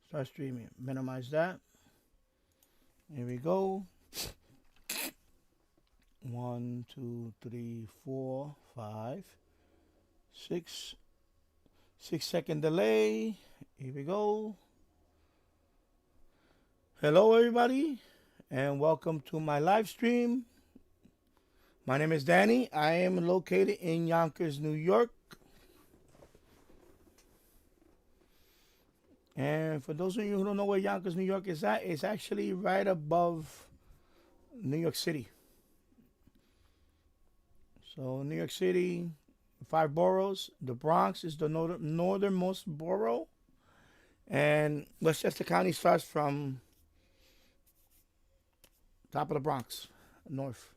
Start streaming. Minimize that. Here we go. 1, 2, 3, 4, 5, 6. 6-second delay. Here we go. Hello, everybody, and welcome to my live stream. My name is Danny. I am located in Yonkers, New York. And for those of you who don't know where Yonkers, New York is at, it's actually right above New York City. So New York City, 5 boroughs. The Bronx is the northernmost borough. And Westchester County starts from top of the Bronx, north.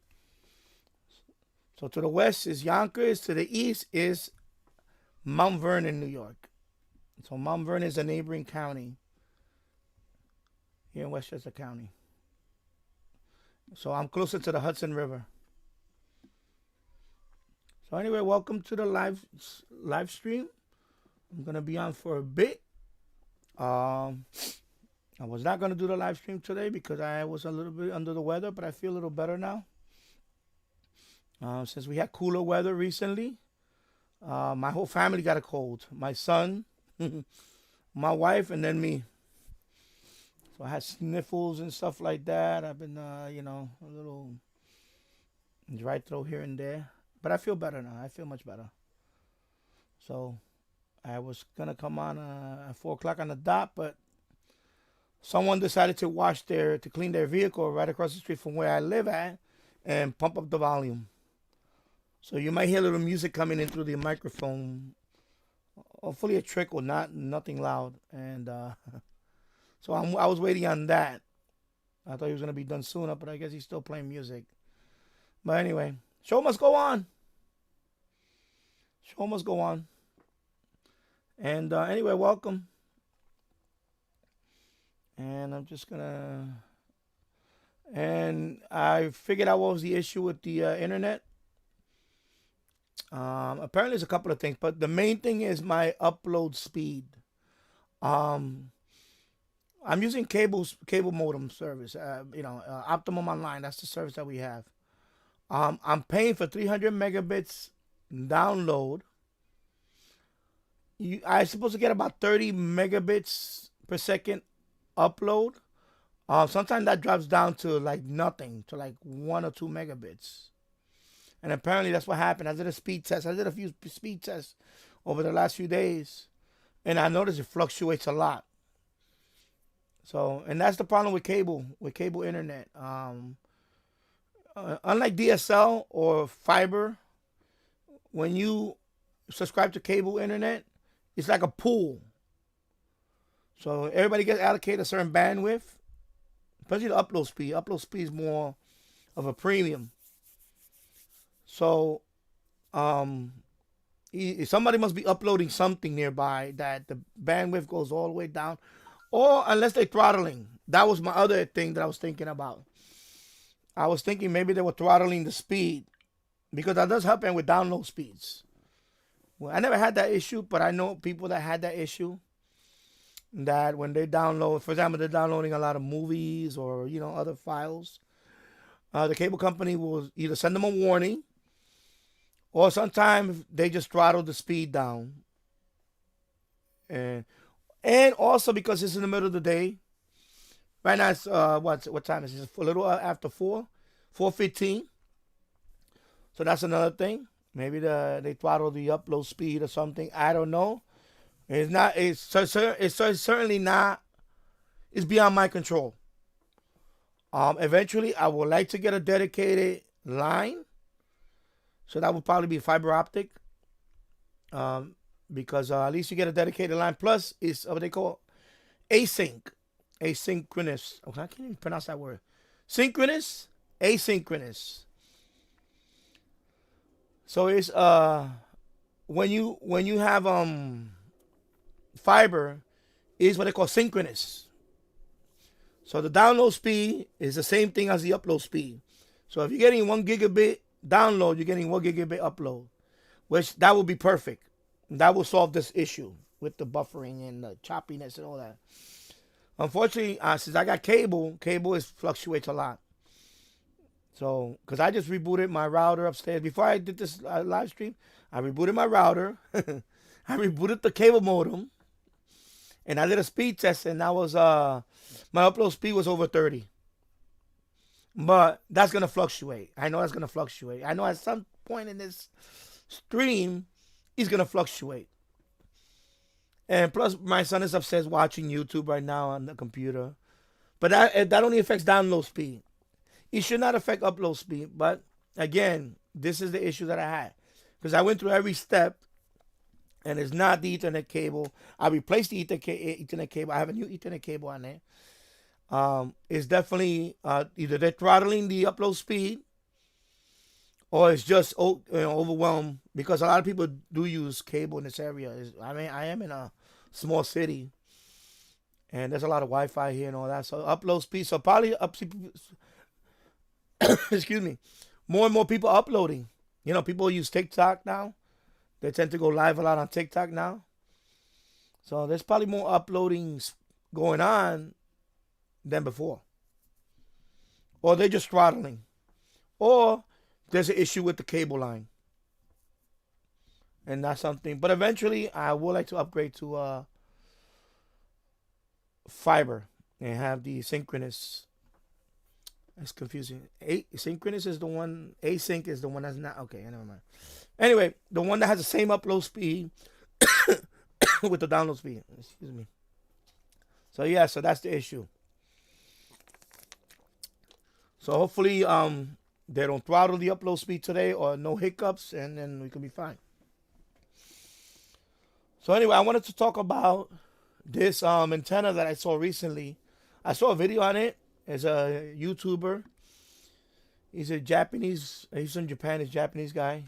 So to the west is Yonkers. To the east is Mount Vernon, New York. So Mount Vernon is a neighboring county here in Westchester County. So I'm closer to the Hudson River. So anyway, welcome to the live stream. I'm gonna be on for a bit. I was not gonna do the live stream today because I was a little bit under the weather, but I feel a little better now. Since we had cooler weather recently, my whole family got a cold. My son, my wife, and then me. So I had sniffles and stuff like that. I've been, a little dry throat here and there. But I feel better now. I feel much better. So I was going to come on at 4 o'clock on the dot, but someone decided to clean their vehicle right across the street from where I live at and pump up the volume. So you might hear a little music coming in through the microphone. Hopefully a trickle, nothing loud. And so I was waiting on that. I thought he was going to be done sooner, but I guess he's still playing music. But anyway, show must go on. Show must go on. And anyway, welcome. And I'm just going to... And I figured out what was the issue with the internet. Apparently there's a couple of things, but the main thing is my upload speed. I'm using cable modem service, Optimum Online. That's the service that we have. I'm paying for 300 megabits download. I'm supposed to get about 30 megabits per second upload. Sometimes that drops down to like nothing, to like 1 or 2 megabits. And apparently that's what happened. I did a speed test. I did a few speed tests over the last few days. And I noticed it fluctuates a lot. So, and that's the problem with cable internet. Unlike DSL or fiber, when you subscribe to cable internet, it's like a pool. So everybody gets allocated a certain bandwidth, especially the upload speed. Upload speed is more of a premium. So, somebody must be uploading something nearby that the bandwidth goes all the way down, or unless they're throttling. That was my other thing that I was thinking about. I was thinking maybe they were throttling the speed, because that does happen with download speeds. Well, I never had that issue, but I know people that had that issue. That when they download, for example, they're downloading a lot of movies or other files, the cable company will either send them a warning, or sometimes they just throttle the speed down. And also because it's in the middle of the day. Right now it's what time is it? It's a little after 4:15. So that's another thing. Maybe they throttle the upload speed or something. I don't know. It's certainly not. It's beyond my control. Eventually I would like to get a dedicated line. So that would probably be fiber optic, because at least you get a dedicated line. Plus, it's what they call asynchronous. Okay, I can't even pronounce that word. Synchronous, asynchronous. So it's when you have fiber, is what they call synchronous. So the download speed is the same thing as the upload speed. So if you're getting 1 gigabit download, you're getting 1 gigabit upload, which that will be perfect. That will solve this issue with the buffering and the choppiness and all that. Unfortunately, since I got cable, fluctuates a lot. So, because I just rebooted my router upstairs. Before I did this live stream, I rebooted my router. I rebooted the cable modem. And I did a speed test, and that was, my upload speed was over 30. But that's going to fluctuate. I know that's going to fluctuate. I know at some point in this stream, it's going to fluctuate. And plus, my son is upstairs watching YouTube right now on the computer. But that only affects download speed. It should not affect upload speed. But again, this is the issue that I had. Because I went through every step, and it's not the Ethernet cable. I replaced the Ethernet cable. I have a new Ethernet cable on there. It's definitely either they're throttling the upload speed, or it's just overwhelmed, because a lot of people do use cable in this area. I mean, I am in a small city, and there's a lot of Wi-Fi here and all that. So upload speed. So probably excuse me, more and more people uploading. You know, people use TikTok now. They tend to go live a lot on TikTok now. So there's probably more uploading going on than before. Or they're just throttling. Or there's an issue with the cable line. And that's something. But eventually, I would like to upgrade to fiber and have the synchronous. That's confusing. Synchronous is the one. Async is the one that's not. Okay, never mind. Anyway, the one that has the same upload speed with the download speed. Excuse me. So yeah, so that's the issue. So hopefully they don't throttle the upload speed today, or no hiccups, and then we can be fine. So anyway, I wanted to talk about this antenna that I saw recently. I saw a video on it. It's a YouTuber. He's a Japanese. He's from Japan. He's a Japanese guy.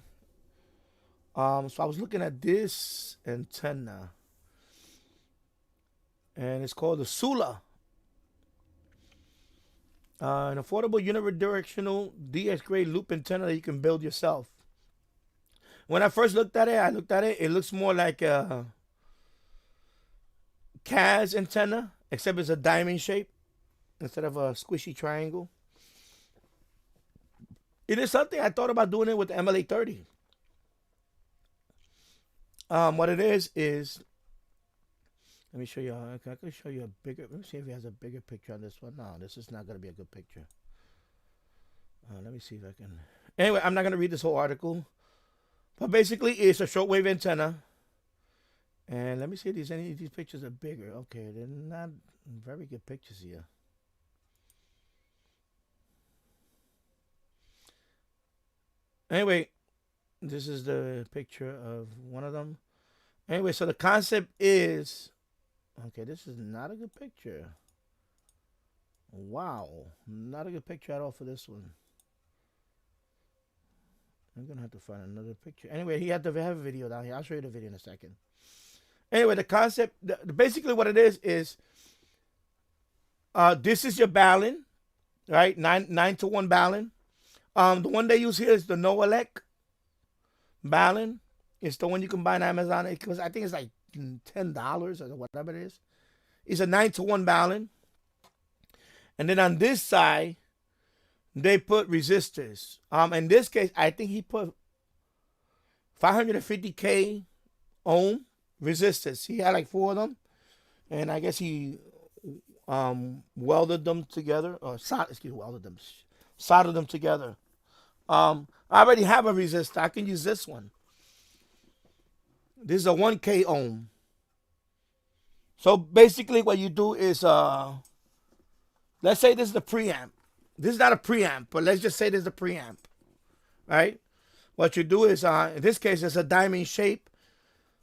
So I was looking at this antenna, and it's called the Sula. An affordable unidirectional DX grade loop antenna that you can build yourself. When I first looked at it, it looks more like a CAS antenna, except it's a diamond shape instead of a squishy triangle. It is something I thought about doing it with the MLA 30. What it is, let me show you. I can show you a bigger. Let me see if he has a bigger picture on this one. No, this is not going to be a good picture. Let me see if I can. Anyway, I'm not going to read this whole article. But basically, it's a shortwave antenna. And let me see if any of these pictures are bigger. Okay, they're not very good pictures here. Anyway, this is the picture of one of them. Anyway, so the concept is, okay, this is not a good picture. Wow, not a good picture at all for this one. I'm going to have to find another picture. Anyway, he had to have a video down here. I'll show you the video in a second. Anyway, the concept, basically what it is this is your balun, right? 9-to-1 balun. The one they use here is the Noelec balun. It's the one you can buy on Amazon. Because I think it's like $10 or whatever it is. It's a 9-to-1 balun. And then on this side, they put resistors. In this case, I think he put 550K ohm resistors. He had like 4 of them. And I guess he welded them together. Or soldered them together. I already have a resistor. I can use this one. This is a 1K ohm. So basically what you do is, let's say this is the preamp. This is not a preamp, but let's just say this is a preamp, right? What you do is, in this case, it's a diamond shape.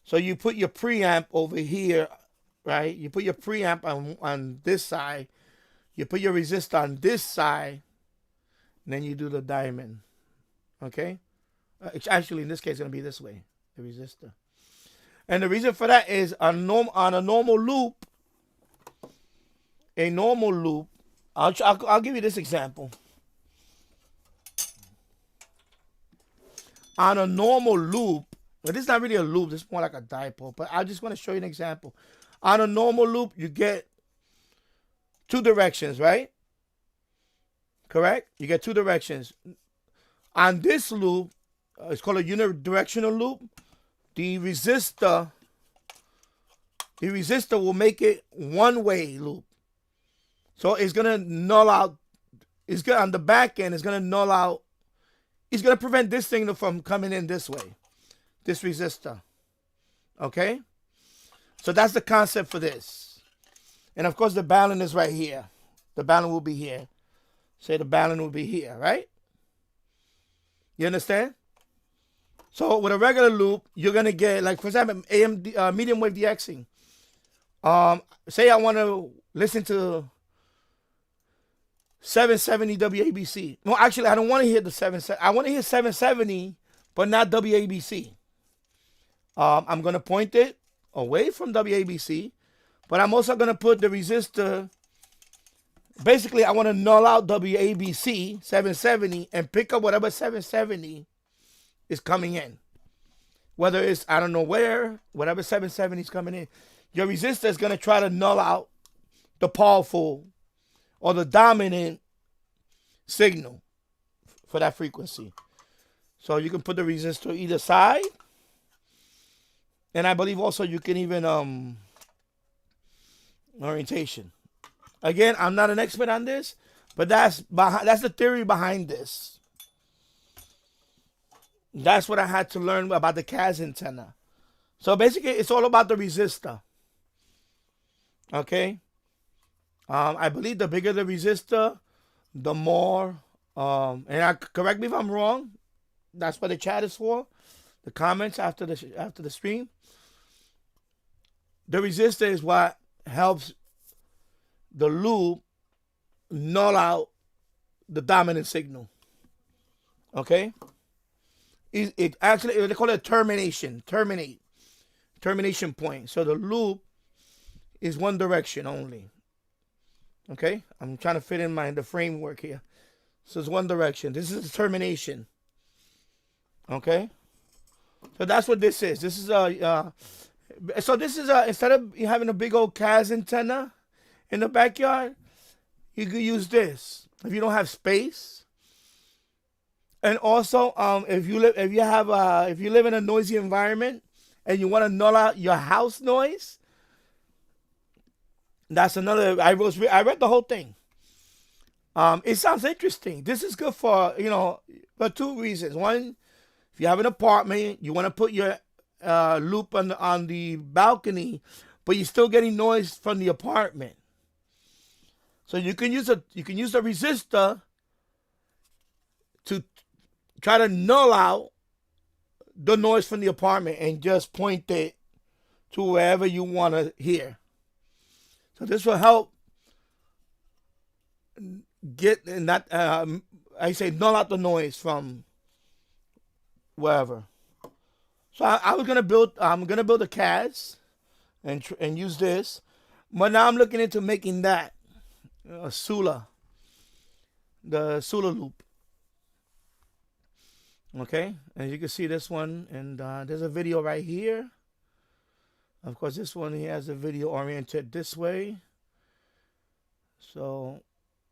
So you put your preamp over here, right? You put your preamp on this side. You put your resistor on this side. And then you do the diamond, okay? Actually, in this case, it's going to be this way, the resistor. And the reason for that is on a normal loop, I'll give you this example. On a normal loop, but this is not really a loop, this is more like a dipole, but I just want to show you an example. On a normal loop, you get two directions, right? Correct? You get two directions. On this loop, it's called a unidirectional loop. The resistor will make it one-way loop. So it's gonna null out. It's gonna on the back end. It's gonna null out. It's gonna prevent this signal from coming in this way. This resistor. Okay. So that's the concept for this. And of course, the balun is right here. The balun will be here. Say the balun will be here, right? You understand? So with a regular loop, you're gonna get, like, for example, medium wave DXing. Say I want to listen to 770 WABC. No, actually, I don't want to hear the 770. I want to hear 770, but not WABC. I'm gonna point it away from WABC, but I'm also gonna put the resistor. Basically, I want to null out WABC 770 and pick up whatever 770 is coming in. Whether it's, I don't know where, whatever 770 is coming in. Your resistor is going to try to null out the powerful or the dominant signal for that frequency. So you can put the resistor either side. And I believe also you can even orientation. Again, I'm not an expert on this, but that's the theory behind this. That's what I had to learn about the CAS antenna. So basically, it's all about the resistor. Okay? I believe the bigger the resistor, the more, correct me if I'm wrong, that's what the chat is for, the comments after the stream. The resistor is what helps the loop null out the dominant signal. Okay? It actually, they call it termination point. So the loop is one direction only. Okay? I'm trying to fit in the framework here. So it's one direction. This is the termination. Okay? So that's what this is. This is instead of having a big old CAS antenna in the backyard, you could use this if you don't have space. And also, if you live in a noisy environment and you want to null out your house noise, that's another. I read the whole thing. It sounds interesting. This is good for for two reasons. One, if you have an apartment, you want to put your loop on the balcony, but you're still getting noise from the apartment. So you can use the resistor to try to null out the noise from the apartment and just point it to wherever you want to hear. So this will help get null out the noise from wherever. So I'm gonna build a CAS and use this, but now I'm looking into making that the Sula loop. Okay, and you can see this one, and there's a video right here. Of course, this one he has a video oriented this way. So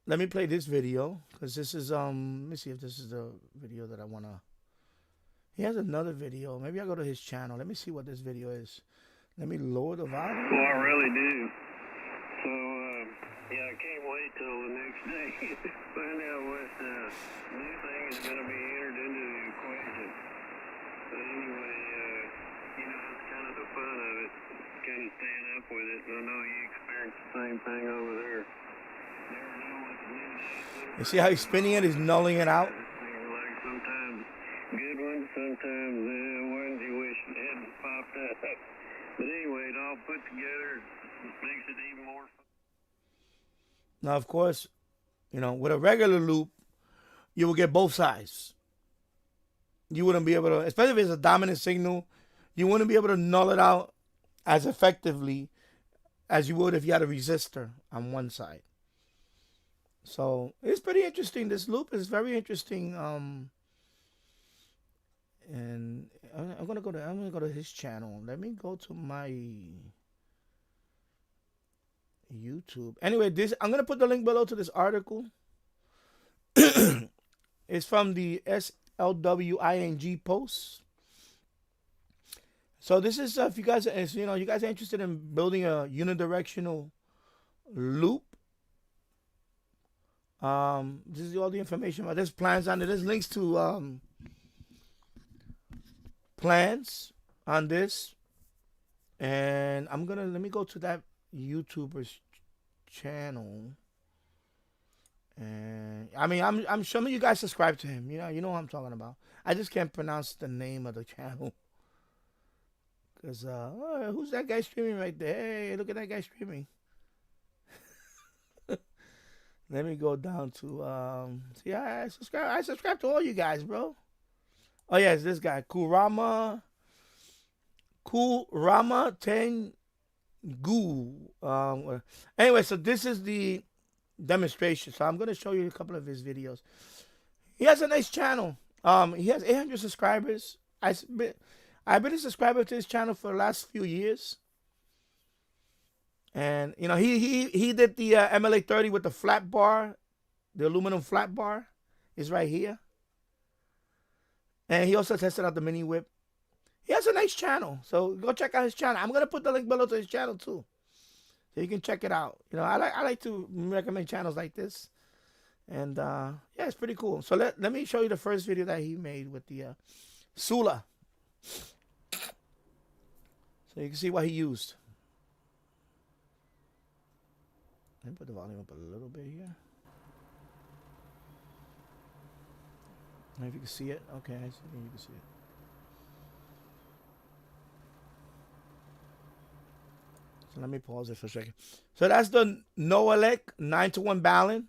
let me play this video because this is let me see if this is the video that I wanna. He has another video. Maybe I'll go to his channel. Let me see what this video is. Let me lower the volume. Well, I really do. So yeah, I can't wait till the next day to find out what new thing is going to be entered into the equation. But anyway, it's kind of the fun of it, kind of staying up with it. And I know you experience the same thing over there. Never know what's new. You see how he's spinning it? He's nulling it out. Like sometimes good ones, sometimes ones you wish hadn't popped up. But anyway, it all put together makes it even more fun. Now, of course, with a regular loop, you will get both sides. You wouldn't be able to, especially if it's a dominant signal, you wouldn't be able to null it out as effectively as you would if you had a resistor on one side. So it's pretty interesting. This loop is very interesting. And I'm gonna go to his channel. Let me go to my. YouTube. Anyway, this I'm gonna put the link below to this article. It's from the SLWING post. So this is if you guys, you guys are interested in building a unidirectional loop. This is all the information. There's plans on it. There's links to plans on this, and let me go to that YouTuber's channel. And I mean, I'm some of you guys subscribe to him. You know what I'm talking about. I just can't pronounce the name of the channel. Cause who's that guy streaming right there? Hey, look at that guy streaming. Let me go down to see. I subscribe to all you guys, bro. Oh yeah, it's this guy, Kurama Tengu. Anyway, so this is the demonstration. So I'm gonna show you a couple of his videos. He has a nice channel. He has 800 subscribers. I've been a subscriber to his channel for the last few years. And he did the MLA 30 with the flat bar, the aluminum flat bar is right here. And he also tested out the mini whip. He has a nice channel, so go check out his channel. I'm gonna put the link below to his channel too, so you can check it out. I like to recommend channels like this, and yeah, it's pretty cool. So let me show you the first video that he made with the Sula, so you can see what he used. Let me put the volume up a little bit here. I don't know if you can see it. Okay, I think you can see it. So let me pause it for a second. So that's the Noelec 9-to-1 Balun.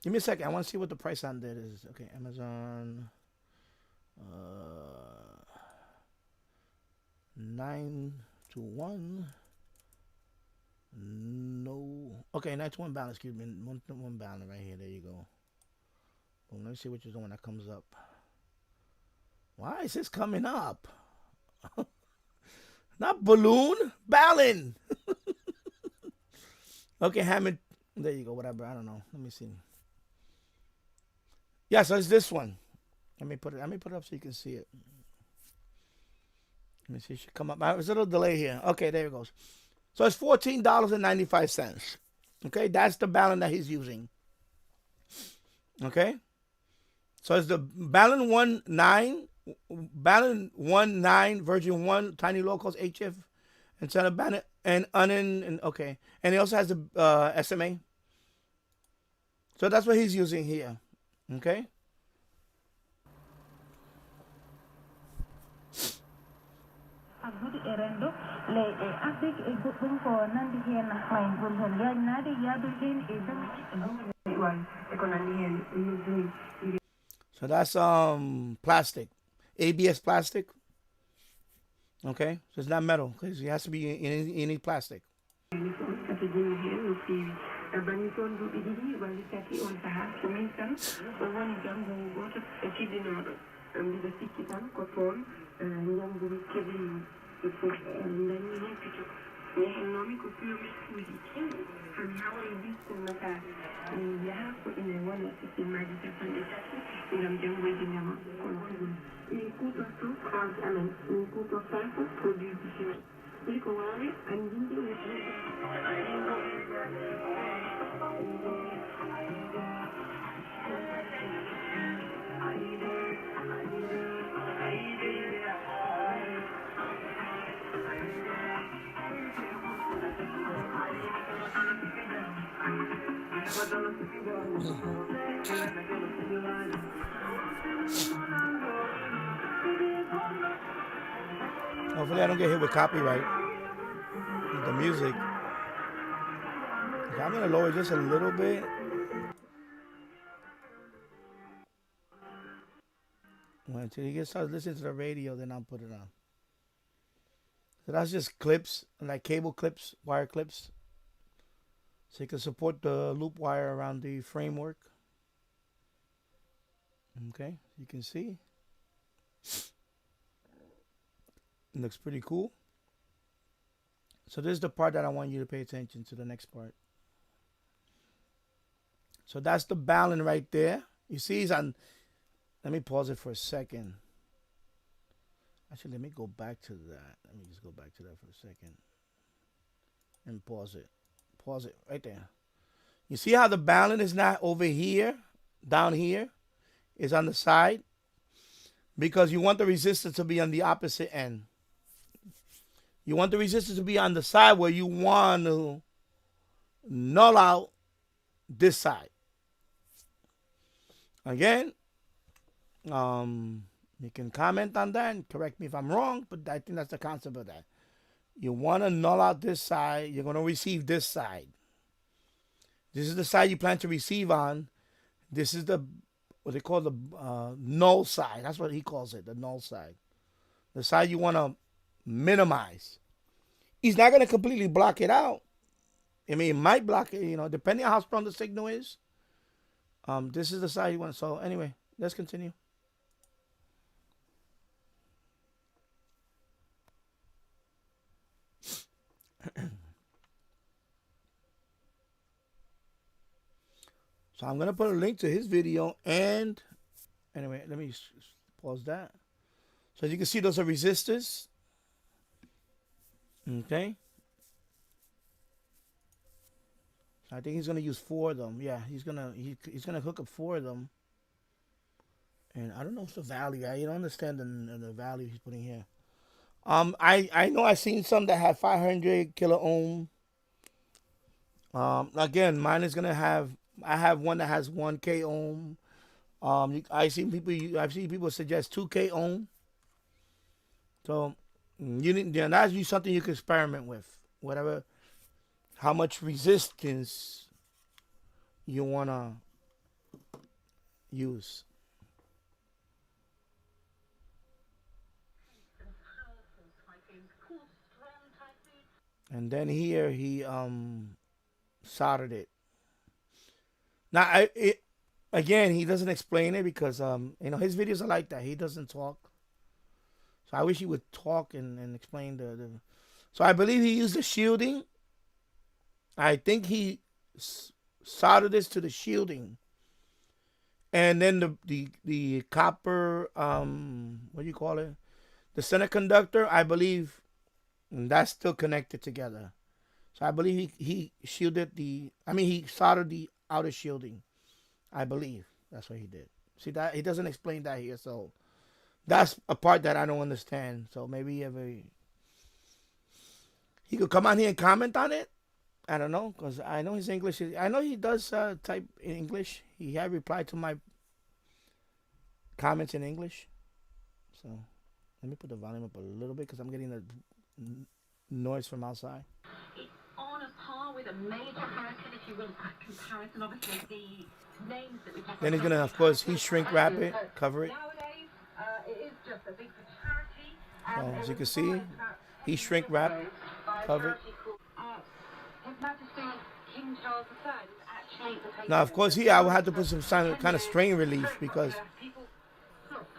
Give me a second. I want to see what the price on that is. Okay, Amazon. 9-to-1. No. Okay, 9-to-1 Balun. Excuse me. 1-to-1 Balun right here. There you go. Well, let me see which is the one that comes up. Why is this coming up? Not balloon, Balun. Okay, Hammond. There you go. Whatever. I don't know. Let me see. Yeah, so it's this one. Let me put it up so you can see it. Let me see. It should come up. There's a little delay here. Okay, there it goes. So it's $14.95. Okay, that's the Balun that he's using. Okay, so it's the Balun 1.9 version 1 tiny locals HF and Santa Balun and Unin and okay, and he also has the SMA. So that's what he's using here. Okay. So that's plastic, ABS plastic. Okay, so it's not metal because it has to be in any plastic. Hopefully I don't get hit with copyright with the music. Okay, I'm gonna lower just a little bit. Until you start listening to the radio, then I'll put it on. So that's just clips, like cable clips, wire clips. So you can support the loop wire around the framework. Okay, you can see. It looks pretty cool. So this is the part that I want you to pay attention to, the next part. So that's the balun right there. You see he's on, let me pause it for a second. Actually, let me go back to that. Let me just go back to that for a second. And pause it. Pause it right there. You see how the balun is not over here, down here? It's on the side? Because you want the resistance to be on the opposite end. You want the resistance to be on the side where you want to null out this side. Again, you can comment on that and correct me if I'm wrong, but I think that's the concept of that. You want to null out this side. You're going to receive this side. This is the side you plan to receive on. This is the, what they call the null side. That's what he calls it, the null side. The side you want to minimize. He's not going to completely block it out. I mean, it might block it, you know, depending on how strong the signal is. This is the side you want. So anyway, let's continue. So I'm going to put a link to his video, and anyway, let me pause that. So as you can see, those are resistors. Okay. I think he's going to use 4 of them. Yeah, he's going to hook up 4 of them. And I don't know what's the value. I don't understand the value he's putting here. I know I've seen some that have 500 kilo ohm. Again, mine is going to have, I have one that has 1K ohm. I've seen people suggest 2K ohm. So you need, that's something you can experiment with. Whatever, how much resistance you want to use. And then here he soldered it. Now again, he doesn't explain it because you know, his videos are like that. He doesn't talk. So I wish he would talk and explain the. So I believe he used the shielding. I think he soldered this to the shielding. And then the copper, what do you call it? The semiconductor, I believe that's still connected together. So I believe he shielded he soldered the outer shielding. I believe that's what he did. See that? He doesn't explain that here. So that's a part that I don't understand. So maybe he could come on here and comment on it. I don't know, because I know his English. I know he does type in English. He had replied to my comments in English. So let me put the volume up a little bit because I'm getting the noise from outside. It's on a par with a major hurricane, if you will, by comparison. Obviously, the names that we just then he's going to, of course, heat shrink wrap it, cover it. Nowadays, it is just a big charity. So as you can see, heat shrink wrap, cover it. His Majesty King Charles III is actually the Now, of course, here I will have to put some kind of strain relief because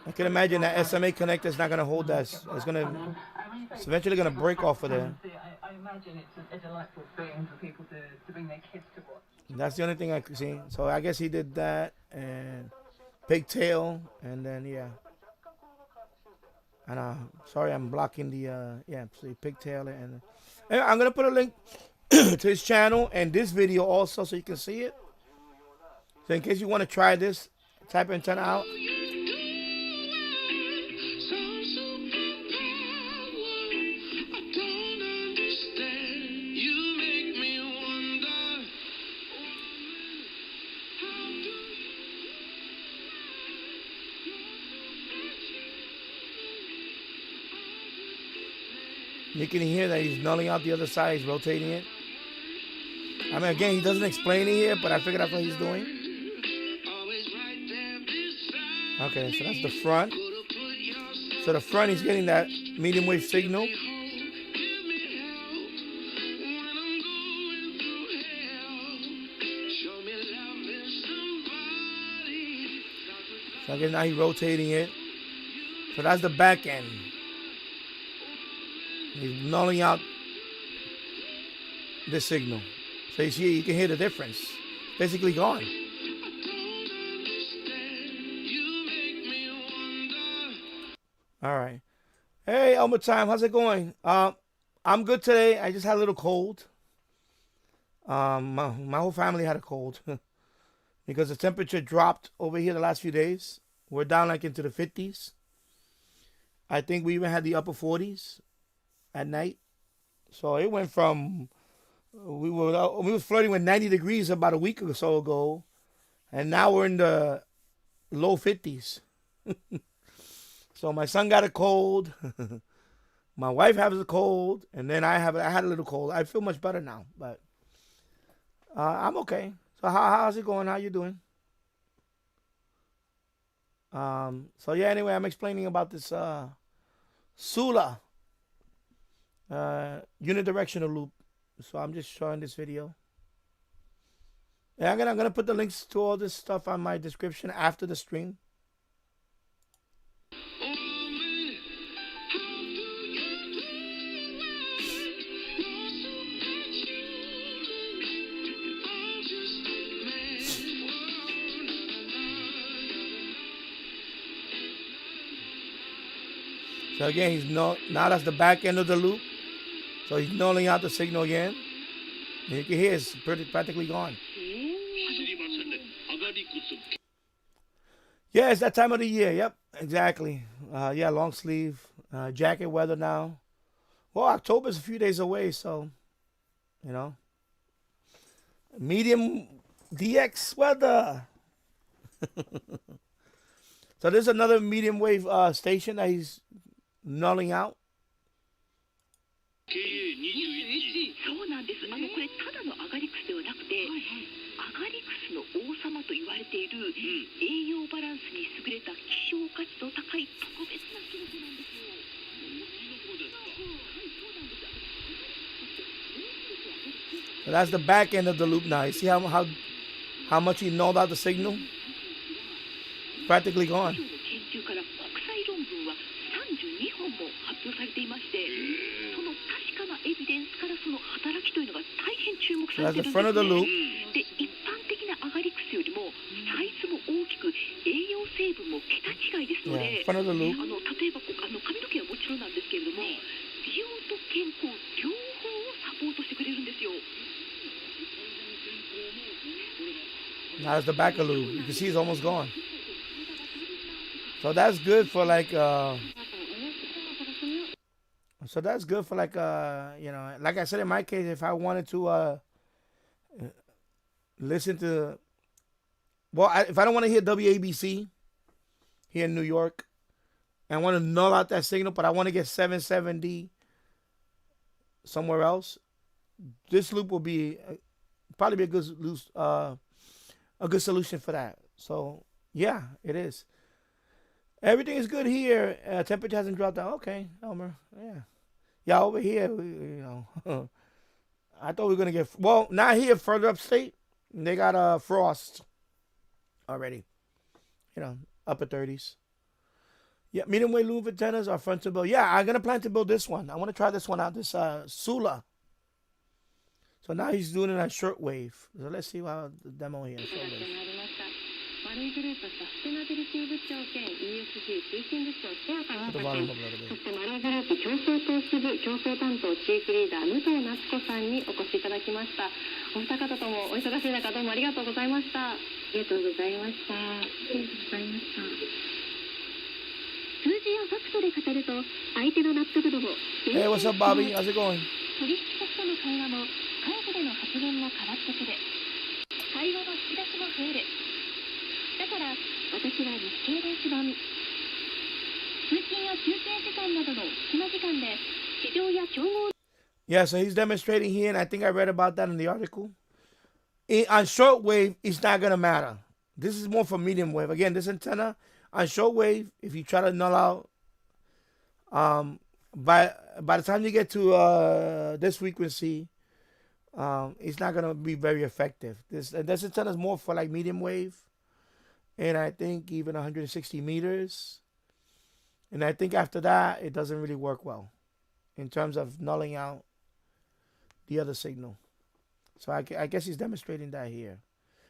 I can imagine that SMA connector is not going to hold that. It's eventually going to break off of there. I imagine it's a delightful thing for people to bring their kids to watch. That's the only thing I could see. So I guess he did that and pigtail, and then yeah. And sorry, I'm blocking the see pigtail, and I'm gonna put a link to his channel and this video also so you can see it. So in case you want to try this type of antenna out. You can hear that he's nulling out the other side, he's rotating it. I mean, again, he doesn't explain it here, but I figured that's what he's doing. Okay, so that's the front. So the front, he's getting that medium wave signal. So again, now he's rotating it. So that's the back end. He's nulling out this signal. So you see, you can hear the difference. Basically gone. All right. Hey, Elmer Time, how's it going? I'm good today. I just had a little cold. My whole family had a cold because the temperature dropped over here the last few days. We're down like into the 50s. I think we even had the upper 40s at night. So it went from we were flirting with 90 degrees about a week or so ago, and now we're in the low 50s. So my son got a cold. My wife has a cold, and then I had a little cold. I feel much better now, but I'm okay. So how's it going? How you doing? So yeah, anyway, I'm explaining about this Sula unidirectional loop. So I'm just showing this video. Yeah, I'm gonna put the links to all this stuff on my description after the stream. So again, now that's the back end of the loop. So he's nulling out the signal again. And you can hear it's practically gone. Yeah, it's that time of the year. Yep, exactly. Yeah, long sleeve, jacket weather now. Well, October's a few days away, so, you know. Medium DX weather. So there's another medium wave station that he's nulling out. そうなんです。これただのアガリクスではなくて、アガリクスの王様と言われている栄養バランスに優れた希少価値の高い特別なキノコなんですよ。So that's the back end of the loop now. You see how much he nulled out the signal? Practically gone. 研究から国際論文は32本も発表されていまして、その確かなエビデンスからその働きというのが大変注目されているんですね。で、一般的なアガリクスよりもサイズも大きく栄養成分も桁違いですので、例えば髪の毛はもちろんなんですけれども、美容と健康両方をサポートしてくれるんですよ。Now it's the back of the loop. You can see it's almost gone. So that's good for like you know, like I said in my case, if I wanted to listen to, if I don't want to hear WABC here in New York, and I want to null out that signal, but I want to get 770 somewhere else, this loop will be probably be a good solution for that. So yeah, it is. Everything is good here. Temperature hasn't dropped down. Okay, Elmer. Yeah, over here, you know. I thought we were gonna get not here. Further upstate, they got frost already. You know, upper 30s. Yeah, medium wave loop antennas are fun to build. Yeah, I'm gonna plan to build this one. I want to try this one out. This Sula. So now he's doing it on shortwave. So let's see how the demo here. Shortwave. 丸いグループサステナビリティ部長兼 ESG 推進部長シェアから派遣、そして丸いグループ競争投資部競争担当チーフリーダー武藤夏子さんにお越しいただきました。お二方ともお忙しい中どうもありがとうございました。ありがとうございました。ありがとうございました。数字やファクトで語ると相手の納得度も Hey, what's up, Bobby? How's it going? 取引先との会話も外部での発言も変わってくる。会話の引き出しも増える。だから私は日経電子版通勤や休憩時間などの隙間時間で市場や競合 Yeah, so he's demonstrating here, and I think I read about that in the article. On shortwave, it's not going to matter. This is more for medium wave. Again, this antenna on shortwave, if you try to null out, by the time you get to this frequency, it's not going to be very effective. This antenna is more for like medium wave. And I think even 160 meters. And I think after that, it doesn't really work well in terms of nulling out the other signal. So I guess he's demonstrating that here.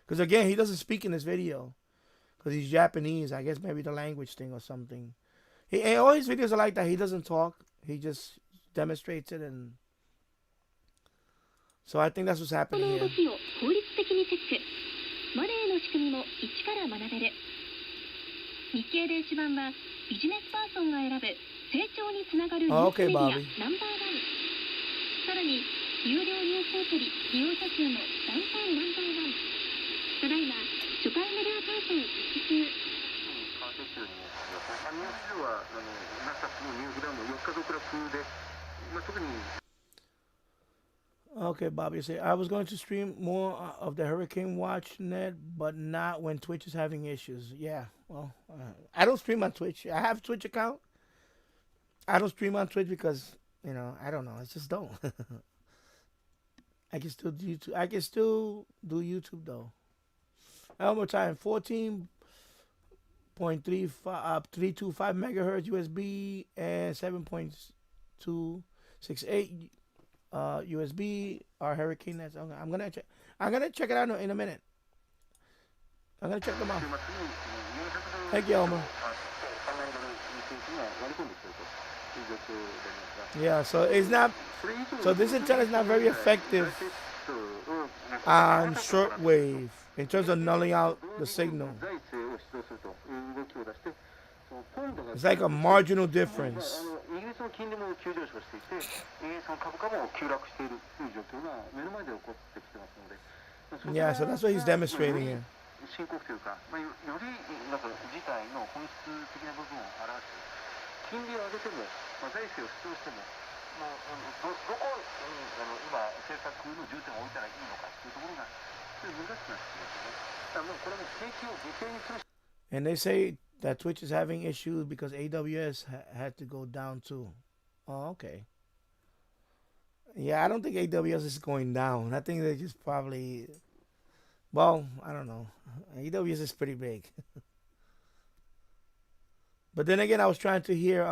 Because again, he doesn't speak in this video. Because he's Japanese. I guess maybe the language thing or something. And all his videos are like that. He doesn't talk. He just demonstrates it. And so I think that's what's happening here. 効率的にチェック。マネーの仕組みも一から学べる。日経電子版はビジネスパーソンが選ぶ成長につながるニュースメディアナンバーワン。さらに有料ニュースアプリ利用者数もダントンナンバーワン。ただいま初回無料体験実施中。関係中にニュースはナスダックのニュースダウンの4日続落で、特に Okay, Bobby say I was going to stream more of the Hurricane Watch net, but not when Twitch is having issues. Yeah, well, I don't stream on Twitch. I have a Twitch account. I don't stream on Twitch because I don't know. I just don't. I can still do YouTube. I can still do YouTube though. One more time: 14.325 megahertz USB and 7.268. USB or Hurricane nets. I'm gonna check. I'm gonna check it out in a minute. I'm gonna check them out. Thank you, Elmer. Yeah, so it's not. So this antenna is not very effective on shortwave in terms of nulling out the signal. It's like a marginal difference. Yeah, so that's what he's demonstrating here. And they say that Twitch is having issues because AWS had to go down too. Oh, okay. Yeah, I don't think AWS is going down. I think they just probably, well, I don't know. AWS is pretty big. But then again, I was trying to hear,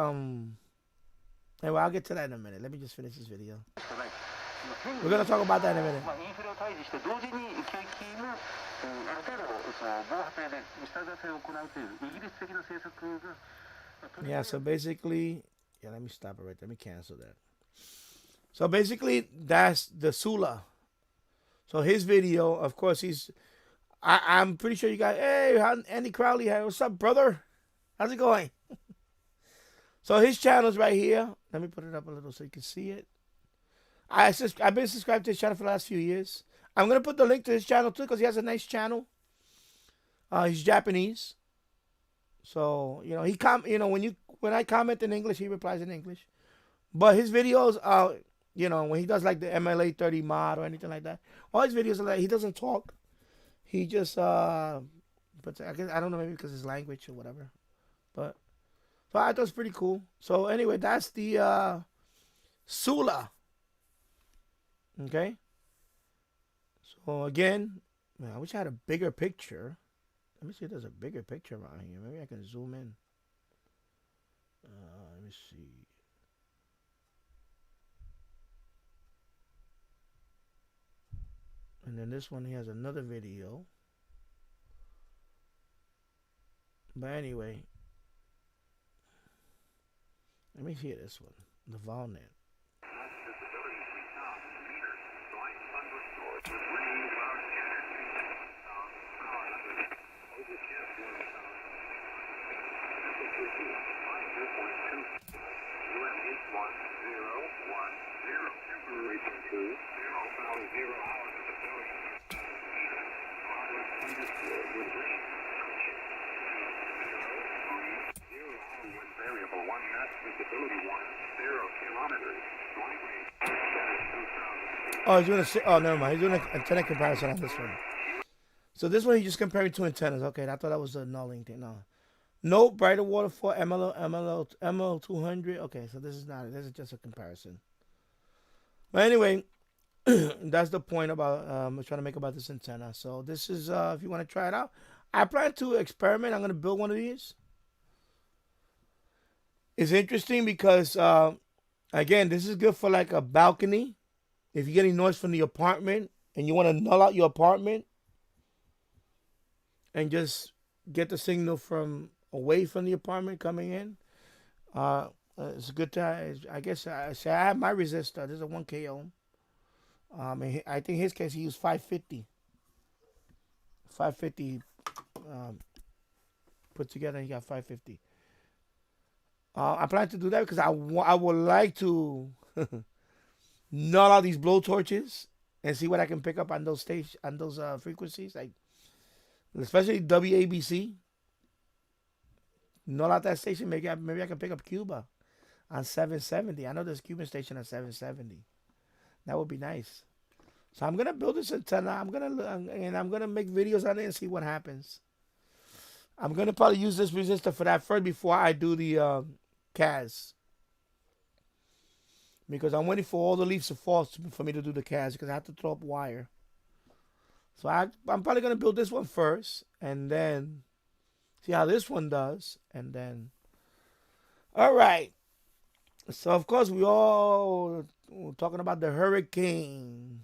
anyway, I'll get to that in a minute. Let me just finish this video. We're going to talk about that in a minute. Yeah, so basically, yeah, let me stop it right there. Let me cancel that. So basically, that's the Sula. So his video, of course, I'm pretty sure you guys, hey, Andy Crowley, what's up, brother? How's it going? So his channel's right here. Let me put it up a little so you can see it. I've been subscribed to his channel for the last few years. I'm going to put the link to his channel too because he has a nice channel. He's Japanese. So, when I comment in English, he replies in English. But his videos are, when he does like the MLA 30 mod or anything like that, all his videos are like, he doesn't talk. He just, but I guess, I don't know, maybe because his language or whatever. But, so I thought it was pretty cool. So anyway, that's the Sula. Okay. So again, man, I wish I had a bigger picture. Let me see if there's a bigger picture around here. Maybe I can zoom in. Let me see. And then this one, he has another video. But anyway, let me hear this one. The Valnet. Oh, he's doing never mind. He's doing an antenna comparison on this one. So this one, he's just comparing two antennas. Okay, I thought that was a nulling thing. No. No brighter waterfall ML200. Okay, so this is not it. This is just a comparison. But anyway, that's the point about I'm trying to make about this antenna. So this is if you want to try it out. I plan to experiment. I'm going to build one of these. It's interesting because again, this is good for like a balcony. If you get any noise from the apartment and you want to null out your apartment and just get the signal from away from the apartment coming in, it's a good time. I guess I have my resistor. This is a 1K ohm. And I think in his case he used 550. 550 put together. He got 550. I plan to do that because I would like to null out these blowtorches and see what I can pick up on those frequencies, like especially WABC. Null out that station. Maybe I can pick up Cuba on 770. I know there's Cuban station at 770. That would be nice. So I'm gonna build this antenna. I'm gonna make videos on it and see what happens. I'm gonna probably use this resistor for that first before I do the CAS, because I'm waiting for all the leaves to fall for me to do the CAS, because I have to throw up wire. So I'm probably gonna build this one first and then see how this one does, and then all right. So of course we're talking about the hurricane.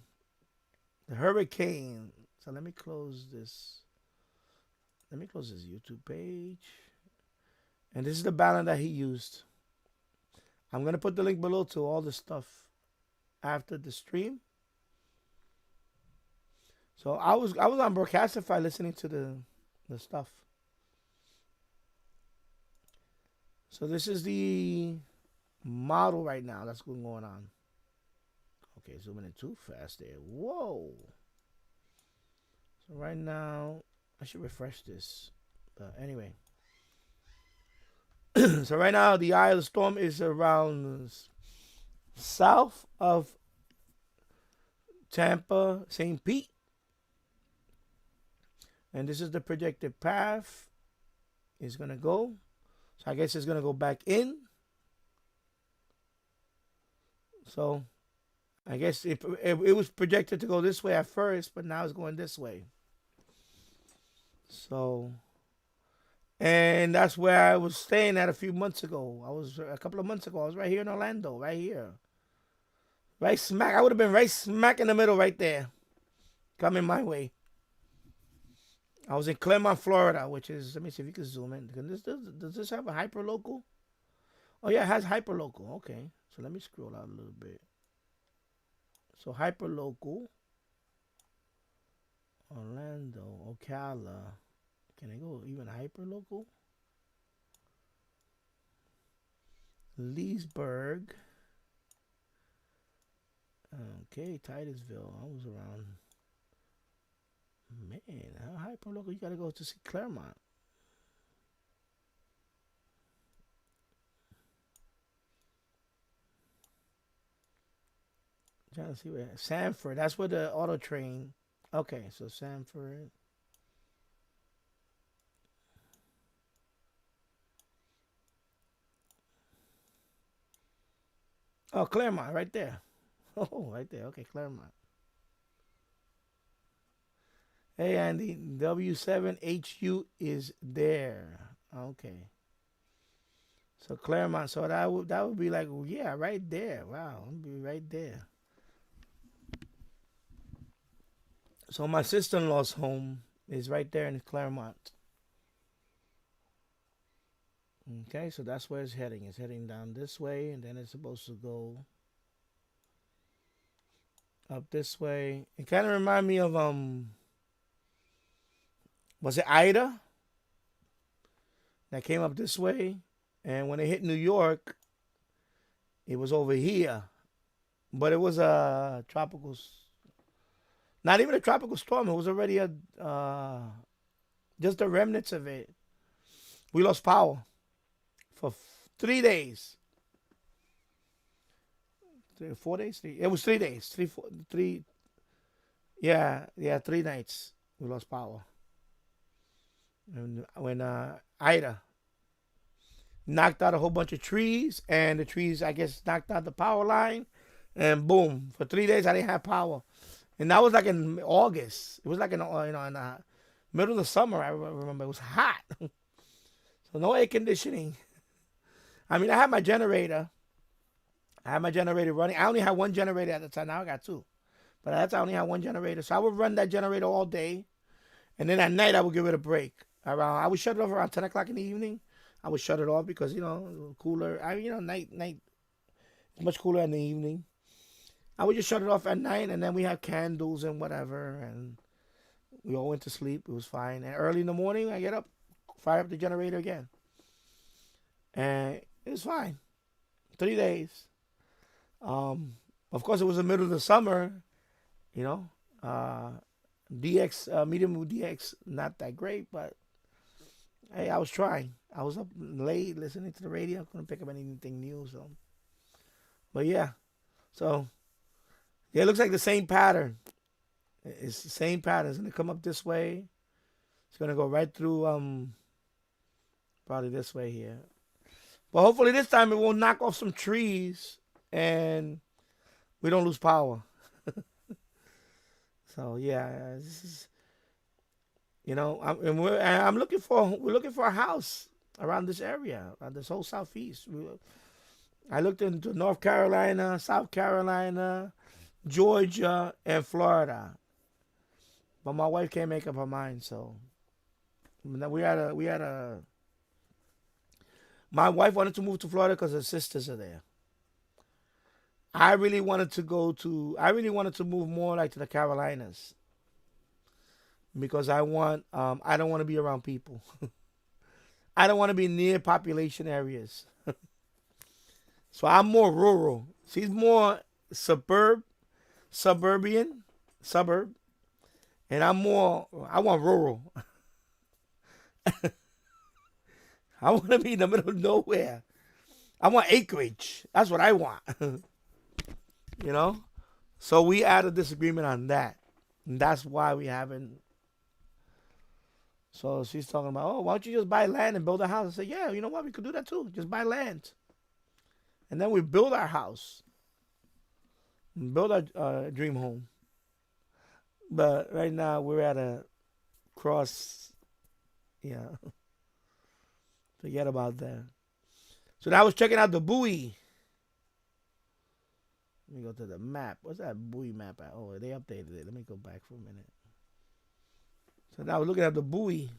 The hurricane. So let me close this. Let me close this YouTube page. And this is the balance that he used. I'm going to put the link below to all the stuff after the stream. So I was on Broadcastify listening to the stuff. So this is the model right now that's going on. Okay, zooming in too fast there. Whoa. So right now, I should refresh this. But anyway. So right now, the eye of the storm is around south of Tampa, St. Pete. And this is the projected path it's going to go. So I guess it's going to go back in. So I guess it was projected to go this way at first, but now it's going this way. So, and that's where I was staying at a few months ago. A couple of months ago. I was right here in Orlando, right here. Right smack. I would have been right smack in the middle right there. Coming my way. I was in Claremont, Florida, which is, let me see if you can zoom in. Does this have a hyperlocal? Oh, yeah, it has hyperlocal. Okay. So let me scroll out a little bit. So hyperlocal, Orlando, Ocala. Can I go even hyperlocal? Leesburg. Okay, Titusville. I was around. Man, how hyperlocal? You gotta go to see Claremont. Trying to see where Sanford. That's where the auto train. Okay, so Sanford. Oh, Claremont, right there. Oh, right there. Okay, Claremont. Hey, Andy, W7HU is there. Okay. So Claremont. So that would be like, yeah, right there. Wow, it'd be right there. So my sister-in-law's home is right there in Claremont. Okay, so that's where it's heading. It's heading down this way, and then it's supposed to go up this way. It kind of reminds me of was it Ida? That came up this way, and when it hit New York, it was over here, but it was a tropical. Not even a tropical storm. It was already just the remnants of it. We lost power for 3 days. 4 days? It was 3 days. Three. Yeah, 3 nights we lost power. And when Ida knocked out a whole bunch of trees, and the trees, I guess, knocked out the power line, and boom, for 3 days I didn't have power. And that was like in August. It was like in the middle of the summer. I remember it was hot, so no air conditioning. I mean, I had my generator. I had my generator running. I only had one generator at the time. Now I got 2, But that's I only had one generator. So I would run that generator all day. And then at night, I would give it a break. I would shut it off around 10 o'clock in the evening. I would shut it off because, cooler. Night it's much cooler in the evening. I would just shut it off at night, and then we had candles and whatever, and we all went to sleep. It was fine. And early in the morning, I get up, fire up the generator again. And it was fine. 3 days. Of course, it was the middle of the summer, DX, medium DX, not that great, but hey, I was trying. I was up late listening to the radio. I couldn't pick up anything new, so. But yeah, so yeah, it looks like the same pattern. It's the same pattern. It's gonna come up this way. It's gonna go right through, probably this way here. But hopefully this time it won't knock off some trees and we don't lose power. So yeah, this is, we're looking for a house around this area, around this whole southeast. I looked into North Carolina, South Carolina, Georgia, and Florida, but my wife can't make up her mind. So my wife wanted to move to Florida because her sisters are there. I really wanted to move more like to the Carolinas because I don't want to be around people. I don't want to be near population areas. So I'm more rural. She's more suburb, and I want rural. I want to be in the middle of nowhere. I want acreage. That's what I want. So we had a disagreement on that. And that's why we haven't. So she's talking about, why don't you just buy land and build a house? I said, yeah, you know what? We could do that too. Just buy land. And then we build our house. Build our dream home. But right now we're at a cross. Yeah. Forget about that. So now I was checking out the buoy. Let me go to the map. What's that buoy map at? Oh, they updated it. Let me go back for a minute. So now we're looking at the buoy.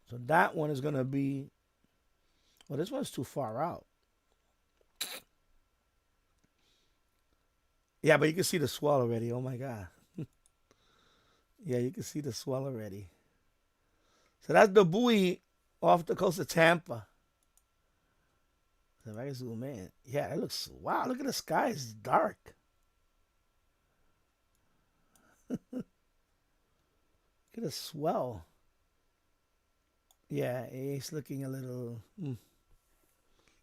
So that one is going to be... Well, this one's too far out. Yeah, but you can see the swell already. Oh, my God. Yeah, you can see the swell already. So that's the buoy off the coast of Tampa. If I can zoom in. Yeah, it looks... Wow, look at the sky. It's dark. Look at the swell. Yeah, it's looking a little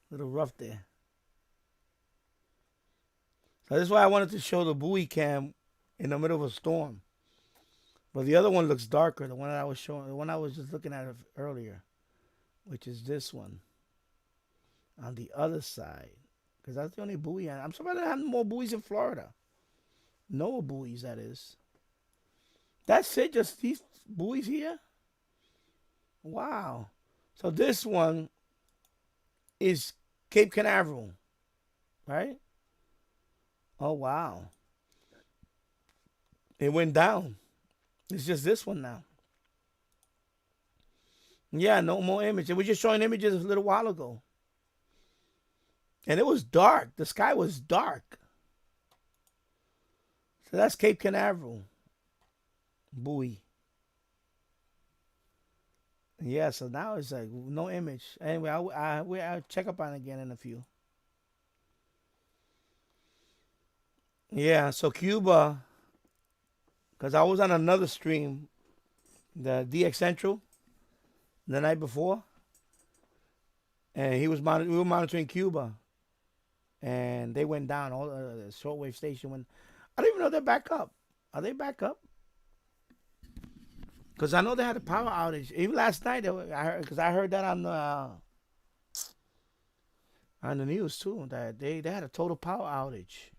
rough there. So that's why I wanted to show the buoy cam in the middle of a storm. But the other one looks darker. The one that I was showing, the one I was just looking at earlier, which is this one. On the other side, because that's the only buoy. I'm surprised they have more buoys in Florida. No buoys, that is. That's it, just these buoys here? Wow. So this one is Cape Canaveral, right? Oh, wow. It went down. It's just this one now. Yeah, no more image. We were just showing images a little while ago. And it was dark. The sky was dark. So that's Cape Canaveral buoy. Yeah, so now it's like no image. Anyway, I'll check up on it again in a few. Yeah, so Cuba, because I was on another stream, the DX Central, the night before, and we were monitoring Cuba. And they went down. All the shortwave station went. I don't even know they're back up. Are they back up? Because I know they had a power outage. Even last night, I heard that on the news too. That they had a total power outage.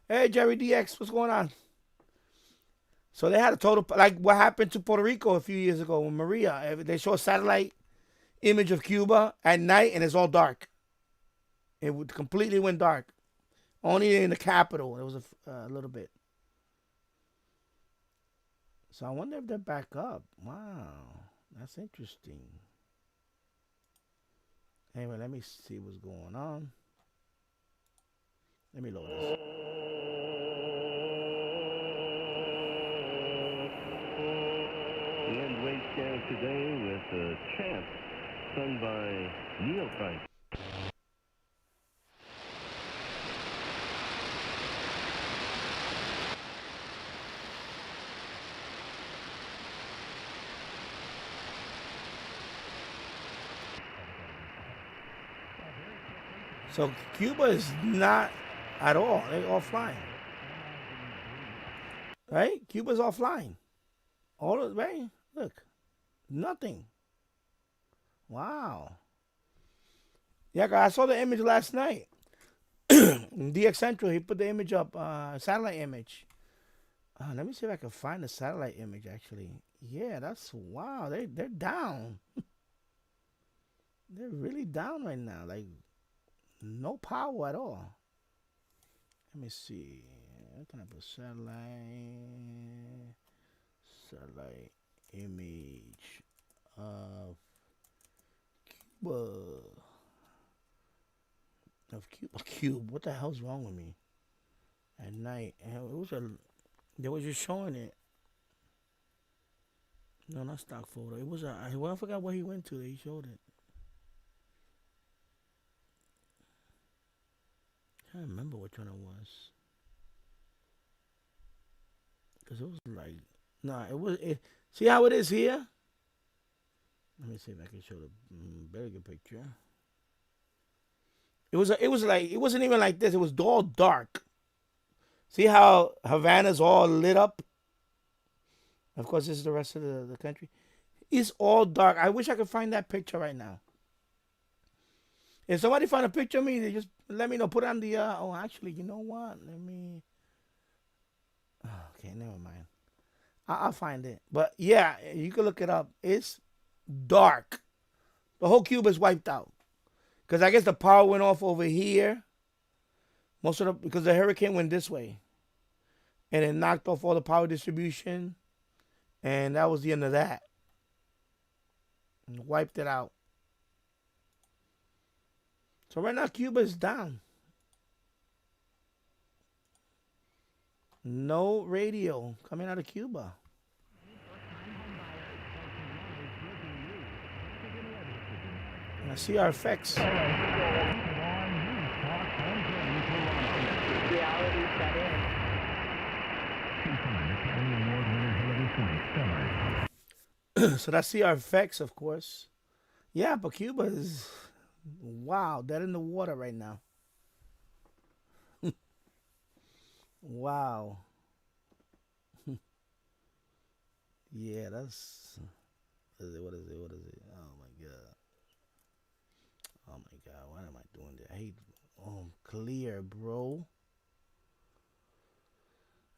Hey, Jerry DX, what's going on? So they had a total, like what happened to Puerto Rico a few years ago with Maria. They show a satellite image of Cuba at night, and it's all dark. It completely went dark. Only in the capital, it was a little bit. So I wonder if they're back up. Wow, that's interesting. Anyway, let me see what's going on. Let me load this. The end wave scan today with Chant, sung by Neil Price. So Cuba is not at all. They're offline. Right? Cuba's offline. All of right? Look. Nothing. Wow. Yeah, I saw the image last night. DX Central, he put the image up, satellite image. Let me see if I can find the satellite image actually. Yeah, that's wow. They're down. They're really down right now. Like no power at all. Let me see. What can I put? Satellite image of Cuba. Of Cuba. Cube. What the hell's wrong with me? At night. And they was just showing it. No, not stock photo. It was I forgot where he went to. He showed it. I can't remember which one it was. Because it was like, nah, see how it is here? Let me see if I can show the very good picture. It was like, it wasn't even like this. It was all dark. See how Havana's all lit up? Of course, this is the rest of the country. It's all dark. I wish I could find that picture right now. If somebody find a picture of me, they just let me know. Put it on the, oh, actually, you know what? Let me, okay, never mind. I'll find it. But yeah, you can look it up. It's dark. The whole cube is wiped out. Because I guess the power went off over here. Because the hurricane went this way. And it knocked off all the power distribution. And that was the end of that. And wiped it out. So right now, Cuba is down. No radio coming out of Cuba. And I see our effects. So that's CR effects, of course. Yeah, but Cuba is, wow, dead in the water right now. Wow. Yeah, that's, what is it? Oh my God. Oh my God, why am I doing that? I hate, clear, bro.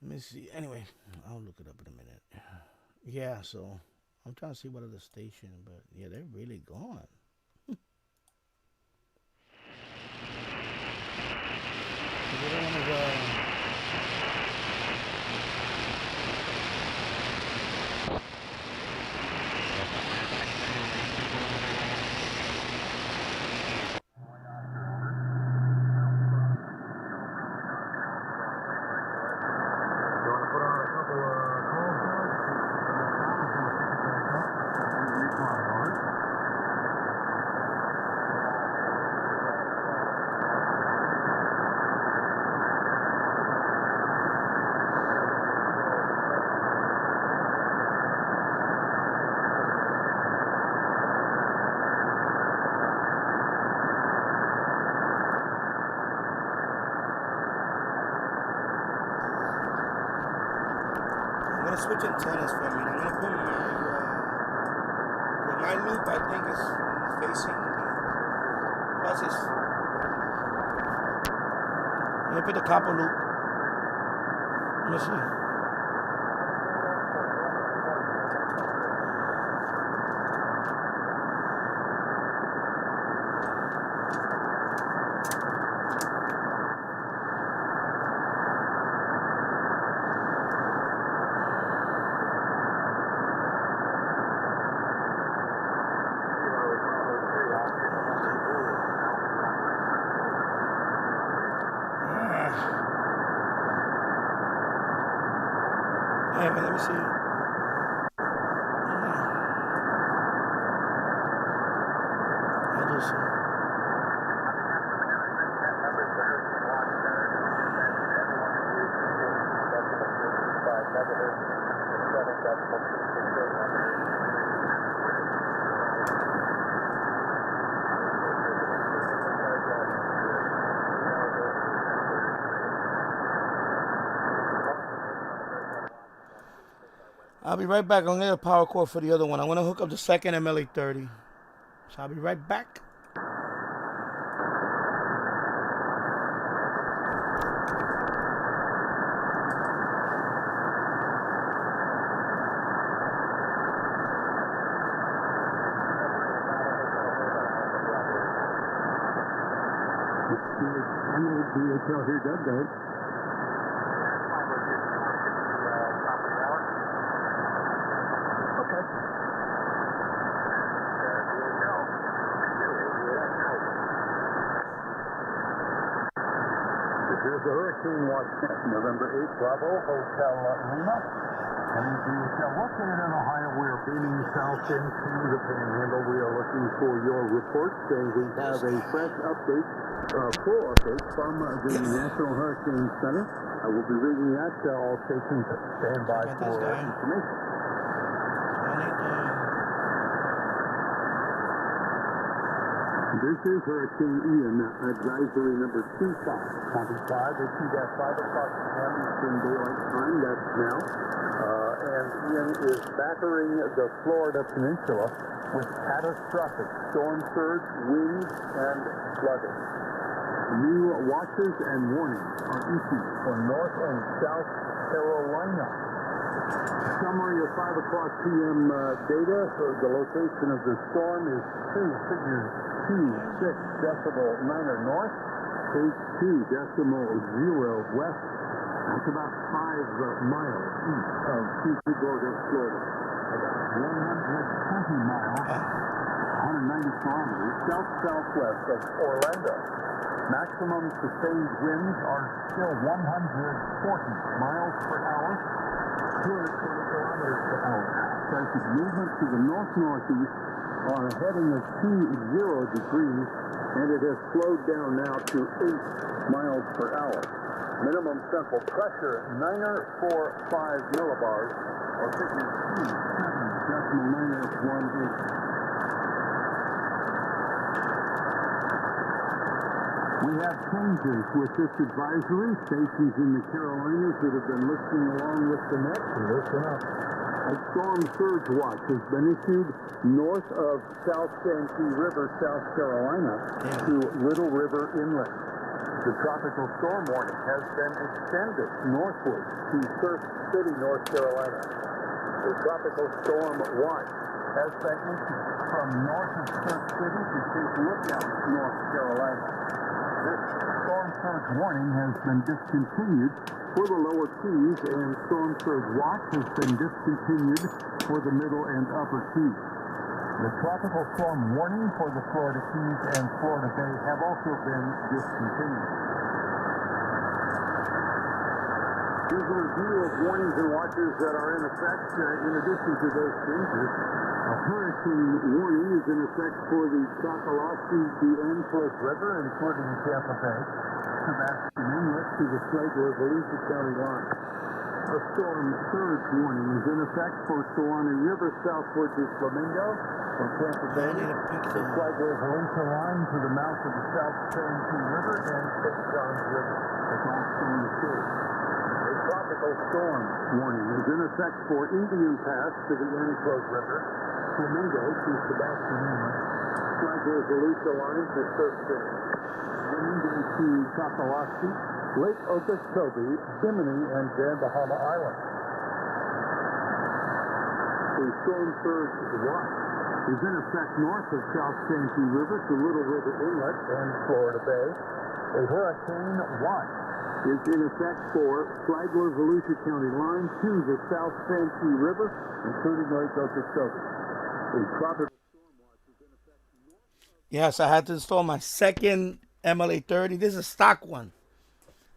Let me see. Anyway, I'll look it up in a minute. Yeah, so I'm trying to see what other station, but yeah, they're really gone. They don't want to go. Switch antennas for a minute. I'm gonna put my loop, I think, is facing plus it's, I'm gonna put the copper loop. Let me see. Hey, man, let me see. I'll do some. I'll be right back. I'm going to get a power cord for the other one. I'm going to hook up the second MLA 30. So I'll be right back. DHL here, Doug. Go ahead. Here's the hurricane watch, November 8th, Bravo, Hotel Lima. And DHL located in Ohio. We are beaming south into the Panhandle. We are looking for your report saying we have a fresh update, full update from the National Hurricane Center. I will be reading that. All stations stand by for information. This is Hurricane Ian, advisory number 25. Copy 5, issued at 5 o'clock p.m. Eastern Daylight Time, that's now. And Ian is battering the Florida Peninsula with catastrophic storm surge, winds, and flooding. New watches and warnings are issued for North and South Carolina. Summary of 5 o'clock p.m. data. So the location of the storm is 2.6 decimal 9 north, 8.2 decimal 0 west. That's about 5 miles east of Florida, Florida. About 120 miles, 190 kilometers south-southwest of Orlando. Maximum sustained winds are still 140 miles per hour, 220 kilometers per hour. Pressure movement to the north-northeast on a heading of 20 degrees, and it has slowed down now to 8 miles per hour. Minimum central pressure 945 millibars, or 57.918. We have changes with this advisory. Stations in the Carolinas that have been listening along with the net, listen up. A storm surge watch has been issued north of South Santee River, South Carolina, to Little River Inlet. The tropical storm warning has been extended northward to Surf City, North Carolina. The tropical storm watch has been issued from north of Surf City to Cape Lookout, North Carolina. This storm surge warning has been discontinued for the lower Keys, and storm surge watch has been discontinued for the middle and upper Keys. The tropical storm warning for the Florida Keys and Florida Bay have also been discontinued. Here's a review of warnings and watches that are in effect. In addition to those changes, a hurricane warning is in effect for the Choccolosky D'Angeles River, including Tampa Bay, Sebastian Inlet to the Flagler Volusia County line. A storm surge warning is in effect for Suwannee River southward to Flamingo, from Tampa Bay, the Flagler Volusia line to the mouth of the South Santee River and St. John's River. It's also in the state. A tropical storm warning is in effect for Indian Pass to the Anacostia River, Flamingo to Sebastian Inlet, Flagler Volusia line to Surf City, Flamingo to Choccolosky, Lake Okeechobee, Bimini, and Grand Bahama Island. A storm surge watch is in effect north of South Santee River to Little River Inlet and Florida Bay. A hurricane watch is in effect for Flagler Volusia County line to the South Santee River, including Lake Okeechobee. A tropical storm watch is in effect north of... Yes, I had to install my second MLA 30. This is a stock one.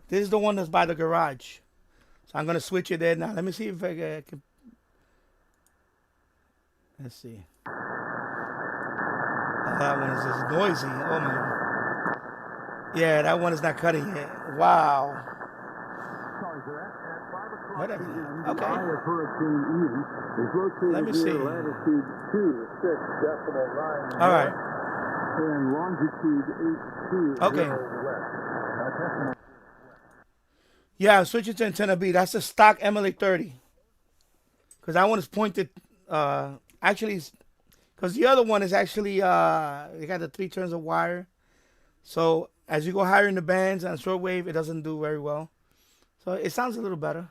This is the one that's by the garage. So I'm gonna switch it there now. Let me see if I can. Let's see. Oh, that one is just noisy. Oh my God. Yeah, that one is not cutting yet. Wow. Sorry for that. At 5 o'clock Whatever. p.m., Okay. the eye of Hurricane Ian is located Let me near see. latitude 2.6.9 All right. and longitude 820 Okay. west. Yeah, I'm switching to antenna B. That's the stock MLA 30. Because that one is pointed. Actually, because the other one is actually they got the 3 turns of wire. So as you go higher in the bands on shortwave, it doesn't do very well. So it sounds a little better.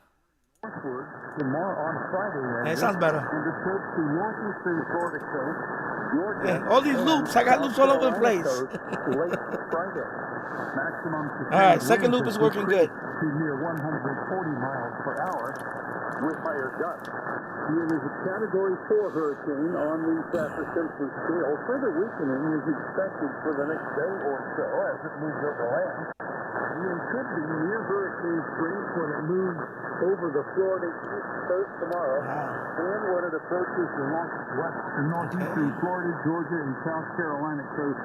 Northward, tomorrow on Friday, Yeah, it sounds better. and approach the northeastern Florida coast, Georgia, Yeah, all these and loops, I got South loops all over the Carolina place. coast late Friday. Maximum All right, sustained second winds loop is have working good. decreased to near 140 miles per hour with higher gusts. Ian is a Category 4 hurricane on the Saffir-Simpson scale. Further weakening is expected for the next day or so as it moves over land. Ian could be near hurricane strength when it moves over the Florida east coast tomorrow, and when it approaches the northwest and northeastern Florida, Georgia, and South Carolina coast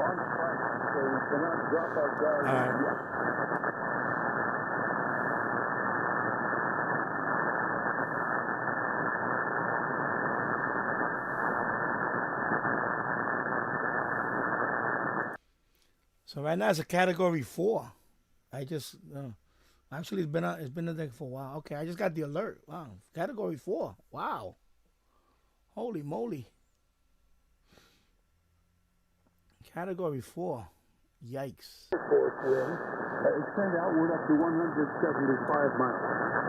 on Friday. So we cannot drop our guard yet. So right now it's a Category 4. I just actually it's been there for a while. Okay, I just got the alert. Wow, Category 4. Wow, holy moly. Category 4. Yikes. Force winds extend outward up to 175 miles.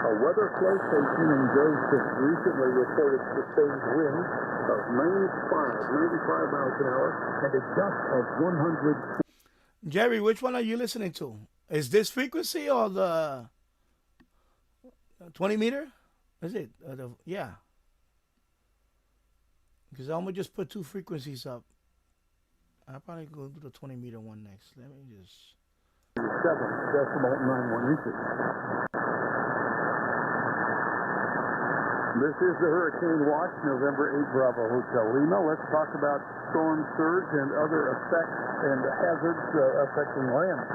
A weather flow station in Joseph recently reported sustained winds of 95 miles an hour and a gust of 100. Jerry, which one are you listening to? Is this frequency or the 20 meter? Is it? Yeah. Because I'm going to just put 2 frequencies up. I'll probably go to the 20 meter one next. Let me just. 7.91 inches. This is the Hurricane Watch, November 8 Bravo Hotel Lima. Let's talk about storm surge and other effects and hazards affecting land.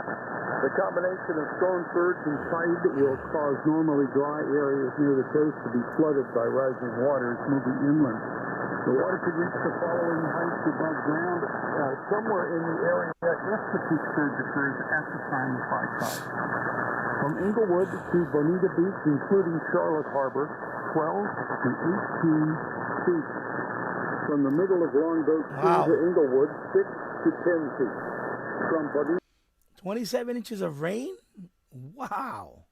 The combination of storm surge and tide will cause normally dry areas near the coast to be flooded by rising waters moving inland. The water could reach the following heights above ground, somewhere in the area if the peak surge occurs at the time of high tide. From Englewood to Bonita Beach, including Charlotte Harbor, 12 to 18 feet. From the middle of Longboat Key to Englewood, 6 to 10 feet. From Bonita 27 inches of rain? Wow.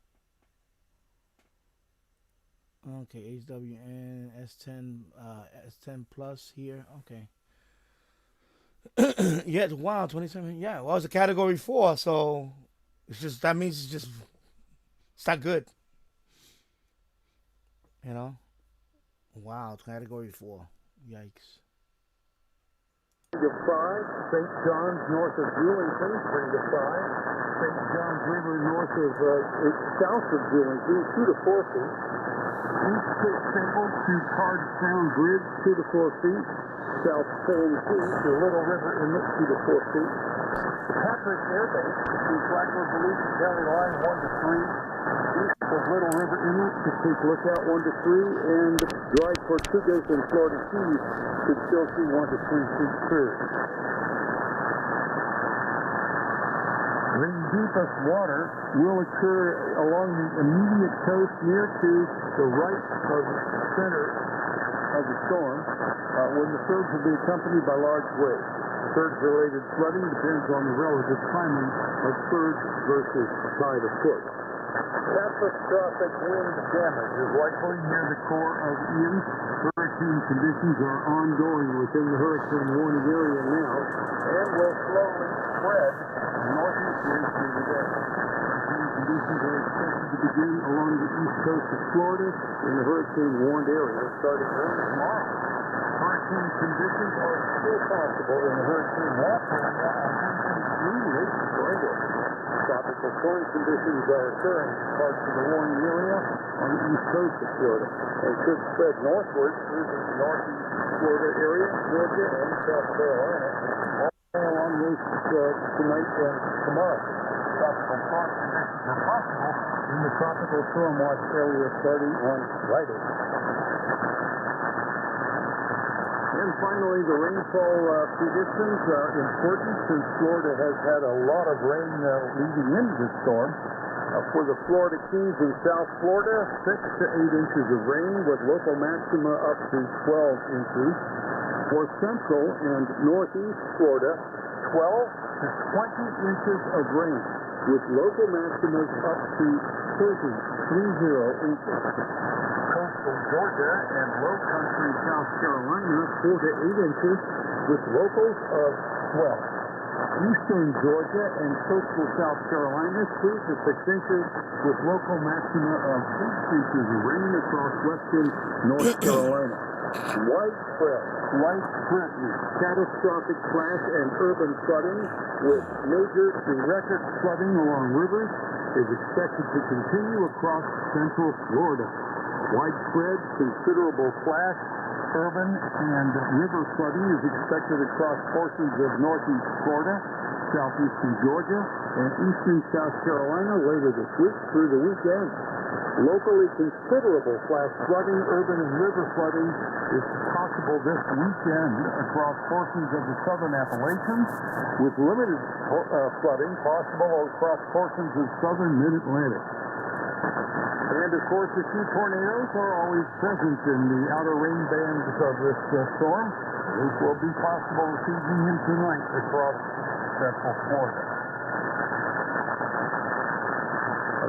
Okay, HWN, S10 plus here. Okay. Yeah, wow, 27. Yeah, well, it's a Category 4, so it's just, that means it's not good. You know? Wow, Category 4. Yikes. 3 to 5, St. John's north of Julington, 3 to 5. St. John's River north of, south of Julington, 2 to 4 feet. East Cape Sable to Cardstown Bridge, 2 to 4 feet. South Salem Key to Little River Inlet, 2 to 4 feet. Patrick Air Base to Flagler Volusia County Line, 1 to 3. East of Little River Inlet to Cape Lookout, 1 to 3. And Dry Tortugas in Florida Keys could still see 1 to 3 feet surge. The deepest water will occur along the immediate coast near to the right of the center of the storm, when the surge will be accompanied by large waves. Surge-related flooding depends on the relative timing of surge versus tide, of course. Catastrophic wind damage is likely near the core of Ian. Hurricane conditions are ongoing within the hurricane warning area now and will slowly spread northeastward through the day. Hurricane conditions are expected to begin along the east coast of Florida in the hurricane warned area starting early tomorrow. Hurricane conditions are still possible in the hurricane watch area on Hurricane Blue Lake Friday. Tropical storm conditions are occurring in parts of the warning area on the east coast of Florida and could spread northward through the northeast Florida area, Georgia, and South Carolina, all along this tonight and tomorrow. Tropical storm conditions are possible in the tropical storm watch area starting on Friday. And finally, the rainfall predictions are important since Florida has had a lot of rain leading into the storm. For the Florida Keys in South Florida, 6 to 8 inches of rain with local maxima up to 12 inches. For Central and Northeast Florida, 12 to 20 inches of rain with local maximas up to 30 inches. Coastal Georgia and low country South Carolina, 4 to 8 inches with locals of 12. Eastern Georgia and coastal South Carolina, 2 to 6 inches with local maxima of 8 inches of rain across western North Carolina. Widespread catastrophic flash and urban flooding with major to record flooding along rivers is expected to continue across central Florida. Widespread, considerable flash, urban, and river flooding is expected across portions of northeast Florida, southeastern Georgia, and eastern South Carolina later this week through the weekend. Locally considerable flash flooding, urban and river flooding is possible this weekend across portions of the southern Appalachians, with limited flooding possible across portions of southern mid-Atlantic. And, of course, a few tornadoes are always present in the outer rain bands of this storm. This will be possible this evening and tonight across central Florida.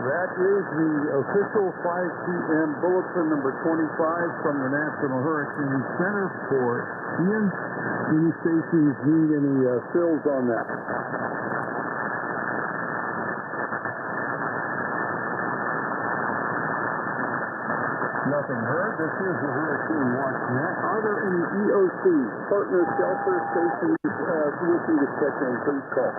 That is the official 5 p.m. bulletin number 25 from the National Hurricane Center for Ian. Any stations need any fills on that? Nothing heard. This is the Hurricane Watch Net. Are there any EOC partner shelter stations wishing to check in? Please call.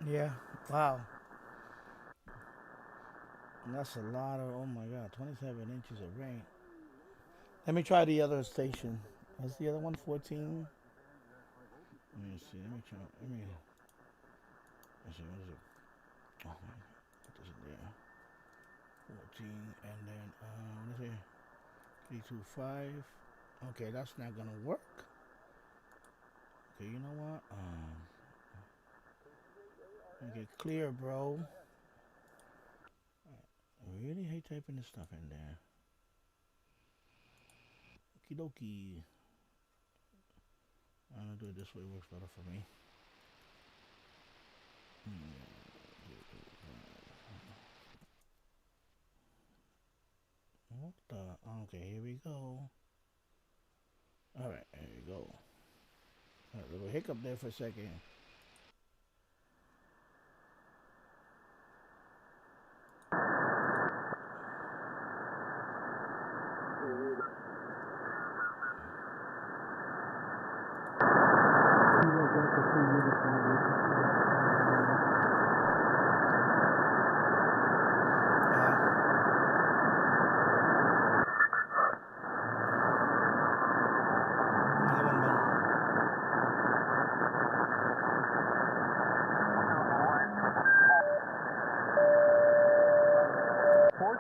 Yeah, wow. That's a lot of, oh my God, 27 inches of rain. Let me try the other station. What's the other one? 14? Let me see. Let me try. Let's see. What is it? Oh, put this in there. 14. And then, what is it? 325. Okay, that's not going to work. Okay, you know what? Okay, clear, bro. I really hate typing this stuff in there. Okie dokie. I'm gonna do it this way, it works better for me. What the? Okay, here we go. Alright, there you go. A little hiccup there for a second.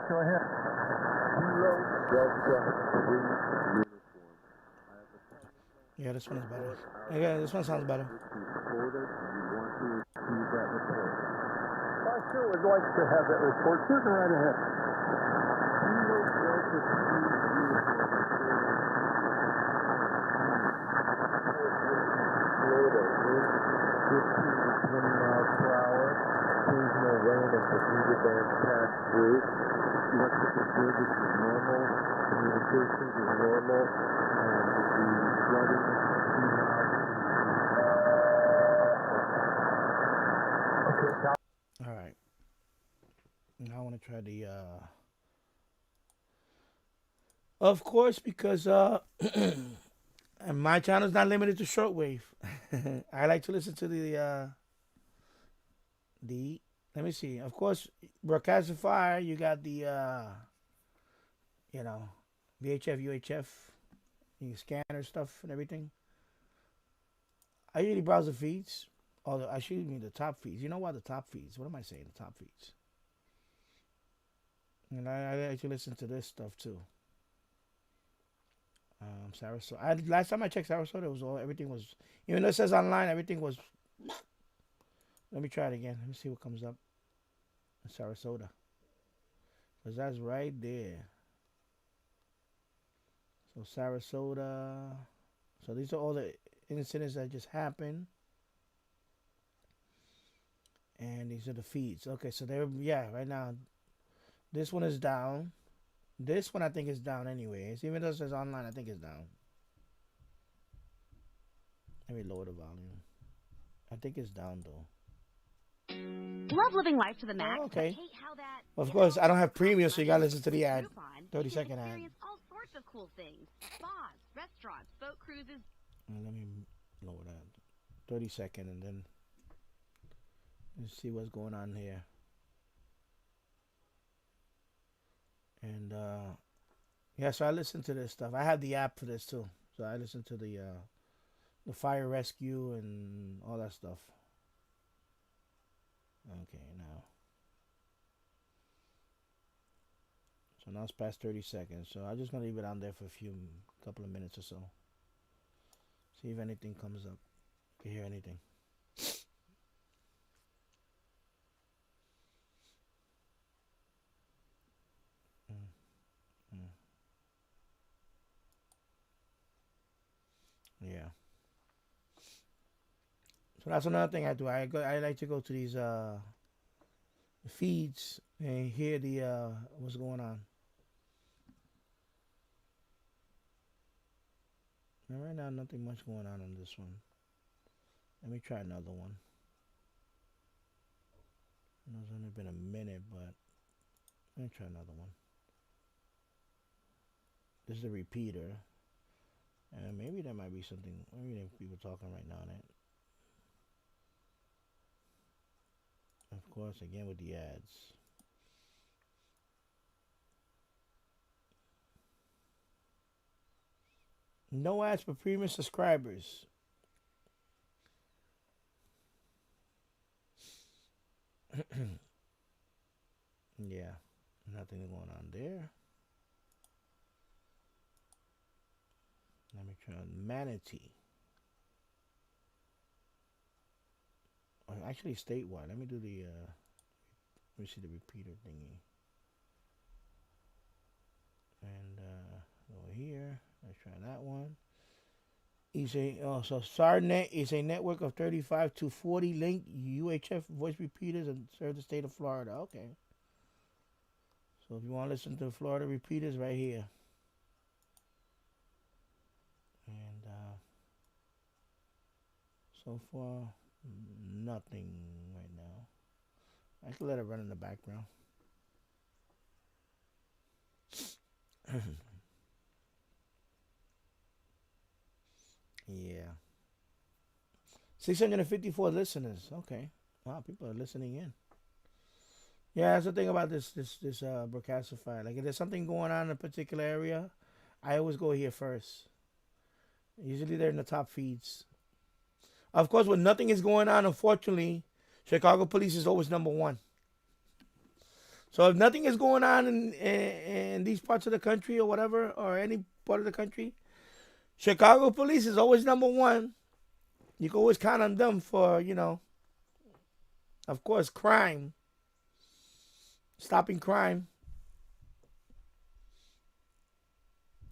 Go ahead. Yeah, this one is better. Yeah, this one sounds better. I sure would like to have that report. Shoot right ahead. band passed through. Electrical service is normal. Communications is normal. The flooding All right. Now I want to try the of course, because and my channel is not limited to shortwave. I like to listen to the let me see. Of course, Broadcastify, you got the you know, VHF, UHF, you scanner stuff and everything. I usually browse the feeds. Although I should mean the top feeds. You know what? The top feeds. What am I saying? The top feeds. And I actually listen to this stuff too. Sarasota. Last time I checked Sarasota, it was everything was, even though it says online, everything was. Let me try it again. Let me see what comes up. Sarasota. Because that's right there. So Sarasota. So these are all the incidents that just happened. And these are the feeds. Okay, so they're, yeah, right now, this one is down. This one I think is down anyways. Even though it says online, I think it's down. Let me lower the volume. I think it's down though. Love living life to the max. Oh, okay. Hate how that, Of course, I don't have premium, so you gotta listen to the ad. 30-second ad. Experience all sorts of cool things. Spas, restaurants, boat cruises. Let me lower that. 30-second, and then let's see what's going on here. And yeah, so I listen to this stuff. I have the app for this too. So I listen to the fire rescue and all that stuff. Okay, now. So now it's past 30 seconds. So I'm just gonna leave it on there for a couple of minutes or so. See if anything comes up. If you hear anything. Yeah. So that's another thing I do. I like to go to these feeds and hear the what's going on. Now right now nothing much going on this one. Let me try another one. It's only been a minute, but let me try another one. This is a repeater. And maybe there might be something, maybe there are people talking right now on it. Of course, again with the ads. No ads for premium subscribers. Yeah, nothing going on there. Let me try Manatee. Or actually statewide. Let me do the let me see the repeater thingy. And over here, let's try that one. So SARNet is a network of 35 to 40 link UHF voice repeaters and serve the state of Florida. Okay. So if you want to listen to the Florida repeaters, right here. And so far, nothing right now. I can let it run in the background. Yeah. 654 listeners. Okay. Wow, people are listening in. Yeah, that's the thing about this Broadcastify. Like if there's something going on in a particular area, I always go here first. Usually they're in the top feeds. Of course, when nothing is going on, unfortunately, Chicago police is always number one. So if nothing is going on in these parts of the country or whatever, or any part of the country, Chicago police is always number one. You can always count on them for, you know, of course, crime. Stopping crime.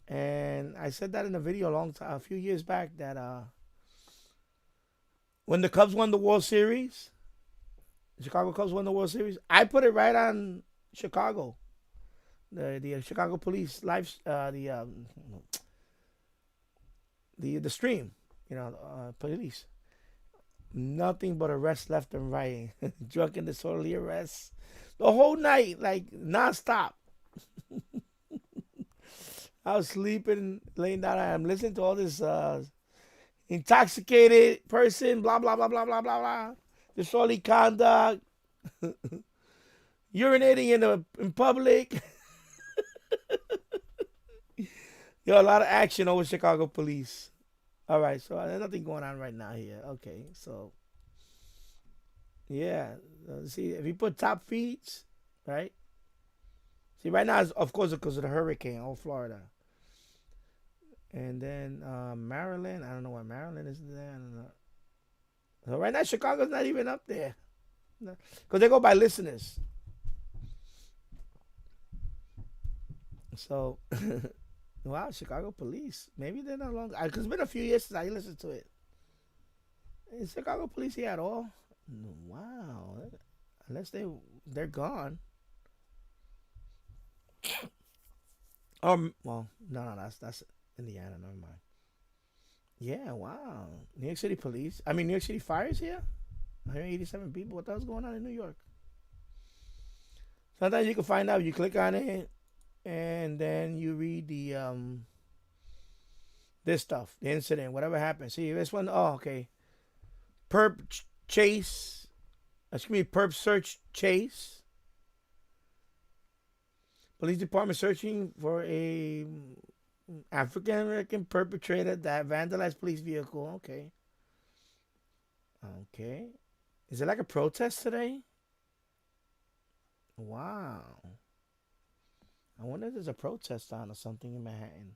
And I said that in a video a few years back that when the Cubs won the World Series, Chicago Cubs won the World Series. I put it right on Chicago. The Chicago Police live the stream. Police. Nothing but arrests left and right. Drunk and disorderly arrests. The whole night, like nonstop. I was sleeping, laying down. I'm listening to all this intoxicated person, blah, blah, blah, blah, blah, blah, blah. Disorderly conduct. Urinating in public. Yo, a lot of action over Chicago police. All right, so there's nothing going on right now here. Okay, so yeah, see if you put top feeds, right? See, right now, of course, because of the hurricane, all Florida, and then Maryland. I don't know why Maryland is there. I don't know. So right now, Chicago's not even up there, because they go by listeners. So. Wow, Chicago police. Maybe they're no longer. Because it's been a few years since I listened to it. Is Chicago police here at all? Wow. Unless they're gone. Well, no, that's Indiana. Never mind. Yeah, wow. New York City police. I mean, New York City fire is here. 187 people. What the hell's going on in New York? Sometimes you can find out. You click on it. And then you read the this stuff, the incident, whatever happened. See this one. Oh, okay. Perp chase. Excuse me. Perp search chase. Police department searching for a African American perpetrator that vandalized police vehicle. Okay. Okay. Is it like a protest today? Wow. I wonder if there's a protest on or something in Manhattan.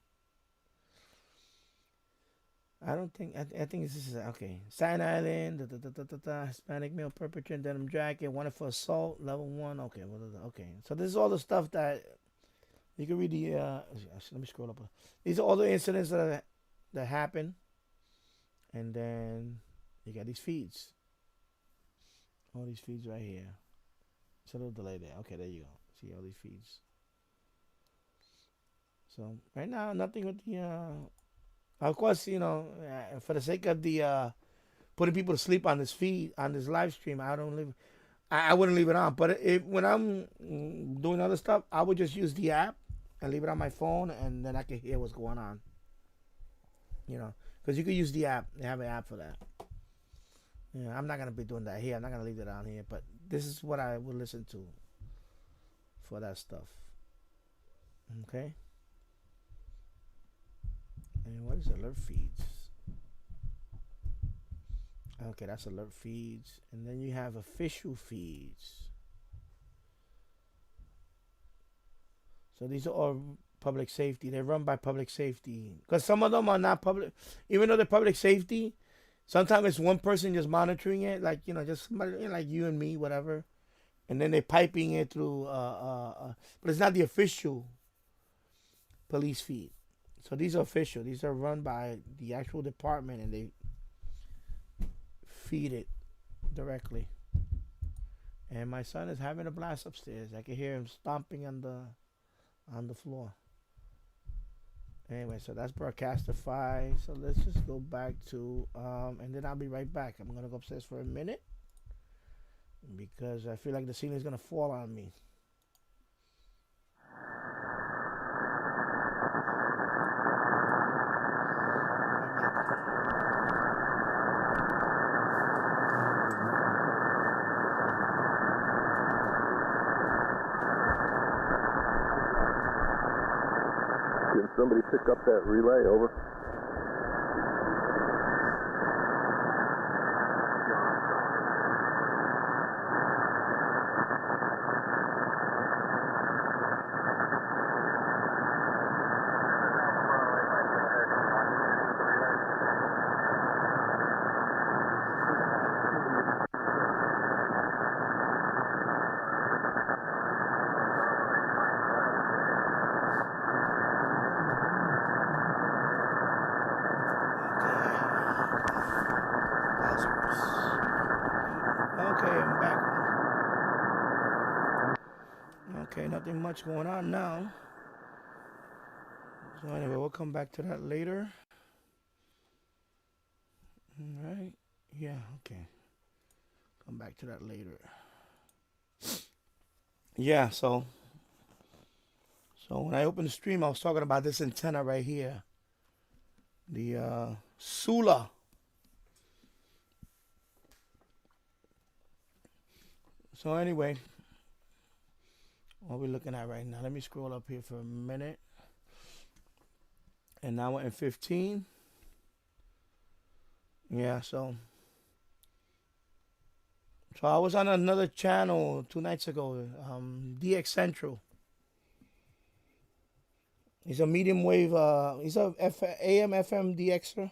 I don't think. I think this is okay. Staten Island, Hispanic male perpetrator, denim jacket, wanted for assault, level 1. Okay, okay. So this is all the stuff that you can read. The let me scroll up. These are all the incidents that happen, and then you got these feeds. All these feeds right here. It's a little delay there. Okay, there you go. See all these feeds. So right now, nothing with the. Of course, for the sake of the putting people to sleep on this feed, on this live stream, I wouldn't leave it on. But when I'm doing other stuff, I would just use the app and leave it on my phone, and then I can hear what's going on. Because you can use the app. They have an app for that. Yeah, I'm not gonna be doing that here. I'm not gonna leave it on here. But this is what I would listen to for that stuff. Okay. And what is alert feeds? Okay, that's alert feeds. And then you have official feeds. So these are all public safety. They're run by public safety. Because some of them are not public. Even though they're public safety, sometimes it's one person just monitoring it. Like, just somebody like you and me, whatever. And then they're piping it through. But it's not the official police feed. So these are official. These are run by the actual department, and they feed it directly. And my son is having a blast upstairs. I can hear him stomping on the floor. Anyway, so that's Broadcasterify. So let's just go back to and then I'll be right back. I'm gonna go upstairs for a minute because I feel like the ceiling is gonna fall on me. Can somebody pick up that relay? Over. nothing much going on now. So anyway, we'll come back to that later. All right. Yeah, okay. Come back to that later. Yeah, so when I opened the stream, I was talking about this antenna right here. The Sula. So anyway, what we're looking at right now. Let me scroll up here for a minute. And now we're in 15. Yeah, so I was on another channel 2 nights ago, DX Central. He's a medium wave, he's a AM FM DXer.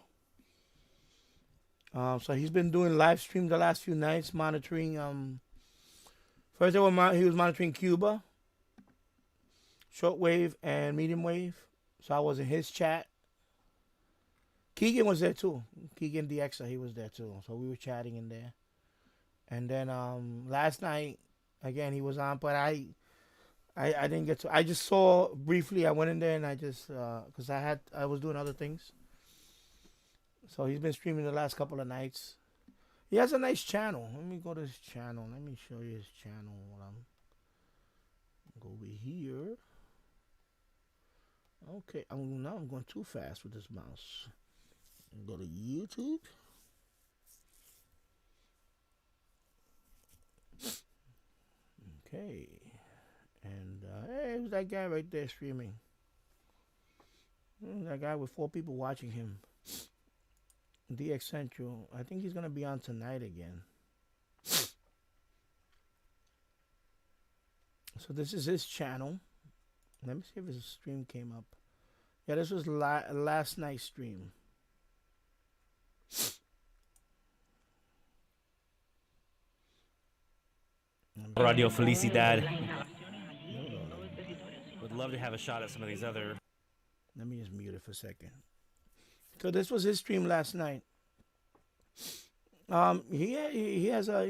So he's been doing live stream the last few nights, monitoring, first he was monitoring Cuba, shortwave and medium wave. So I was in his chat. Keegan was there too. Keegan DXer, he was there too. So we were chatting in there. And then last night, again, he was on, but I didn't get to. I just saw briefly. I went in there and I just because I was doing other things. So he's been streaming the last couple of nights. He has a nice channel. Let me go to his channel. Let me show you his channel. Go over here. Okay, now I'm going too fast with this mouse. Go to YouTube. Okay, and hey, who's that guy right there streaming? That guy with 4 people watching him. DX Central. I think he's gonna be on tonight again. So this is his channel. Let me see if his stream came up. Yeah, this was last night's stream. Radio Felicidad. Would love to have a shot at some of these other. Let me just mute it for a second. So this was his stream last night. He has a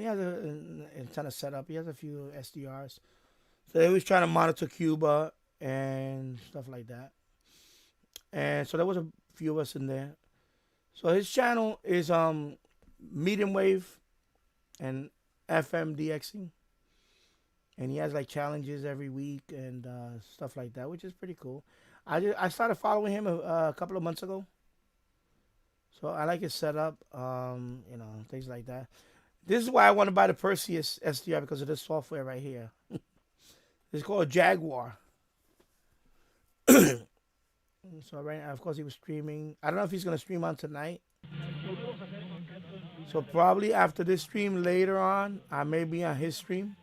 antenna set up. He has a few SDRs. So he was trying to monitor Cuba and stuff like that. And so there was a few of us in there. So his channel is medium wave and FM DXing. And he has like challenges every week and stuff like that, which is pretty cool. I started following him a couple of months ago. So I like his setup, things like that. This is why I want to buy the Perseus SDR, because of this software right here. It's called Jaguar. So right now, of course, he was streaming. I don't know if he's going to stream on tonight. So probably after this stream later on, I may be on his stream.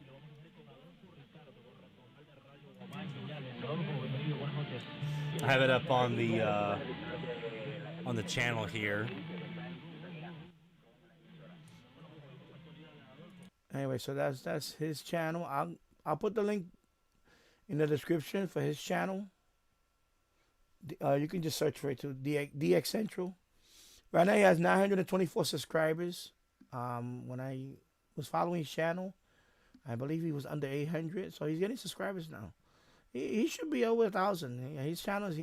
I have it up on the channel here. Anyway, so that's his channel. I'll put the link in the description for his channel. You can just search for it too. DX Central. Right now he has 924 subscribers. When I was following his channel, I believe he was under 800. So he's getting subscribers now. He should be over 1,000. His channel is,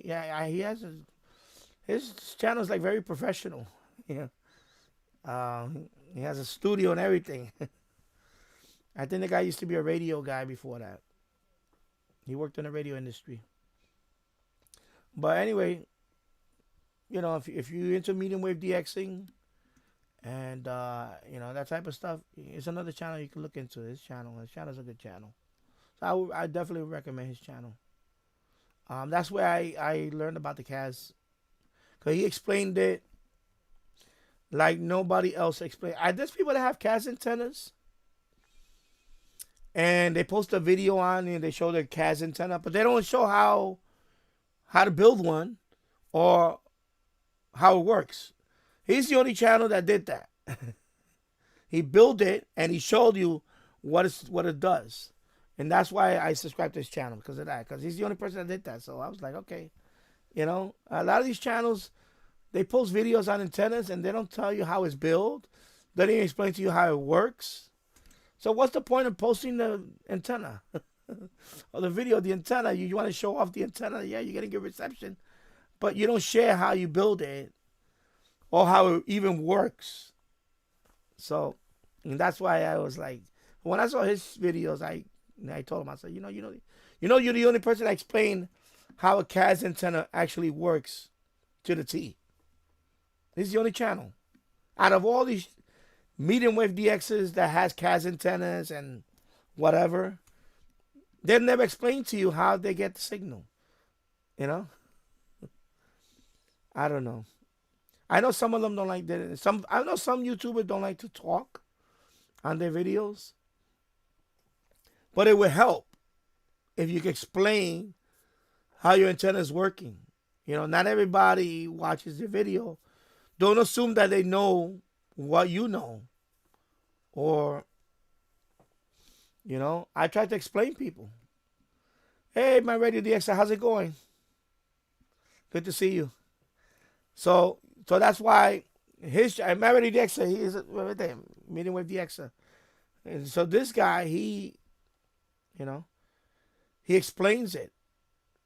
his channel is like very professional. Yeah. He has a studio and everything. I think the guy used to be a radio guy before that. He worked in the radio industry. But anyway, if you're into medium wave DXing and that type of stuff, it's another channel you can look into. His channel's a good channel. So I definitely recommend his channel. That's where I learned about the CAS, because he explained it like nobody else explained. There's people that have CAS antennas, and they post a video on and they show their CAS antenna, but they don't show how to build one or how it works. He's the only channel that did that. He built it and he showed you what it does. And that's why I subscribed to his channel, because of that. Because he's the only person that did that. So I was like, okay. A lot of these channels, they post videos on antennas and they don't tell you how it's built. They don't even explain to you how it works. So what's the point of posting the antenna? or the video of the antenna. You want to show off the antenna. Yeah, you're getting good reception, but you don't share how you build it or how it even works. So, and that's why I was like, when I saw his videos, I told him, I said, you're the only person that explained how a CAS antenna actually works to the T. This is the only channel out of all these medium wave DXs that has CAS antennas and whatever. They've never explained to you how they get the signal. You know? I don't know. I know some of them don't like that. I know some YouTubers don't like to talk on their videos. But it would help if you could explain how your antenna is working. You know, not everybody watches the video. Don't assume that they know what you know. Or, you know, I try to explain people. Hey, my Radio DX, how's it going? Good to see you. So that's why my Radio DX, he is right there, medium wave DX. And so this guy, he explains it.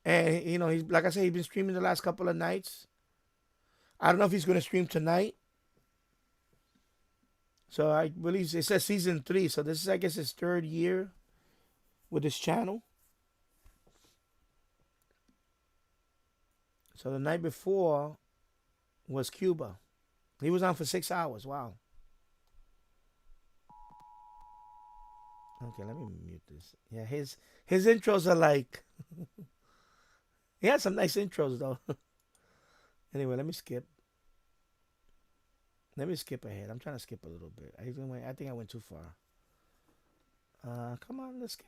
And, you know, he's, like I said, he's been streaming the last couple of nights. I don't know if he's going to stream tonight. So I believe it says season 3. So this is, I guess, his 3rd year with this channel. So the night before was Cuba. He was on for 6 hours. Wow. Okay, let me mute this. Yeah, his intros are like... He had some nice intros, though. Anyway, let me skip. Let me skip ahead. I'm trying to skip a little bit. I think I went too far. Come on, let's skip.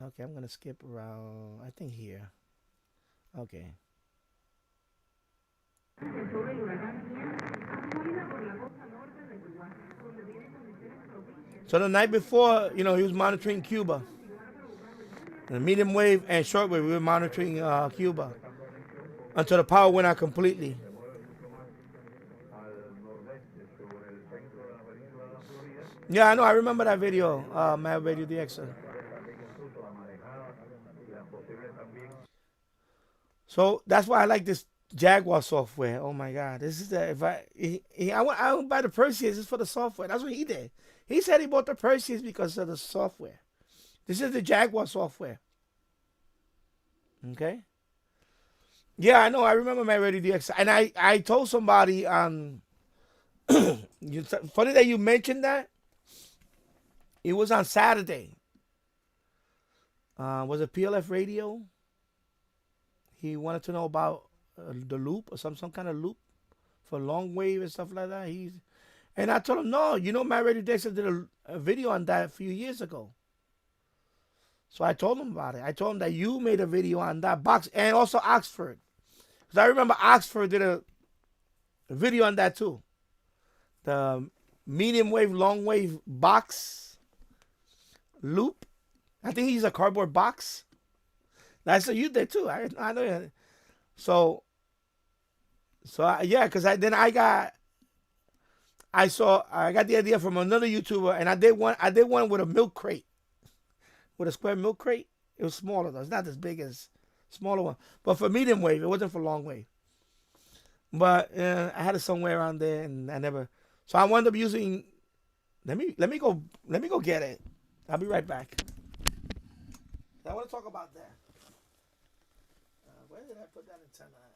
Okay, I'm going to skip around, I think here. Okay. So the night before, you know, he was monitoring Cuba. The medium wave and shortwave, we were monitoring Cuba until the power went out completely. Yeah, I know. I remember that video, Mad Radio DX. So that's why I like this Jaguar software. Oh my God, this is the I won't buy the Perseus just for the software. That's what he did. He said he bought the Perseus because of the software. This is the Jaguar software. Okay. Yeah, I know. I remember my Radio DX, and I told somebody funny that you mentioned that. It was on Saturday. Was it PLF Radio? He wanted to know about the loop or some kind of loop for longwave and stuff like that. And I told him, no, you know, my Radio Dexter did a video on that a few years ago. So I told him about it. I told him that you made a video on that box, and also Oxford. Because I remember Oxford did a video on that too. The medium wave, long wave box loop. I think he's a cardboard box. That's what you did too. I know. So yeah, because I got the idea from another YouTuber, and I did one with a milk crate, with a square milk crate. It was smaller though. It's not as big as smaller one, but for medium wave, it wasn't for long wave. But I had it somewhere around there, and I never. So I wound up using. Let me go get it. I'll be right back. I want to talk about that. Where did I put that antenna at?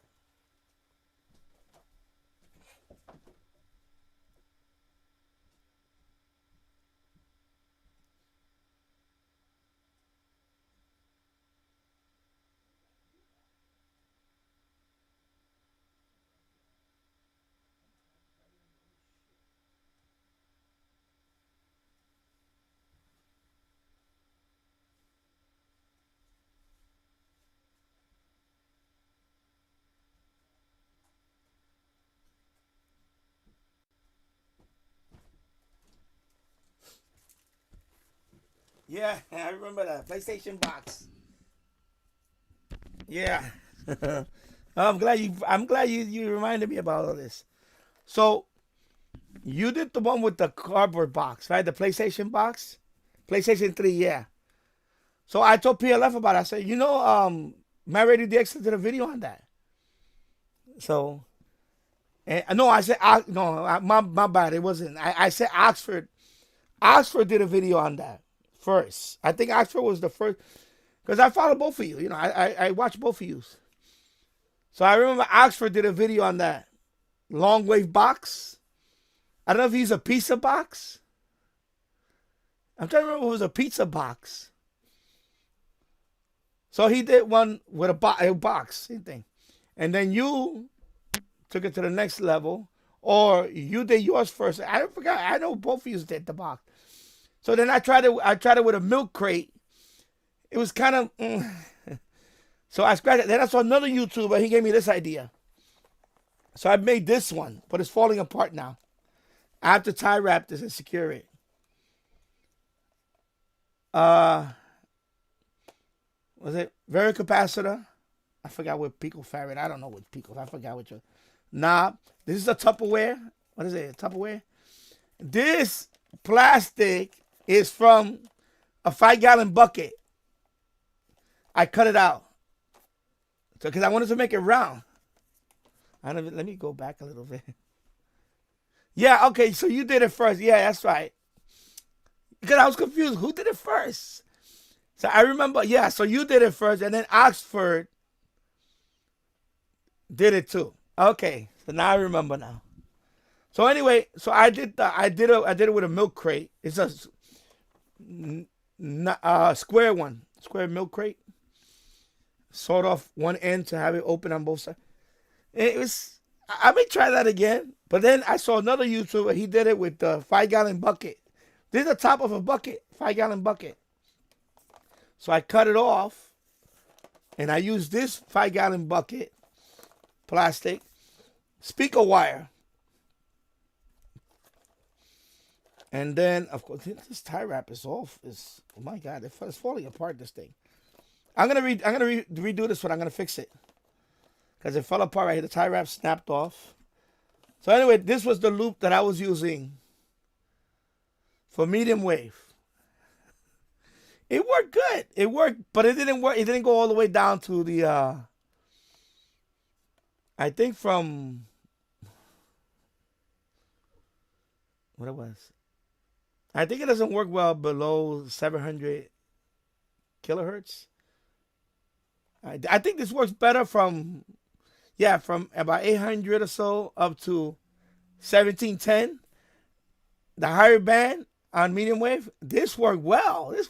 Yeah, I remember that PlayStation box. Yeah, I'm glad you reminded me about all this. So you did the one with the cardboard box, right? The PlayStation box, PlayStation 3. Yeah. So I told PLF about it. I said, My Radio DX did a video on that. So, and no, I said, no, my bad. It wasn't. I said Oxford. Oxford did a video on that first. I think Oxford was the first, because I follow both of you. I watch both of you. So I remember Oxford did a video on that longwave box. I don't know if he's a pizza box. I'm trying to remember if it was a pizza box. So he did one with a box, same thing. And then you took it to the next level, or you did yours first. I forgot. I know both of you did the box. So then I tried it with a milk crate. It was kind of, so I scratched it. Then I saw another YouTuber. He gave me this idea. So I made this one, but it's falling apart now. I have to tie wrap this and secure it. Was it very capacitor? I forgot what picofarad. I don't know what pico. I forgot what your knob. This is a Tupperware. What is it? A Tupperware. This plastic is from a 5-gallon bucket. I cut it out because I wanted to make it round. Let me go back a little bit. Yeah, okay, so you did it first. Yeah, that's right. Because I was confused. Who did it first? So I remember, yeah, so you did it first, and then Oxford did it too. Okay, so now I remember now. So anyway, so I did it with a milk crate. It's a square one, square milk crate. Sawed off one end to have it open on both sides. It was. I may try that again, but then I saw another YouTuber. He did it with the 5-gallon bucket. This is the top of a bucket, 5-gallon bucket. So I cut it off, and I used this 5-gallon bucket, plastic, speaker wire. And then, of course, this tie wrap is off. Oh my God, it's falling apart, this thing. I'm gonna redo this one. I'm gonna fix it because it fell apart right here. The tie wrap snapped off. So anyway, this was the loop that I was using for medium wave. It worked good. It worked, but it didn't work. It didn't go all the way down to the, I think from, what it was. I think it doesn't work well below 700 kilohertz. I think this works better from about 800 or so up to 1710. The higher band on medium wave, this worked well. This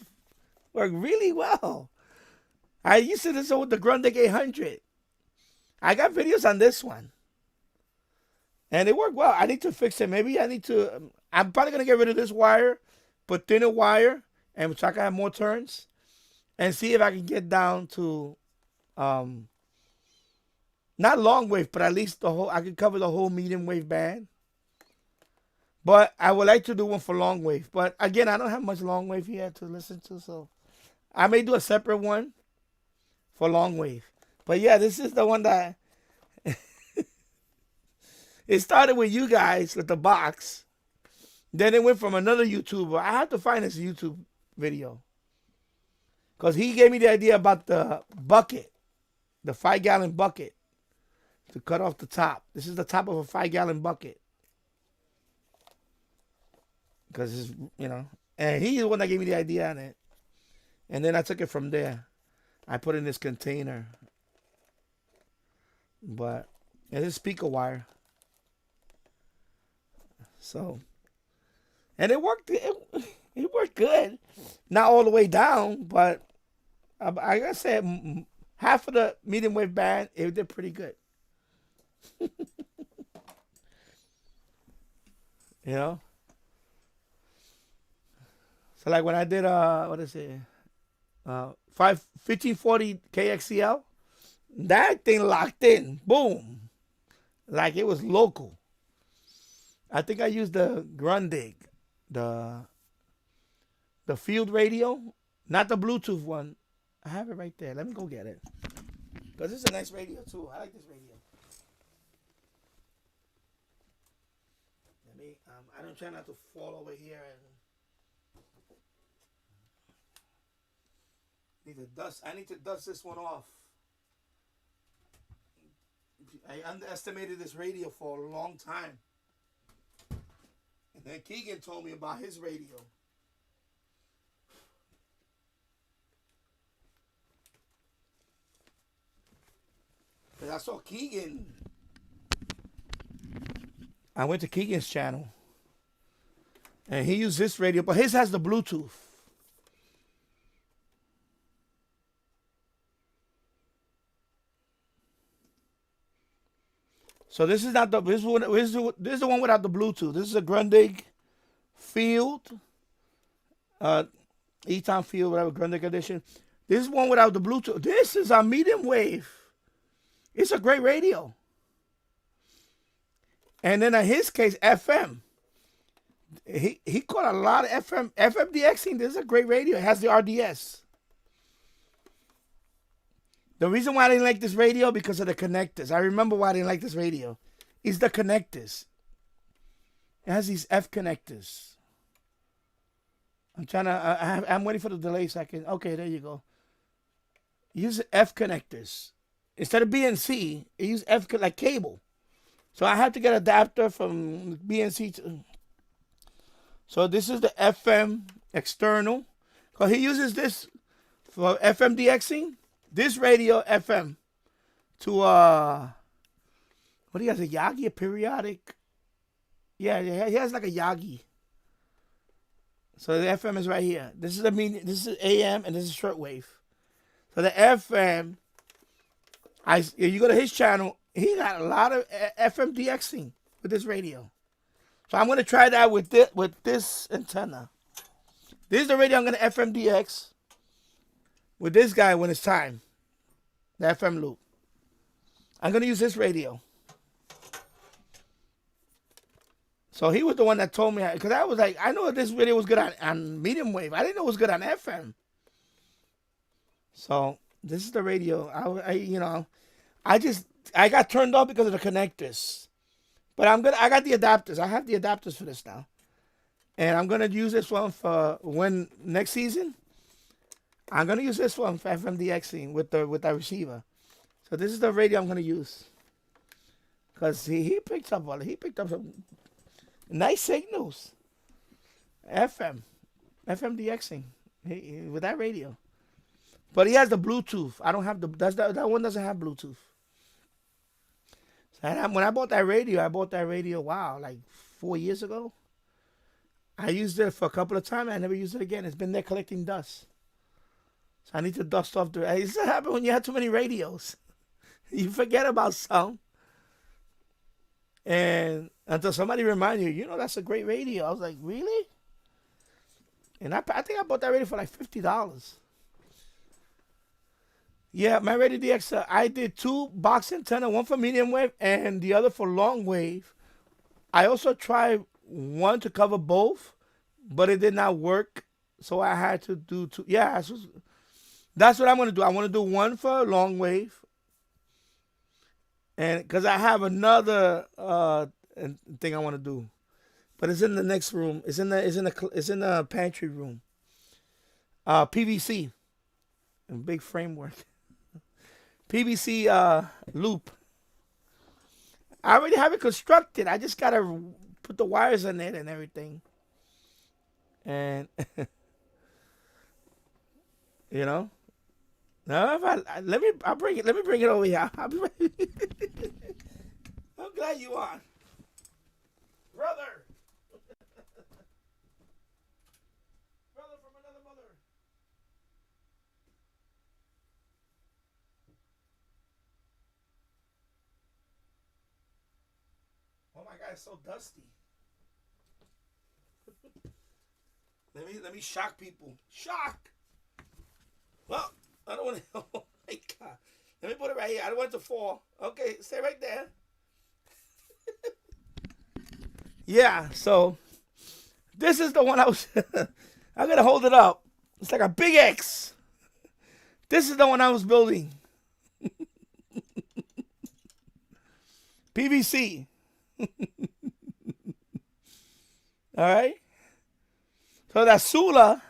worked really well. I used to this with the Grundig 800. I got videos on this one. And it worked well. I need to fix it. Maybe I need to, I'm probably going to get rid of this wire, put thinner wire, and so I can have more turns. And see if I can get down to, not long wave, but at least I can cover the whole medium wave band. But I would like to do one for long wave. But again, I don't have much long wave here to listen to, so I may do a separate one for long wave. But yeah, this is the one that it started with you guys with the box. Then it went from another YouTuber. I have to find this YouTube video. Because he gave me the idea about the bucket, the 5-gallon bucket, to cut off the top. This is the top of a 5-gallon bucket. Because it's, and he's the one that gave me the idea on it. And then I took it from there. I put in this container. But it is speaker wire. So, and it worked. It worked good. Not all the way down, but I gotta say, half of the medium wave band, it did pretty good. So like when I did what is it, 1540 KXCL, that thing locked in, boom, like it was local. I think I used the Grundig, the field radio, not the Bluetooth one. I have it right there. Let me go get it. Because this is a nice radio too. I like this radio. Let me, I don't try not to fall over here and I need to dust this one off. I underestimated this radio for a long time. And then Keegan told me about his radio. Because I saw Keegan. I went to Keegan's channel. And he used this radio, but his has the Bluetooth. So this is not the this is the one without the Bluetooth. This is a Grundig Field, Eton Field, whatever, Grundig edition. This is one without the Bluetooth. This is a medium wave. It's a great radio. And then in his case, FM. He caught a lot of FM DXing. This is a great radio. It has the RDS. The reason why I didn't like this radio because of the connectors. I remember why I didn't like this radio. It's the connectors. It has these F connectors. I'm trying to. I'm waiting for the delay so I can. Okay, there you go. Use F connectors instead of BNC. It use F like cable. So I had to get an adapter from BNC to. So this is the FM external. Because he uses this for FM DXing. This radio FM to what do you have, a Yagi, a periodic? Yeah, he has like a Yagi. So the FM is right here. This is AM and this is shortwave. So the FM, you go to his channel, he got a lot of FM DXing with this radio. So I'm gonna try that with this antenna. This is the radio I'm gonna FM DX with this guy when it's time. The FM loop. I'm going to use this radio. So he was the one that told me, because I was like, I know this radio was good on medium wave. I didn't know it was good on FM. So this is the radio. I got turned off because of the connectors. But I got the adapters. I have the adapters for this now. And I'm going to use this one for next season. I'm going to use this one for FMDXing with the receiver. So this is the radio I'm going to use. Because he picked up some nice signals. FMDXing with that radio. But he has the Bluetooth. I don't have that one doesn't have Bluetooth. So when I bought that radio, wow, like 4 years ago. I used it for a couple of times. I never used it again. It's been there collecting dust. So I need to dust off the. It's what happens when you have too many radios. You forget about some. And until somebody reminds you, that's a great radio. I was like, really? And I think I bought that radio for like $50. Yeah, my Radio DX, I did 2 box antenna, one for medium wave and the other for long wave. I also tried one to cover both, but it did not work. So I had to do 2. Yeah, that's what I'm going to do. I want to do one for long wave. And because I have another thing I want to do. But it's in the next room. It's in the pantry room. PVC. A big framework. PVC loop. I already have it constructed. I just got to put the wires in it and everything. And No, let me bring it over here. I'm glad you are, brother. Brother from another mother. Oh my God, it's so dusty. Let me shock people. Shock. Well, I don't want to. Oh my God. Let me put it right here. I don't want it to fall. Okay, stay right there. Yeah, so this is the one I was. I'm going to hold it up. It's like a big X. This is the one I was building. PVC. All right. So that Sula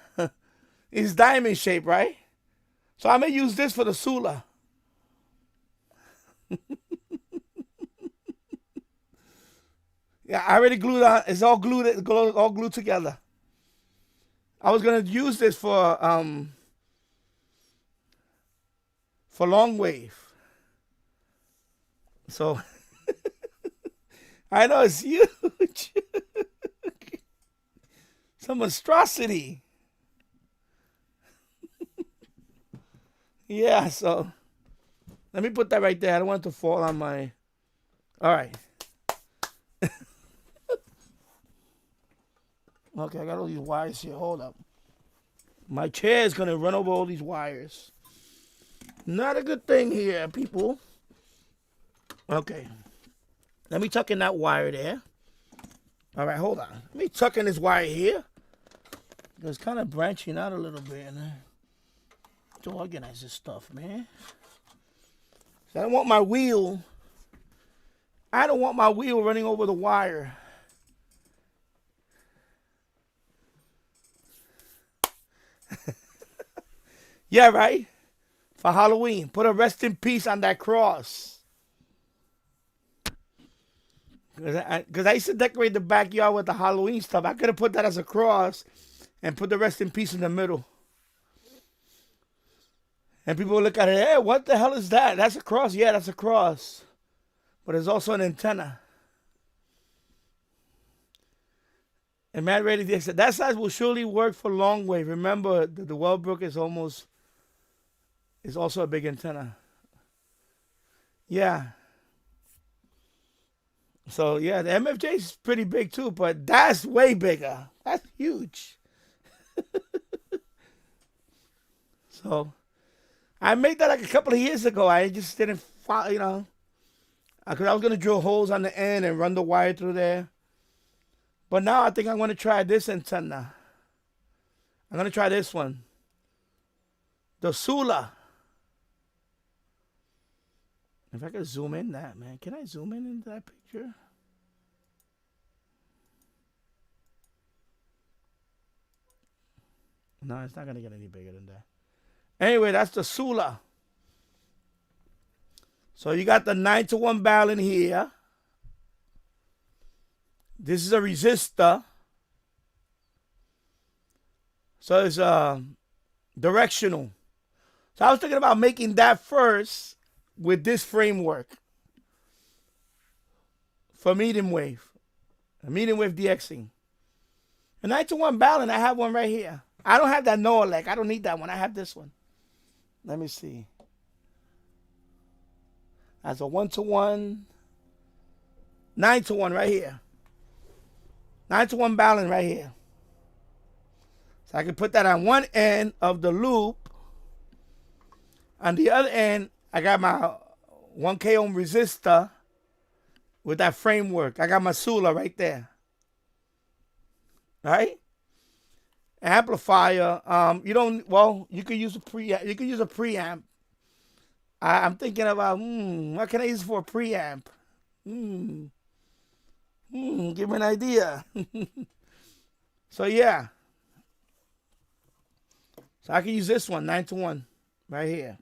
is diamond shape, right? So I'm going to use this for the Sula. Yeah, I already glued on. It's all glued together. I was going to use this for longwave. So I know it's huge. Some monstrosity. Yeah, so let me put that right there. I don't want it to fall on my... All right. Okay, I got all these wires here. Hold up. My chair is going to run over all these wires. Not a good thing here, people. Okay. Let me tuck in that wire there. All right, hold on. Let me tuck in this wire here. It's kind of branching out a little bit. To organize this stuff, man. So I don't want my wheel. I don't want my wheel running over the wire. Yeah, right? For Halloween. Put a rest in peace on that cross. Because I used to decorate the backyard with the Halloween stuff. I could have put that as a cross and put the rest in peace in the middle. And people would look at it, hey, what the hell is that? That's a cross? Yeah, that's a cross. But it's also an antenna. And Matt Rady said, that size will surely work for longwave. Remember, the Wellbrook is also a big antenna. Yeah. So, yeah, the MFJ is pretty big too, but that's way bigger. That's huge. So, I made that like a couple of years ago. I just didn't follow, because I was going to drill holes on the end and run the wire through there. But now I think I'm going to try this antenna. I'm going to try this one. The Sula. If I could zoom in that, man. Can I zoom in into that picture? No, it's not going to get any bigger than that. Anyway, that's the Sula. So you got the 9-to-1 barrel in here. This is a resistor. So it's directional. So I was thinking about making that first with this framework for medium wave. A medium wave DXing. A 9-to-1 barrel, and I have one right here. I don't have that Noelec. I don't need that one. I have this one. Let me see. That's a 1-to-1. 9-to-1 right here. 9-to-1 balance right here. So I can put that on one end of the loop. On the other end, I got my 1K ohm resistor with that framework. I got my Sula right there. Right? Amplifier. You could use a preamp. I'm thinking about what can I use for a preamp? Give me an idea. So yeah. So I can use this one, 9-to-1, right here.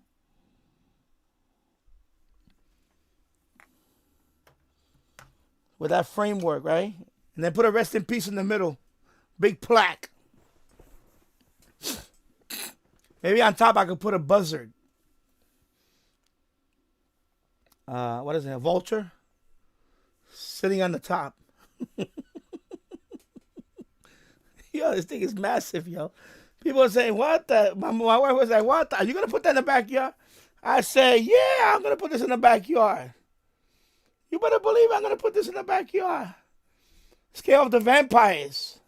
With that framework, right? And then put a rest in peace in the middle. Big plaque. Maybe on top I could put a buzzard. What is it? A vulture? Sitting on the top. Yo, this thing is massive, yo. People are saying, what the? My wife was like, what the? Are you going to put that in the backyard? I say, yeah, I'm going to put this in the backyard. You better believe I'm going to put this in the backyard. Scare off the vampires.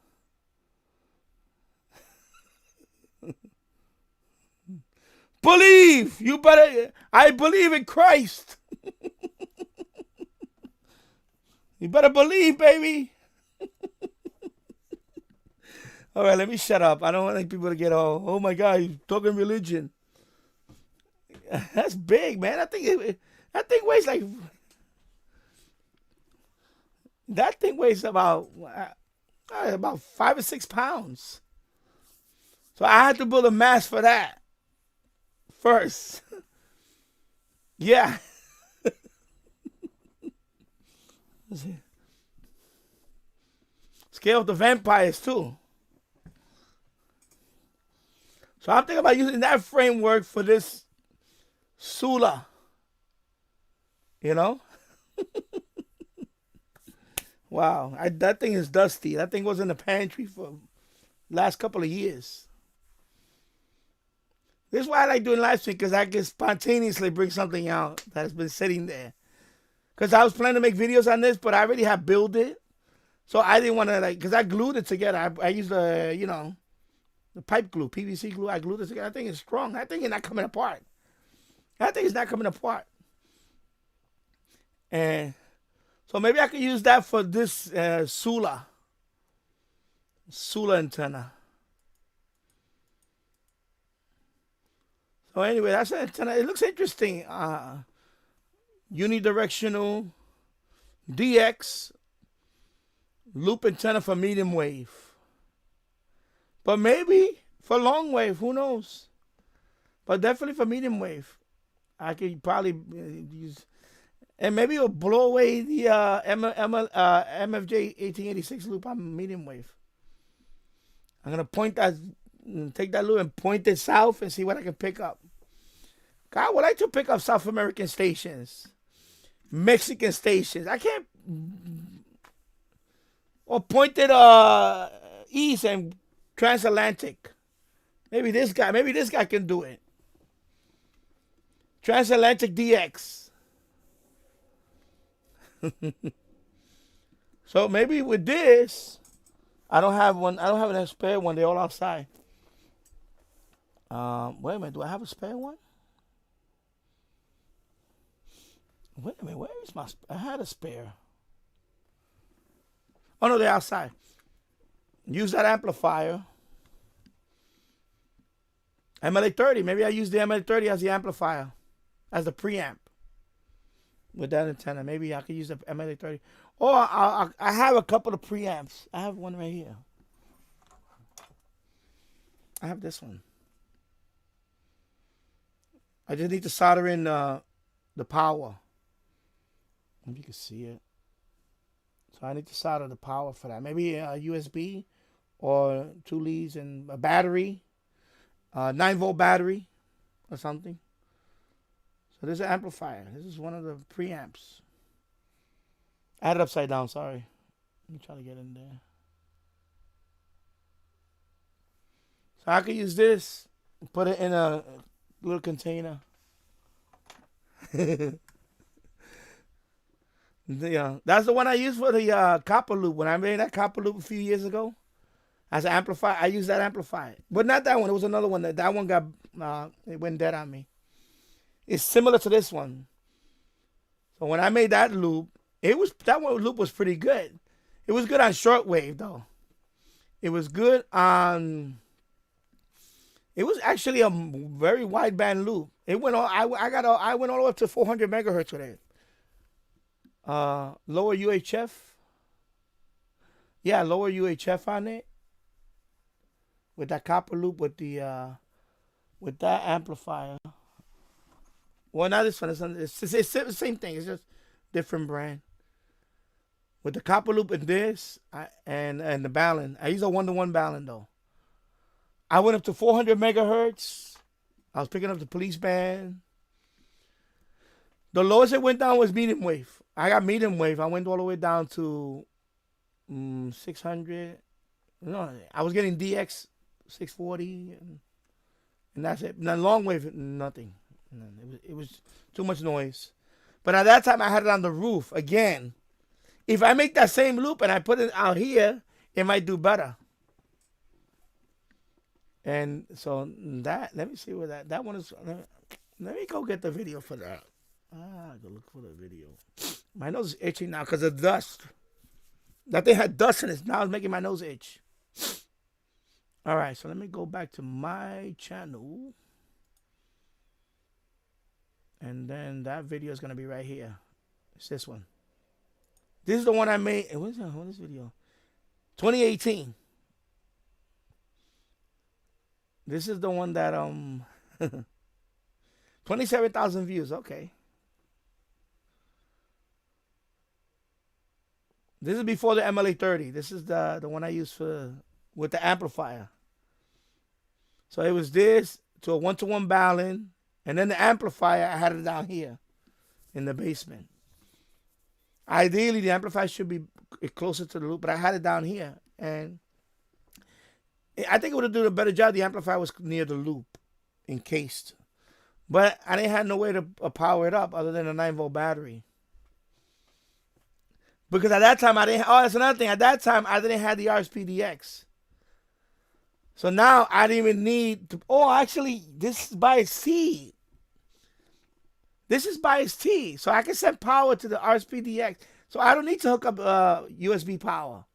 Believe. You better. I believe in Christ. You better believe, baby. All right, let me shut up. I don't want people to get all, oh my God, you're talking religion. That's big, man. That thing weighs like, that thing weighs about 5 or 6 pounds. So I had to build a mast for that. first. Yeah. Scale of the Vampires too. So I'm thinking about using that framework for this Sula. You know? Wow. That thing is dusty. That thing was in the pantry for the last couple of years. This is why I like doing live stream, because I can spontaneously bring something out that has been sitting there. Because I was planning to make videos on this, but I already have built it. So I didn't want to, like, because I glued it together. I used the, you know, the pipe glue, PVC glue. I glued it together. I think it's strong. I think it's not coming apart. I think it's not coming apart. And so maybe I could use that for this Sula antenna. So anyway, that's an antenna. It looks interesting. Unidirectional DX loop antenna for medium wave. But maybe for long wave, who knows? But definitely for medium wave. I could probably use, and maybe it'll blow away the MFJ 1886 loop on medium wave. I'm going to take that loop and point it south and see what I can pick up. I would like to pick up South American stations, Mexican stations. I can't, or point it east and transatlantic. Maybe this guy can do it. Transatlantic DX. So maybe with this, I don't have one. I don't have a spare one. They're all outside. Wait a minute. Do I have a spare one? Wait a minute. Where is my? I had a spare. Oh no, they're outside. Use that amplifier. MLA 30. Maybe I use the MLA 30 as the amplifier, as the preamp with that antenna. Maybe I could use the MLA 30. Or I have a couple of preamps. I have one right here. I have this one. I just need to solder in the power. If you can see it. So I need to solder the power for that. Maybe a USB or 2 leads and a battery. 9-volt battery or something. So this is an amplifier. This is one of the preamps. I had it upside down, sorry. Let me try to get in there. So I could use this, put it in a little container. That's the one I used for the copper loop. When I made that copper loop a few years ago, as an amplifier, I used that amplifier. But not that one. It was another one. That one got, it went dead on me. It's similar to this one. So when I made that loop, that loop was pretty good. It was good on shortwave, though. It was good on, it was actually a very wideband loop. It went all, I went all the way up to 400 megahertz with it. Lower UHF. Yeah, lower UHF on it. With that copper loop with that amplifier. Well, not this one. It's the same thing. It's just different brand. With the copper loop and this, and the balun. I use a 1-to-1 balun though. I went up to 400 megahertz. I was picking up the police band. The lowest it went down was medium wave. I got medium wave. I went all the way down to 600. No, I was getting DX 640, and that's it. Now long wave, nothing. It was too much noise. But at that time, I had it on the roof again. If I make that same loop and I put it out here, it might do better. And so that, let me see where that one is. Let me go get the video for that. Go look for the video. My nose is itching now because of dust. That thing had dust in it. Now it's making my nose itch. All right, so let me go back to my channel. And then that video is going to be right here. It's this one. This is the one I made. What is this video? 2018. This is the one that 27,000 views. Okay. This is before the MLA 30. This is the one I used for with the amplifier. So it was this to a 1-to-1 balun, and then the amplifier, I had it down here in the basement. Ideally, the amplifier should be closer to the loop, but I had it down here, and I think it would have done a better job. The amplifier was near the loop, encased, but I didn't have no way to power it up other than a 9-volt battery. Because at that time, I didn't. Oh, that's another thing. At that time, I didn't have the RSPdx. So now I didn't even need to. Oh, actually, this is by its T. This is by its T. So I can send power to the RSPdx. So I don't need to hook up USB power.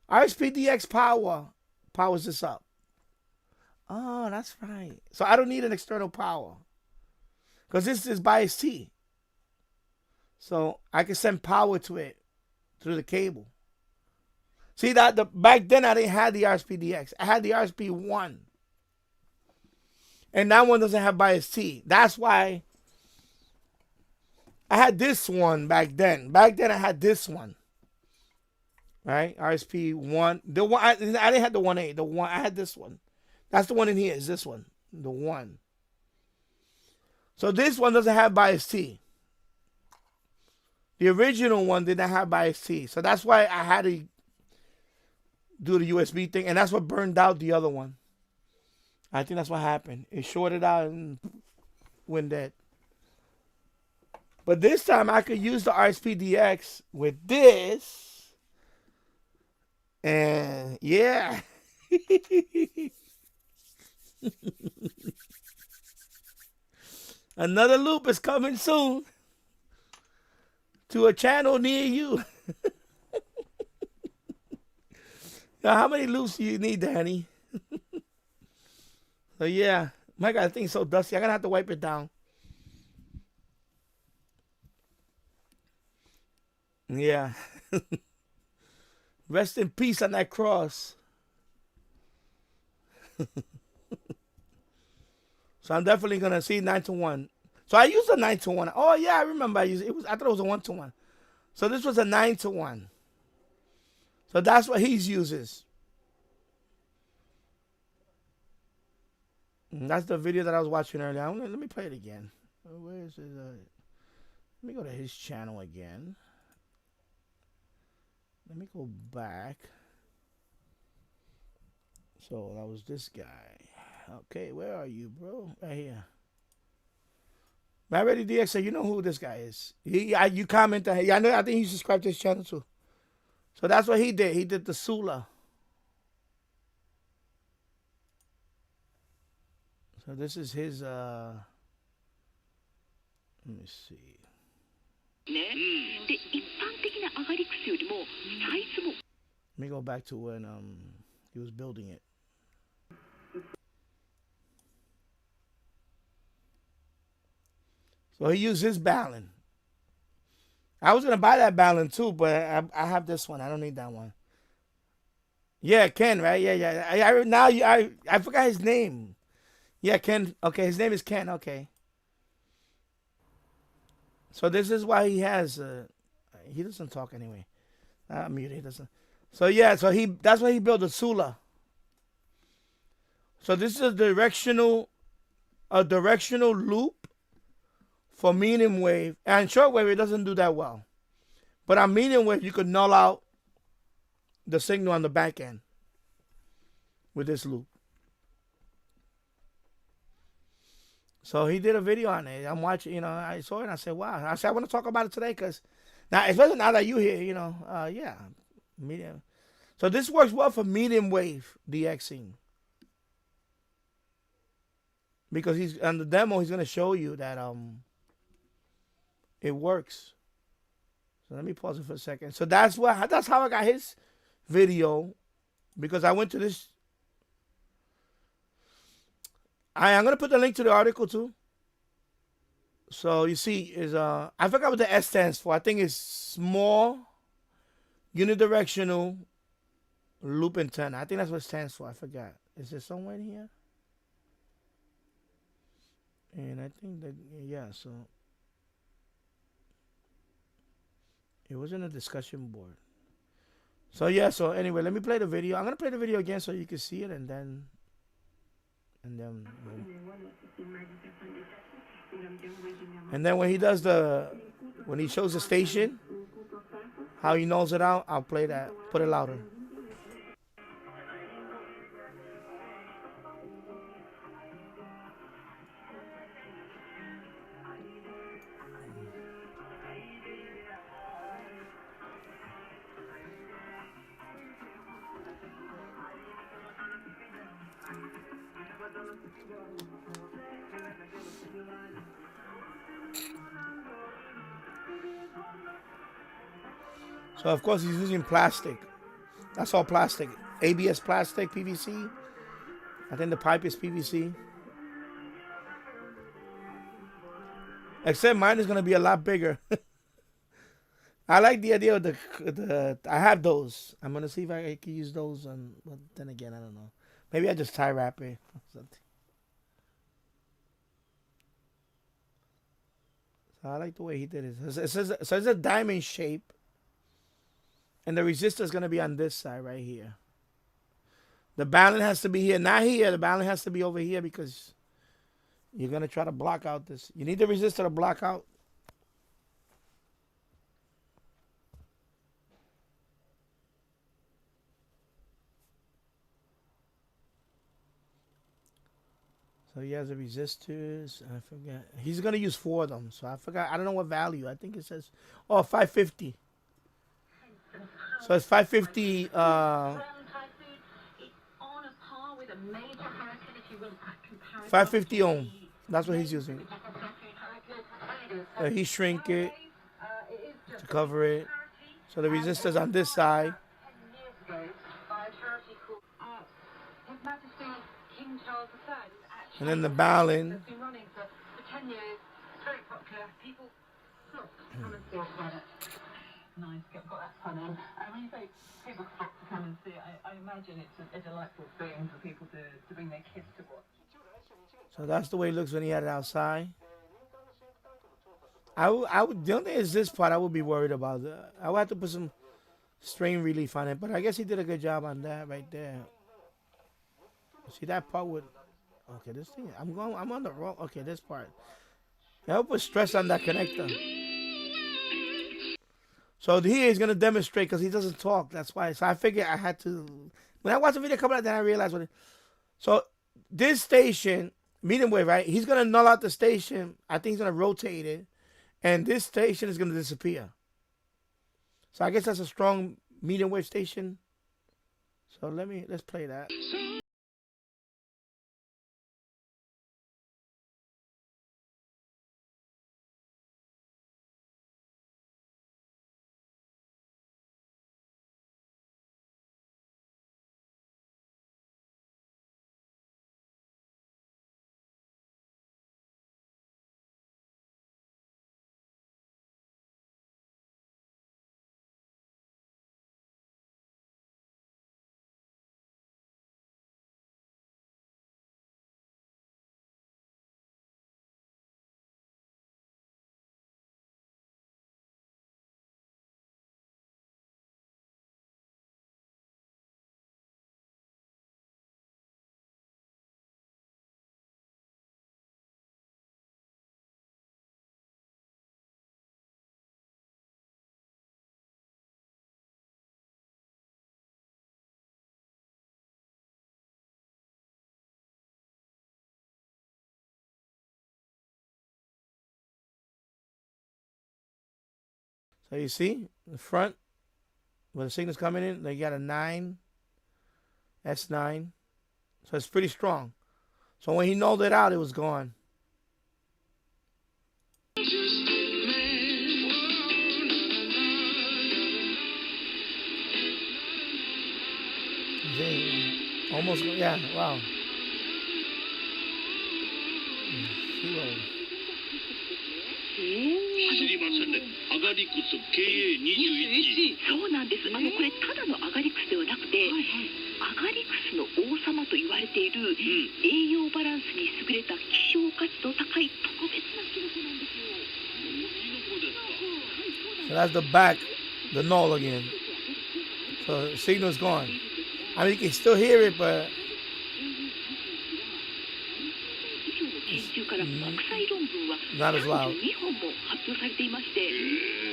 RSPdx powers this up. Oh, that's right. So I don't need an external power. Because this is by its T. So I can send power to it through the cable. See that back then I didn't have the RSPdx. I had the RSP1. And that one doesn't have bias T. That's why I had this one back then. Back then I had this one. Right? RSP1. The one I didn't have the 1A. The one I had this one. That's the one in here. Is this one. The one. So this one doesn't have bias T. The original one did not have bias T. So that's why I had to do the USB thing. And that's what burned out the other one. I think that's what happened. It shorted out and went dead. But this time I could use the RSPdx with this. And yeah. Another loop is coming soon to a channel near you. Now, how many loops do you need, Danny? So yeah, my God, that thing's so dusty. I'm gonna have to wipe it down. Yeah. Rest in peace on that cross. So I'm definitely gonna see 9-to-1. So I used a 9-to-1. Oh yeah, I remember I used it. I thought it was a 1-to-1. So this was a 9-to-1. So that's what he uses. And that's the video that I was watching earlier. Let me play it again. Where is it? Let me go to his channel again. Let me go back. So that was this guy. Okay, where are you, bro? Right here. Already DX said, you know who this guy is. You commented. Yeah, I think he subscribed to his channel too. So that's what he did. He did the Sula. So this is his let me see. Let me go back to when he was building it. So he used his balun. I was gonna buy that balun too, but I have this one. I don't need that one. Yeah, Ken, right? Yeah. I forgot his name. Yeah, Ken. Okay, his name is Ken. Okay. So this is why he has. He doesn't talk anyway. I'm muted. He doesn't. So yeah, that's why he built the Sula. So this is a directional loop for medium wave. And shortwave, it doesn't do that well. But on medium wave, you could null out the signal on the back end with this loop. So he did a video on it. I'm watching, I saw it and I said, wow. I said, I want to talk about it today because now, especially now that you're here, yeah, medium. So this works well for medium wave DXing. Because he's on the demo, he's going to show you that it works. So let me pause it for a second. So that's how I got his video, because I went to this. I'm gonna put the link to the article too. So you see, is I forgot what the S stands for. I think it's small unidirectional loop antenna. I think that's what it stands for. I forgot. Is it somewhere in here? And I think that, yeah, so it wasn't a discussion board. So yeah, so anyway, let me play the video. I'm gonna play the video again so you can see it, and then when he does when he shows the station, how he knows it out, I'll play that. Put it louder. So of course he's using plastic. That's all plastic. ABS plastic, PVC. I think the pipe is PVC. Except mine is gonna be a lot bigger. I like the idea of the. I have those. I'm gonna see if I can use those. But then again, I don't know. Maybe I just tie wrap it or something. So I like the way he did it. It says so it's a diamond shape. And the resistor is going to be on this side right here. The balance has to be here. Not here. The balance has to be over here because you're going to try to block out this. You need the resistor to block out. So he has the resistors. I forgot. He's going to use 4 of them. So I forgot. I don't know what value. I think it says, 550. So it's 550. 550 ohm. That's what he's using. He shrink it to cover it. So the resistors on this side. And then the balance. Nice, got that fun in. When you say people flock to come and see it, I imagine it's a delightful thing for people to bring their kids to watch. So that's the way it looks when he had it outside. I would. The only thing is this part I would be worried about. I would have to put some strain relief on it, but I guess he did a good job on that right there. See that part with. Okay, this thing. I'm on the wrong. Okay, this part. I would put stress on that connector. So here he's gonna demonstrate because he doesn't talk. That's why. So I figured I had to. When I watched the video come out, then I realized what it. So this station, medium wave, right? He's gonna null out the station. I think he's gonna rotate it, and this station is gonna disappear. So I guess that's a strong medium wave station. So let's play that. So you see the front where the signal's coming in, they got a 9, S9. So it's pretty strong. So when he nulled it out, it was gone. Almost, yeah, wow. Zero. 知りませんね。アガリクス KA21。そうなんです。これただのアガリクスではなくて、アガリクスの王様と言われている、栄養バランスに優れた希少価値の高い So that's the back, the null again. So the signal's gone. I mean, you can still hear it, but 研究から国際論文は not as loud. 32本も発表されていまして、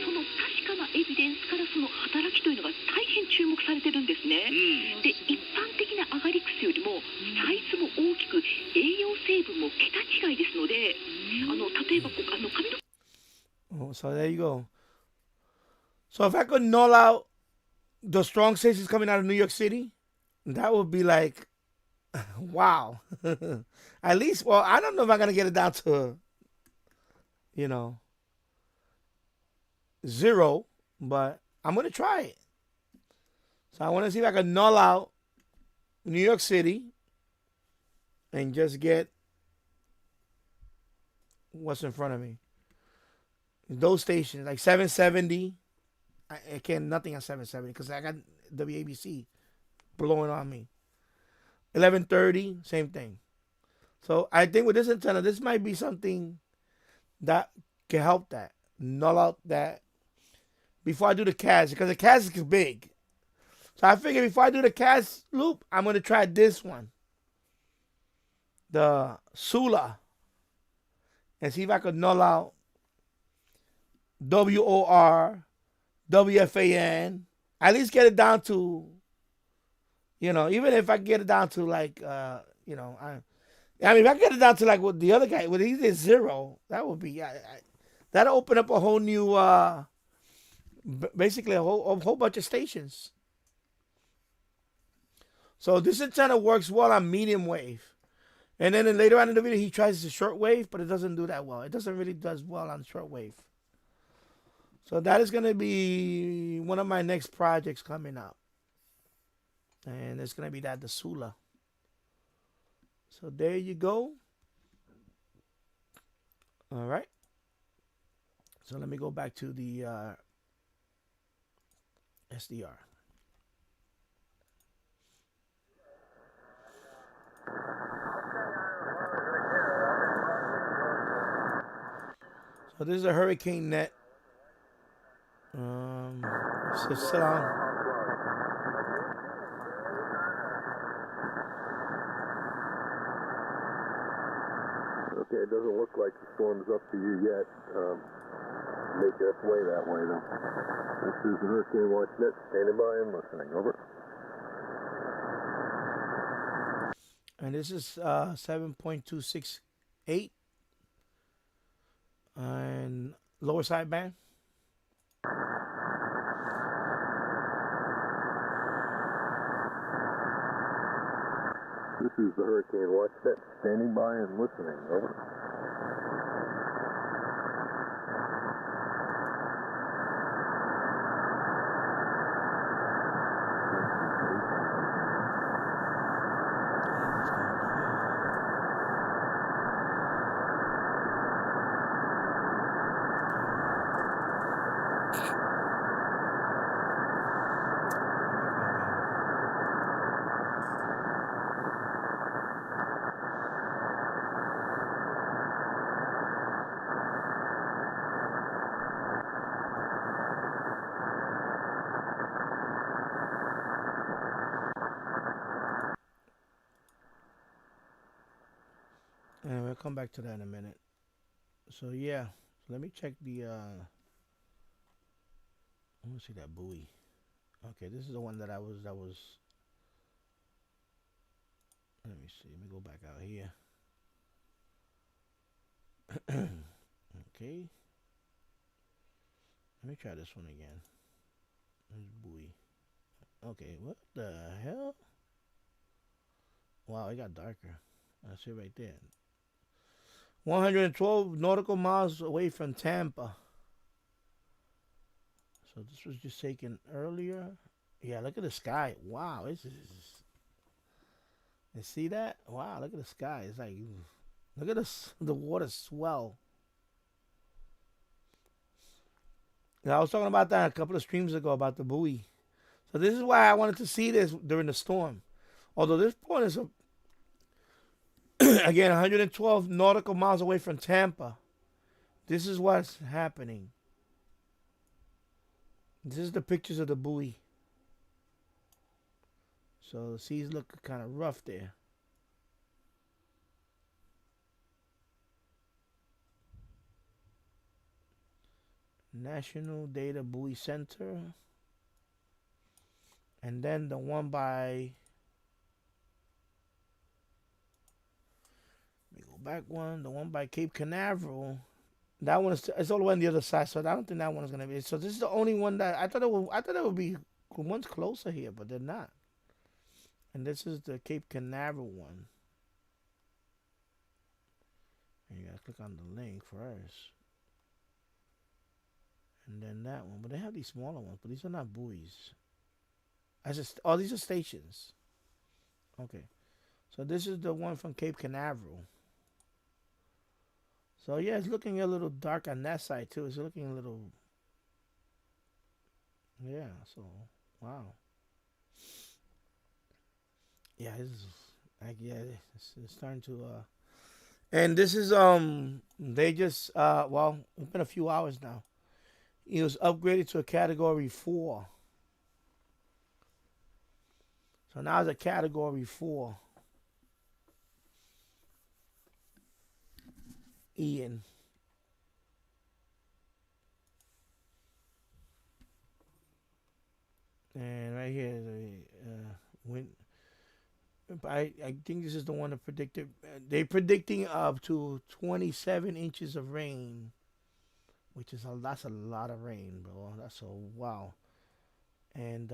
その確かなエビデンスからその働きというのが大変注目されてるんですね。で、一般的なアガリクスよりもサイズも大きく栄養成分も桁違いですので、例えば髪の Oh, so there you go. So if I could null out the strong stations coming out of New York City, that would be like, wow. At least, well, I don't know if I'm going to get it down to, 0, but I'm going to try it. So I want to see if I can null out New York City and just get what's in front of me. Those stations, like 770. I can't, nothing on 770 because I got WABC blowing on me. 1130, same thing. So I think with this antenna, this might be something that can help that. Null out that before I do the CAS, because the CAS is big. So I figure before I do the CAS loop, I'm going to try this one. The Sula. And see if I can null out WOR, WFAN. At least get it down to, even if I get it down to like, I mean, if I get it down to like what the other guy, when he did 0, that would be, that'll open up a whole new, basically a whole bunch of stations. So this antenna works well on medium wave. And then later on in the video, he tries the shortwave, but it doesn't do that well. It doesn't really does well on shortwave. So that is going to be one of my next projects coming up. And it's going to be the Sula. So there you go. All right. So let me go back to the SDR. So this is a hurricane net. It's still on. Okay, it doesn't look like the storm's up to you yet. Make its way that way, though. This is the Hurricane Watch Net, standing by and listening. Over. And this is 7.268 and lower sideband. This is the Hurricane Watch Net, standing by and listening. Over. And we'll come back to that in a minute. So yeah, let me check the I want to see that buoy. Okay, this is the one that was let me see, let me go back out here. Okay, let me try this one again. This buoy. Okay, what the hell? Wow, it got darker. I see it right there. 112 nautical miles away from Tampa. So this was just taken earlier. Yeah, look at the sky. Wow, this is. You see that? Wow, look at the sky. It's like, look at the water swell. And I was talking about that a couple of streams ago about the buoy. So this is why I wanted to see this during the storm. Although this point is again 112 nautical miles away from Tampa. This is what's happening. This is the pictures of the buoy. So the seas look kind of rough there. National Data Buoy Center. And then the one by, let me go back one, the one by Cape Canaveral. That one is, it's all the way on the other side, so I don't think that one is gonna be. So this is the only one that I thought it would be ones closer here, but they're not. And this is the Cape Canaveral one. And you gotta click on the link first. And then that one. But they have these smaller ones, but these are not buoys. Oh, these are stations. Okay. So this is the one from Cape Canaveral. So yeah, it's looking a little dark on that side too. It's looking a little, yeah. So wow. Yeah, this is like, yeah, it's starting to. And this is they just well, it's been a few hours now. It was upgraded to a category 4. So now it's a category 4. Ian. And right here, I think this is the one that predicted. They're predicting up to 27 inches of rain, which is that's a lot of rain, bro. That's a wow. And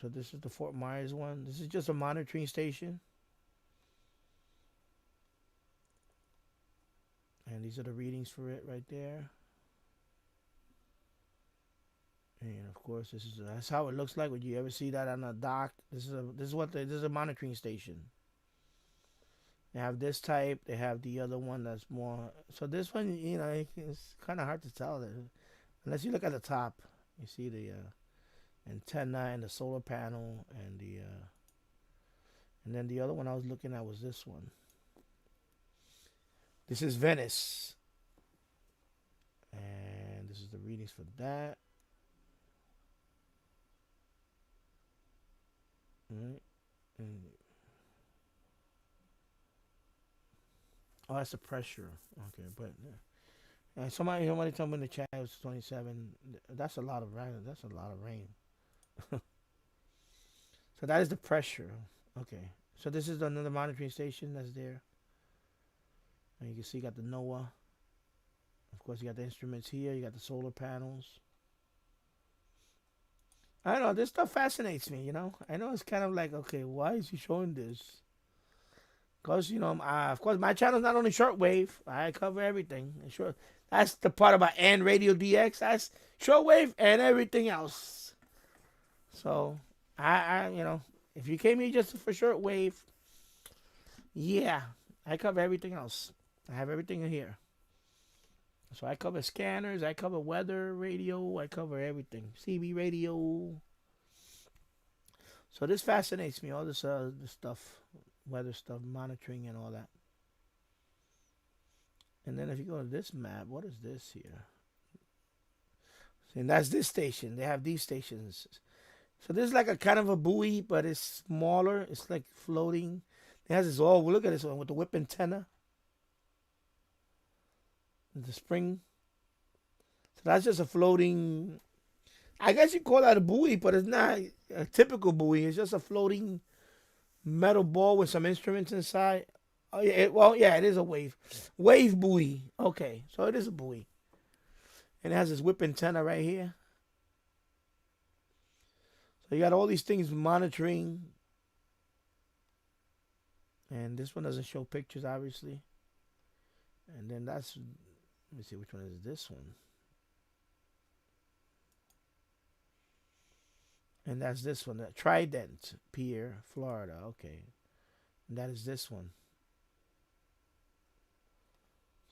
so this is the Fort Myers one. This is just a monitoring station. And these are the readings for it right there. And of course, that's how it looks like. Would you ever see that on a dock? This is a monitoring station. They have this type. They have the other one that's more. So this one, you know, it's kind of hard to tell. Unless you look at the top, you see the antenna and the solar panel and then the other one I was looking at was this one. This is Venice. And this is the readings for that. Right. Oh, that's the pressure. Okay, but somebody told me in the chat it was 27. That's a lot of rain. That's a lot of rain. So that is the pressure. Okay. So this is another monitoring station that's there. And you can see you got the NOAA. Of course, you got the instruments here. You got the solar panels. I don't know. This stuff fascinates me, you know. I know it's kind of like, okay, why is he showing this? Because, you know, of course, my channel is not only Shortwave. I cover everything. Sure, that's the part about and Radio DX. That's Shortwave and everything else. So, I you know, if you came here just for Shortwave, yeah, I cover everything else. I have everything in here. So I cover scanners, I cover weather radio, I cover everything. CB radio. So this fascinates me, all this stuff, weather stuff, monitoring and all that. And then if you go to this map, what is this here? And that's this station. They have these stations. So this is like a kind of a buoy, but it's smaller. It's like floating. It has this look at this one with the whip antenna. The spring. So that's just a floating, I guess you call that a buoy, but it's not a typical buoy. It's just a floating metal ball with some instruments inside. Oh yeah, it is a wave buoy. Okay, so it is a buoy. And it has this whip antenna right here. So you got all these things monitoring. And this one doesn't show pictures, obviously. And then that's, let me see, which one is this one? And that's this one, Trident Pier, Florida. Okay. And that is this one.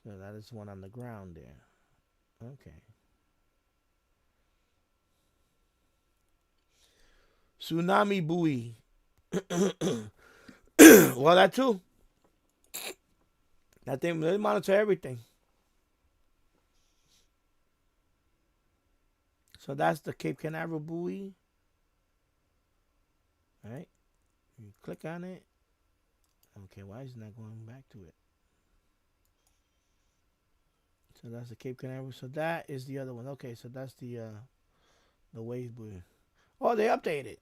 So that is one on the ground there. Okay. Tsunami buoy. Well, that too. That thing, they monitor everything. So that's the Cape Canaveral buoy. All right. You click on it. Okay, why is it not going back to it? So that's the Cape Canaveral. So that is the other one. Okay, so that's the wave buoy. Oh, they updated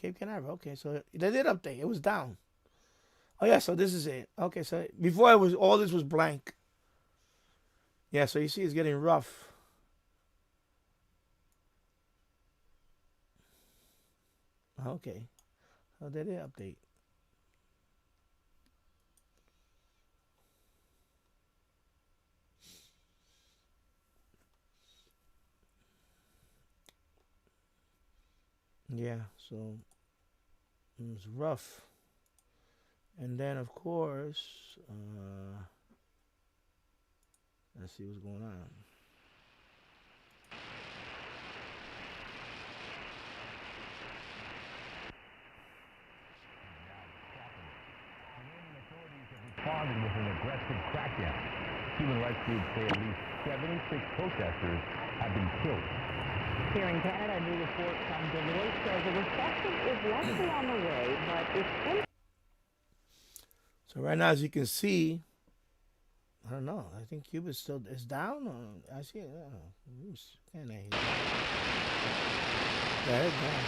Cape Canaveral. Okay, so they did update. It was down. Oh yeah, so this is it. Okay, so before it was all this was blank. Yeah, so you see it's getting rough. Okay, so they did update. Yeah, so it was rough. And then, of course, let's see what's going on. Responded with an aggressive crackdown. Human rights groups say at least 76 protesters have been killed. Here in Canada, a new report from Deloitte says a recession is likely on the way, but it's... So right now, as you can see, I don't know. I think Cuba is down. Or I see it. I don't know. Yeah, it's down.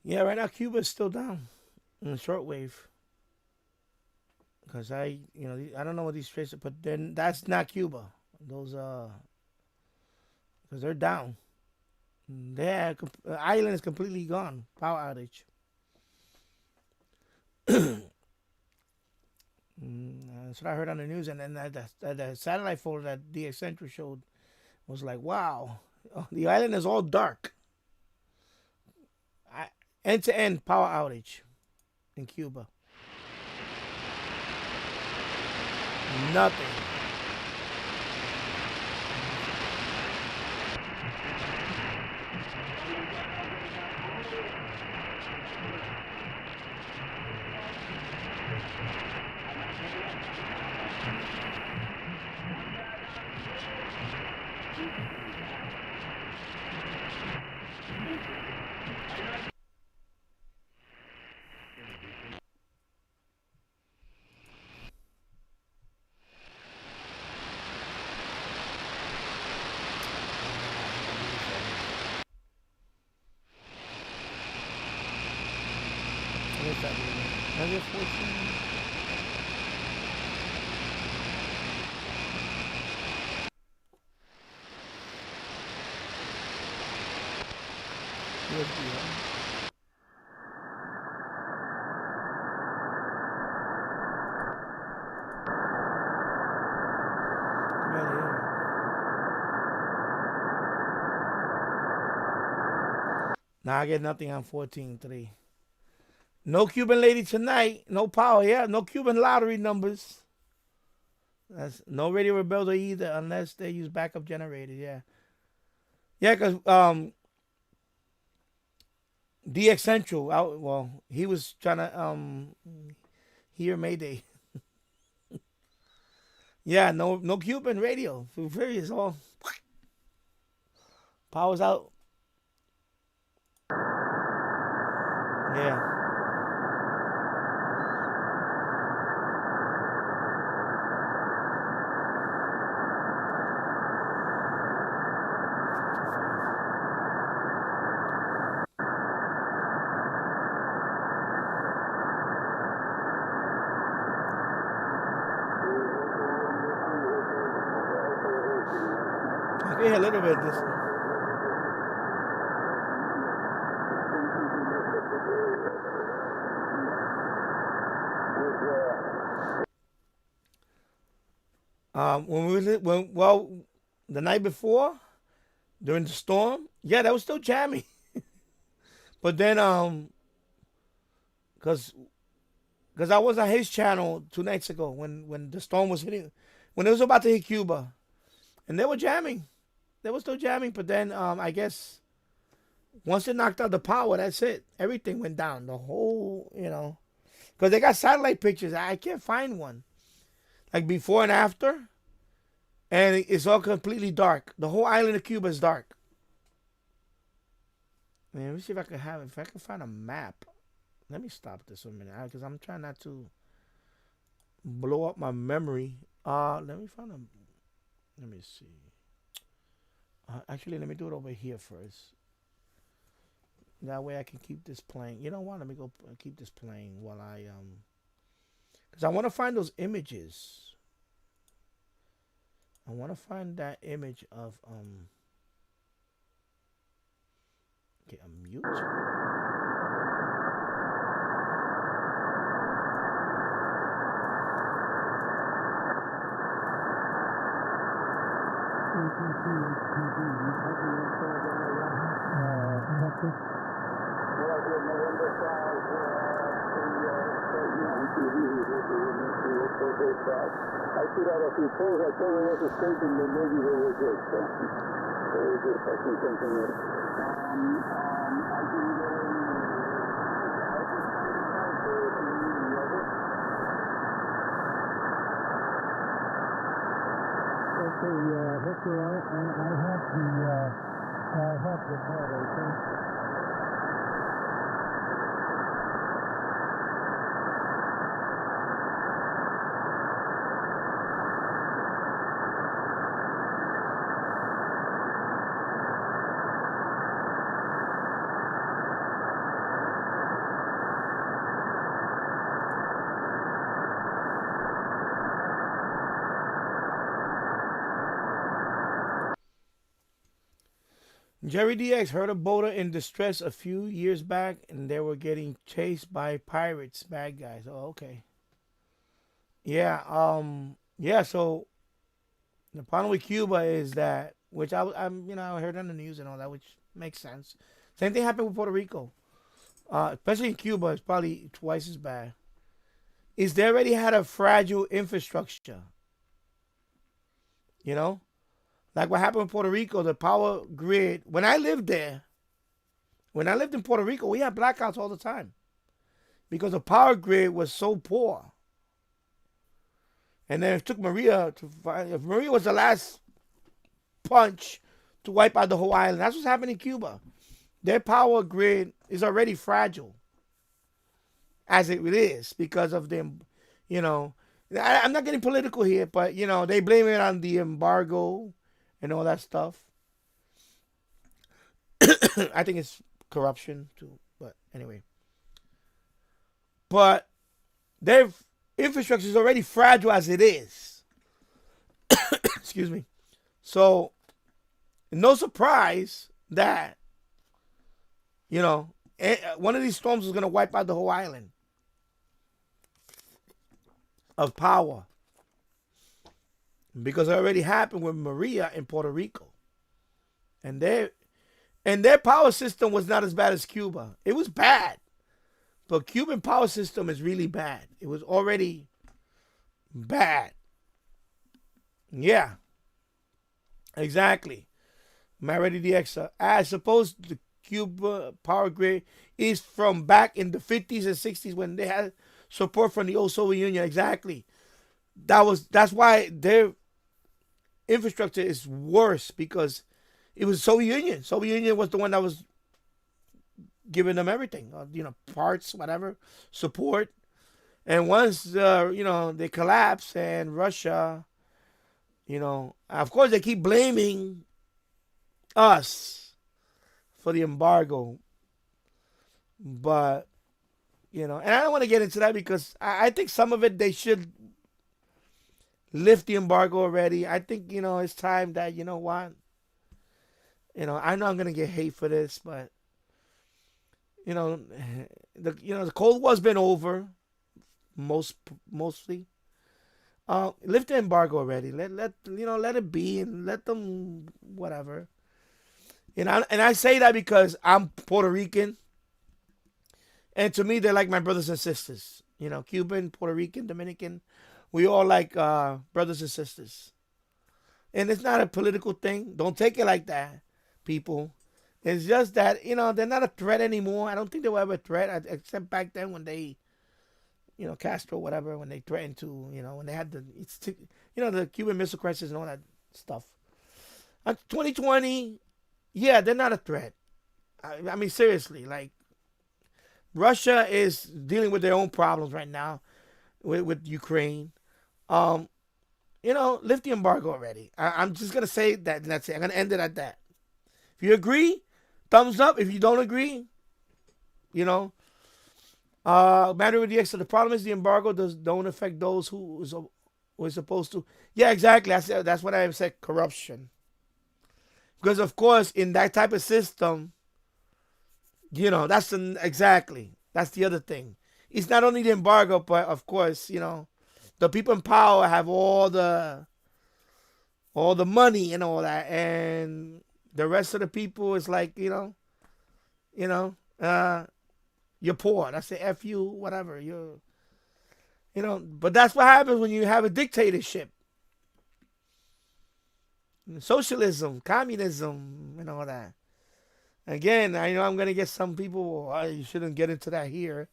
Yeah, right now Cuba is still down in the shortwave. Because I don't know what these traces, but then that's not Cuba. Those because they're down. The island is completely gone. Power outage. That's what I heard on the news, and then the satellite photo that DX Central showed was like, wow, the island is all dark. End-to-end power outage in Cuba. Nothing. What is that? Negative 14. Now I get nothing on 14.3. No Cuban lady tonight. No power. Yeah, no Cuban lottery numbers. That's no Radio Rebeldo either, unless they use backup generators. Yeah. Yeah, because DX Central, well, he was trying to hear Mayday. Yeah, no Cuban radio. Furious, all power's out. Yeah. I can hear a little bit of this. The night before, during the storm, yeah, that was still jamming. But then, cause I was on his channel 2 nights ago when the storm was hitting, when it was about to hit Cuba, and they were jamming. They were still jamming, but then I guess once it knocked out the power, that's it. Everything went down. The whole, because they got satellite pictures. I can't find one. Like before and after. And it's all completely dark. The whole island of Cuba is dark. Man, let me see if I can find a map. Let me stop this a minute, because I'm trying not to blow up my memory. Let me see. Actually, let me do it over here first. That way I can keep this playing. You know what? Let me go keep this playing while I because I want to find those images. I want to find that image of okay, mute. I put out a few polls. I told them what to state, and then maybe they were good. So very good. I think something else. I didn't get any. Okay, that's all right. I have the model, okay? Jerry DX heard a boater in distress a few years back, and they were getting chased by pirates, bad guys. Oh, okay. Yeah. Yeah. So the problem with Cuba is that, which I heard on the news and all that, which makes sense. Same thing happened with Puerto Rico, especially in Cuba. It's probably twice as bad. Is they already had a fragile infrastructure. You know. Like what happened in Puerto Rico, the power grid. When I lived there, when I lived in Puerto Rico, we had blackouts all the time because the power grid was so poor. And then it took Maria to find. Maria was the last punch to wipe out the whole island. That's what's happening in Cuba. Their power grid is already fragile, as it is, because of them. You know, I'm not getting political here, but they blame it on the embargo and all that stuff. I think it's corruption too, but anyway. But their infrastructure is already fragile as it is. Excuse me. So, no surprise that, one of these storms is going to wipe out the whole island of power. Because it already happened with Maria in Puerto Rico. And their power system was not as bad as Cuba. It was bad. But Cuban power system is really bad. It was already bad. Yeah. Exactly. Marity DX. I suppose the Cuba power grid is from back in the 50s and 60s when they had support from the old Soviet Union. Exactly. That's why their infrastructure is worse, because it was Soviet Union. Soviet Union was the one that was giving them everything, parts, whatever, support. And once they collapse, and Russia, of course they keep blaming us for the embargo, but and I don't want to get into that, because I think some of it they should lift the embargo already. I think, it's time that, what? I know I'm going to get hate for this, but, the Cold War's been over, mostly. Lift the embargo already. Let it be, and let them, whatever. And I say that because I'm Puerto Rican, and to me, they're like my brothers and sisters. Cuban, Puerto Rican, Dominican. We all like brothers and sisters. And it's not a political thing. Don't take it like that, people. It's just that, they're not a threat anymore. I don't think they were ever a threat, except back then when they, Castro, whatever, when they threatened to, when they had the Cuban Missile Crisis and all that stuff. 2020, yeah, they're not a threat. I mean, seriously, like, Russia is dealing with their own problems right now with Ukraine. Lift the embargo already. I'm just going to say that, and that's it. I'm going to end it at that. If you agree, thumbs up. If you don't agree, Matter with the X. The problem is the embargo don't affect those who is supposed to. Yeah, exactly. That's what I said, corruption. Because, of course, in that type of system, that's the other thing. It's not only the embargo, but of course, the people in power have all the money and all that, and the rest of the people is like, you're poor. That's the F you, whatever. But that's what happens when you have a dictatorship. Socialism, communism, and all that. Again, I know I'm going to get some people, you shouldn't get into that here.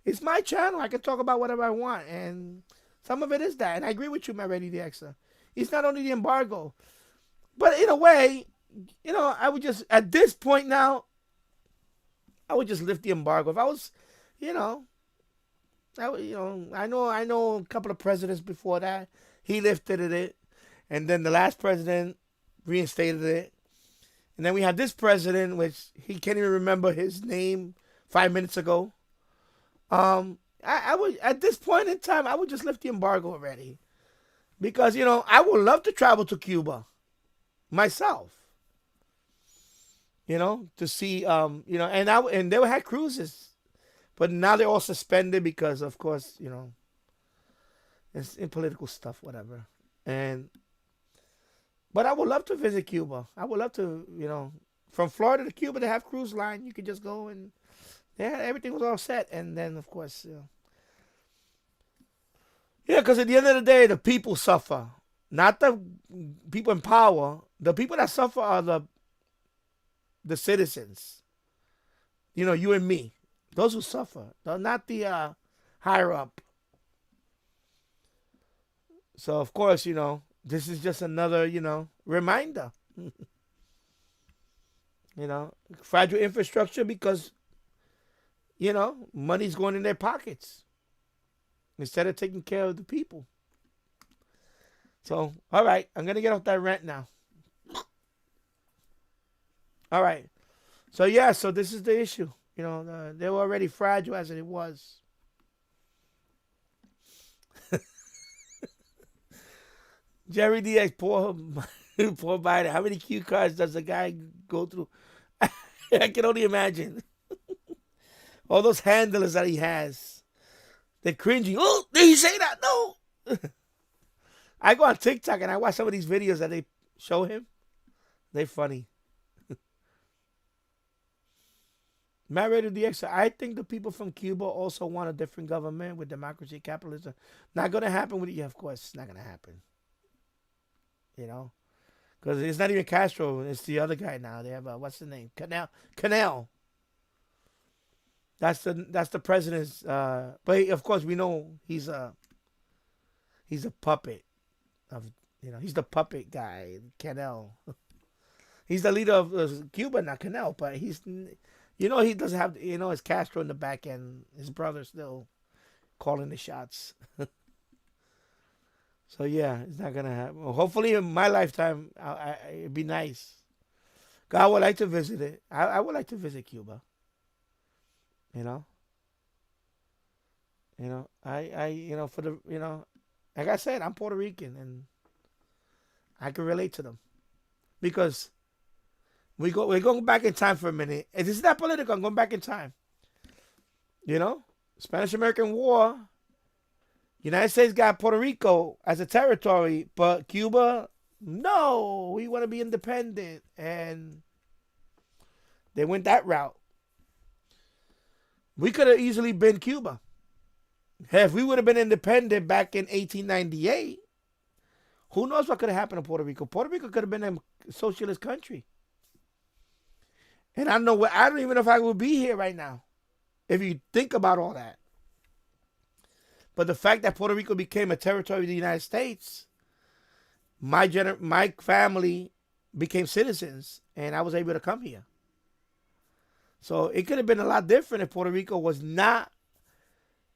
It's my channel. I can talk about whatever I want. And some of it is that. And I agree with you, Mary DX. It's not only the embargo. But in a way, I would just, at this point now, I would just lift the embargo. If I was, I know a couple of presidents before that, he lifted it. And then the last president reinstated it. And then we had this president, which he can't even remember his name 5 minutes ago. I would, at this point in time, I would just lift the embargo already. Because, I would love to travel to Cuba myself. To see, and they had cruises. But now they're all suspended because, of course, it's in political stuff, whatever. But I would love to visit Cuba. I would love to, from Florida to Cuba, they have cruise line. You could just go and everything was all set. And then, of course, because at the end of the day, the people suffer. Not the people in power. The people that suffer are the citizens. You and me. Those who suffer. Not the higher up. So, of course, this is just another, reminder. Fragile infrastructure because, money's going in their pockets instead of taking care of the people. So, all right, I'm going to get off that rant now. All right. So this is the issue. They were already fragile as it was. Jerry Diaz, poor Biden. How many cue cards does the guy go through? I can only imagine. All those handlers that he has. They're cringing. Oh, did he say that? No. I go on TikTok and I watch some of these videos that they show him. They're funny. Married to the X. I think the people from Cuba also want a different government with democracy, capitalism. Not going to happen with it. Yeah, of course, it's not going to happen. Because it's not even Castro. It's the other guy now. They have what's the name? Canel. That's the president's. But of course we know he's a puppet of he's the puppet guy. Canel. He's the leader of Cuba, not Canel. But he's he doesn't have it's Castro in the back end. His brother still calling the shots. So, yeah, it's not going to happen. Well, hopefully, in my lifetime, it'd be nice. I would like to visit it. I would like to visit Cuba. For the, like I said, I'm Puerto Rican, and I can relate to them. Because we're going back in time for a minute. And this is not political. I'm going back in time. Spanish-American War. United States got Puerto Rico as a territory, but Cuba, no, we want to be independent. And they went that route. We could have easily been Cuba. If we would have been independent back in 1898, who knows what could have happened to Puerto Rico? Puerto Rico could have been a socialist country. And I don't even know if I would be here right now. If you think about all that. But the fact that Puerto Rico became a territory of the United States, my family became citizens, and I was able to come here. So it could have been a lot different if Puerto Rico was not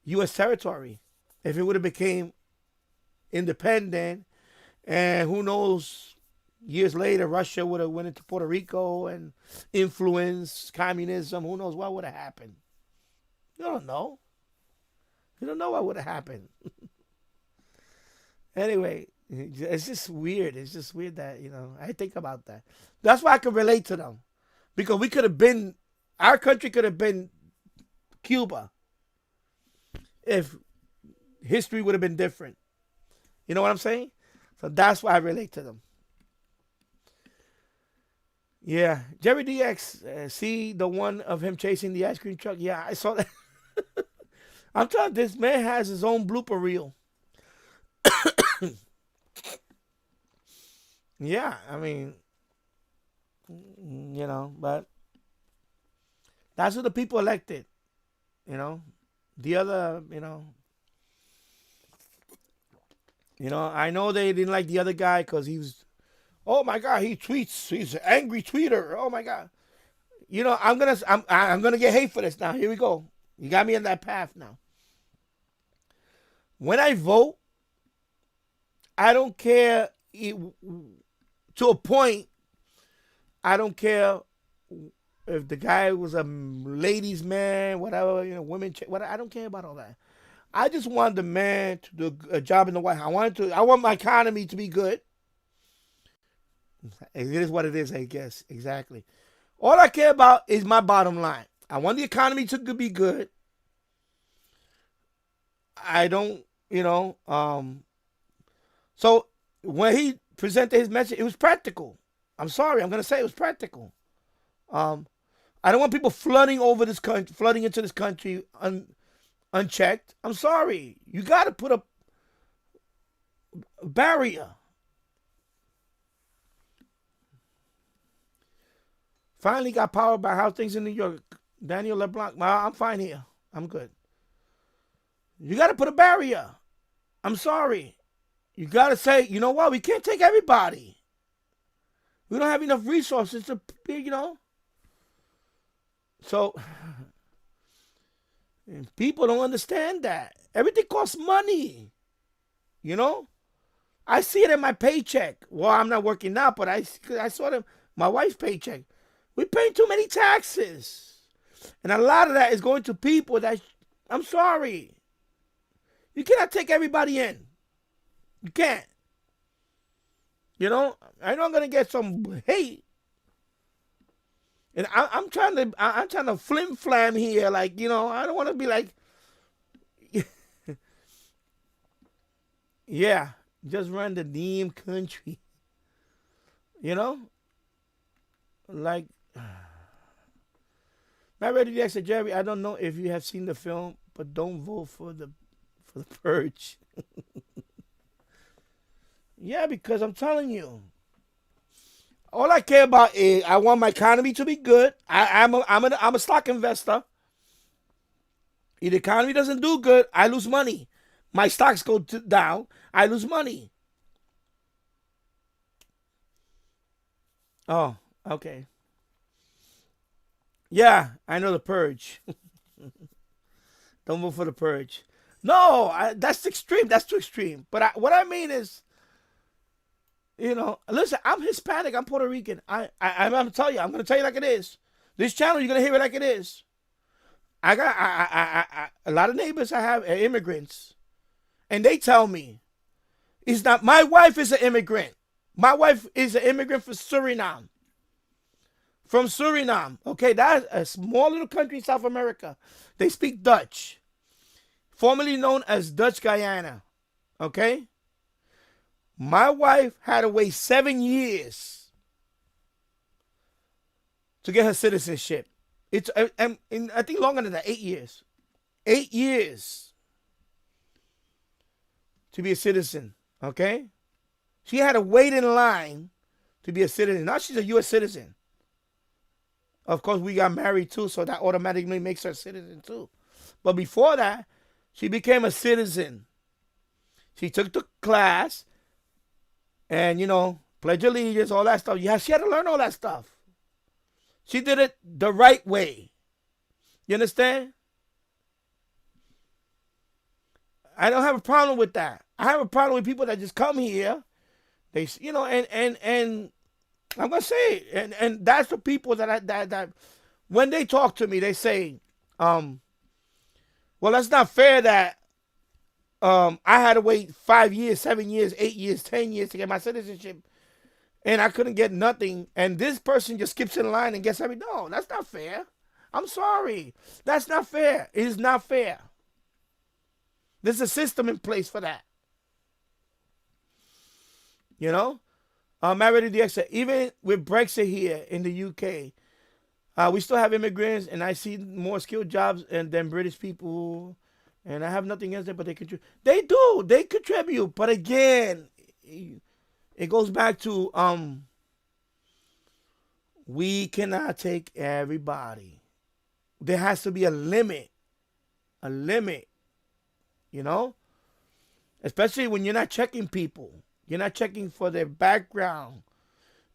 U.S. territory. If it would have became independent, and who knows, years later, Russia would have went into Puerto Rico and influenced communism. Who knows what would have happened? You don't know. You don't know what would have happened. Anyway, it's just weird. It's just weird that, I think about that. That's why I can relate to them. Because we could have been, our country could have been Cuba if history would have been different. You know what I'm saying? So that's why I relate to them. Yeah. Jerry DX, see the one of him chasing the ice cream truck? Yeah, I saw that. I'm telling you, this man has his own blooper reel. Yeah, I mean, but that's who the people elected. The other, I know they didn't like the other guy because he was, oh my God, he tweets, he's an angry tweeter. Oh my God. I'm gonna get hate for this now. Here we go. You got me in that path now. When I vote, I don't care to a point. I don't care if the guy was a ladies' man, whatever, women, whatever. I don't care about all that. I just want the man to do a job in the White House. I want my economy to be good. It is what it is, I guess. Exactly. All I care about is my bottom line. I want the economy to be good. I don't, so when he presented his message, it was practical. I'm sorry, I'm going to say it was practical. I don't want people flooding into this country unchecked. I'm sorry. You got to put a barrier. Finally got power by how things in New York. Daniel LeBlanc, I'm fine here. I'm good. You got to put a barrier. I'm sorry. You got to say, you know what? We can't take everybody. We don't have enough resources to, So, people don't understand that. Everything costs money. I see it in my paycheck. Well, I'm not working now, but I saw them, my wife's paycheck. We're paying too many taxes. And a lot of that is going to people that, I'm sorry. You cannot take everybody in. You can't. I know I'm gonna get some hate, and I'm trying to flim flam here. Like, I don't want to be like, yeah, just run the damn country. Like, Matt Ready to said, Jerry, I don't know if you have seen the film, but don't vote for the purge. Yeah, because I'm telling you, all I care about is I want my economy to be good. I'm a stock investor. If the economy doesn't do good, I lose money. My stocks go down, I lose money. Oh, okay. Yeah, I know the purge. Don't vote for the purge. No, that's extreme. That's too extreme. But what I mean is, listen, I'm Hispanic. I'm Puerto Rican. I'm going to tell you. I'm going to tell you like it is. This channel, you're going to hear it like it is. I got a lot of neighbors I have are immigrants. And they tell me, it's not, my wife is an immigrant. My wife is an immigrant from Suriname. From Suriname. Okay, that's a small little country in South America. They speak Dutch. Formerly known as Dutch Guyana. Okay? My wife had to wait 7 years to get her citizenship. It's, I think longer than that, 8 years. 8 years to be a citizen, okay? She had to wait in line to be a citizen. Now she's a U.S. citizen. Of course, we got married too, so that automatically makes her a citizen too. But before that, she became a citizen. She took the class, and, you know, pledge allegiance, all that stuff. Yeah, she had to learn all that stuff. She did it the right way. You understand? I don't have a problem with that. I have a problem with people that just come here. They, you know, and I'm gonna say it, and that's the people that when they talk to me, they say, well, that's not fair that I had to wait 5 years, 7 years, 8 years, 10 years to get my citizenship, and I couldn't get nothing, and this person just skips in line and gets everything. No, that's not fair. I'm sorry. That's not fair. It is not fair. There's a system in place for that. You know? Maverick DX said, even with Brexit here in the UK, we still have immigrants, and I see more skilled jobs than British people, and I have nothing against them, but they contribute. They do. They contribute. But again, it goes back to we cannot take everybody. There has to be a limit. A limit. You know? Especially when you're not checking people. You're not checking for their background.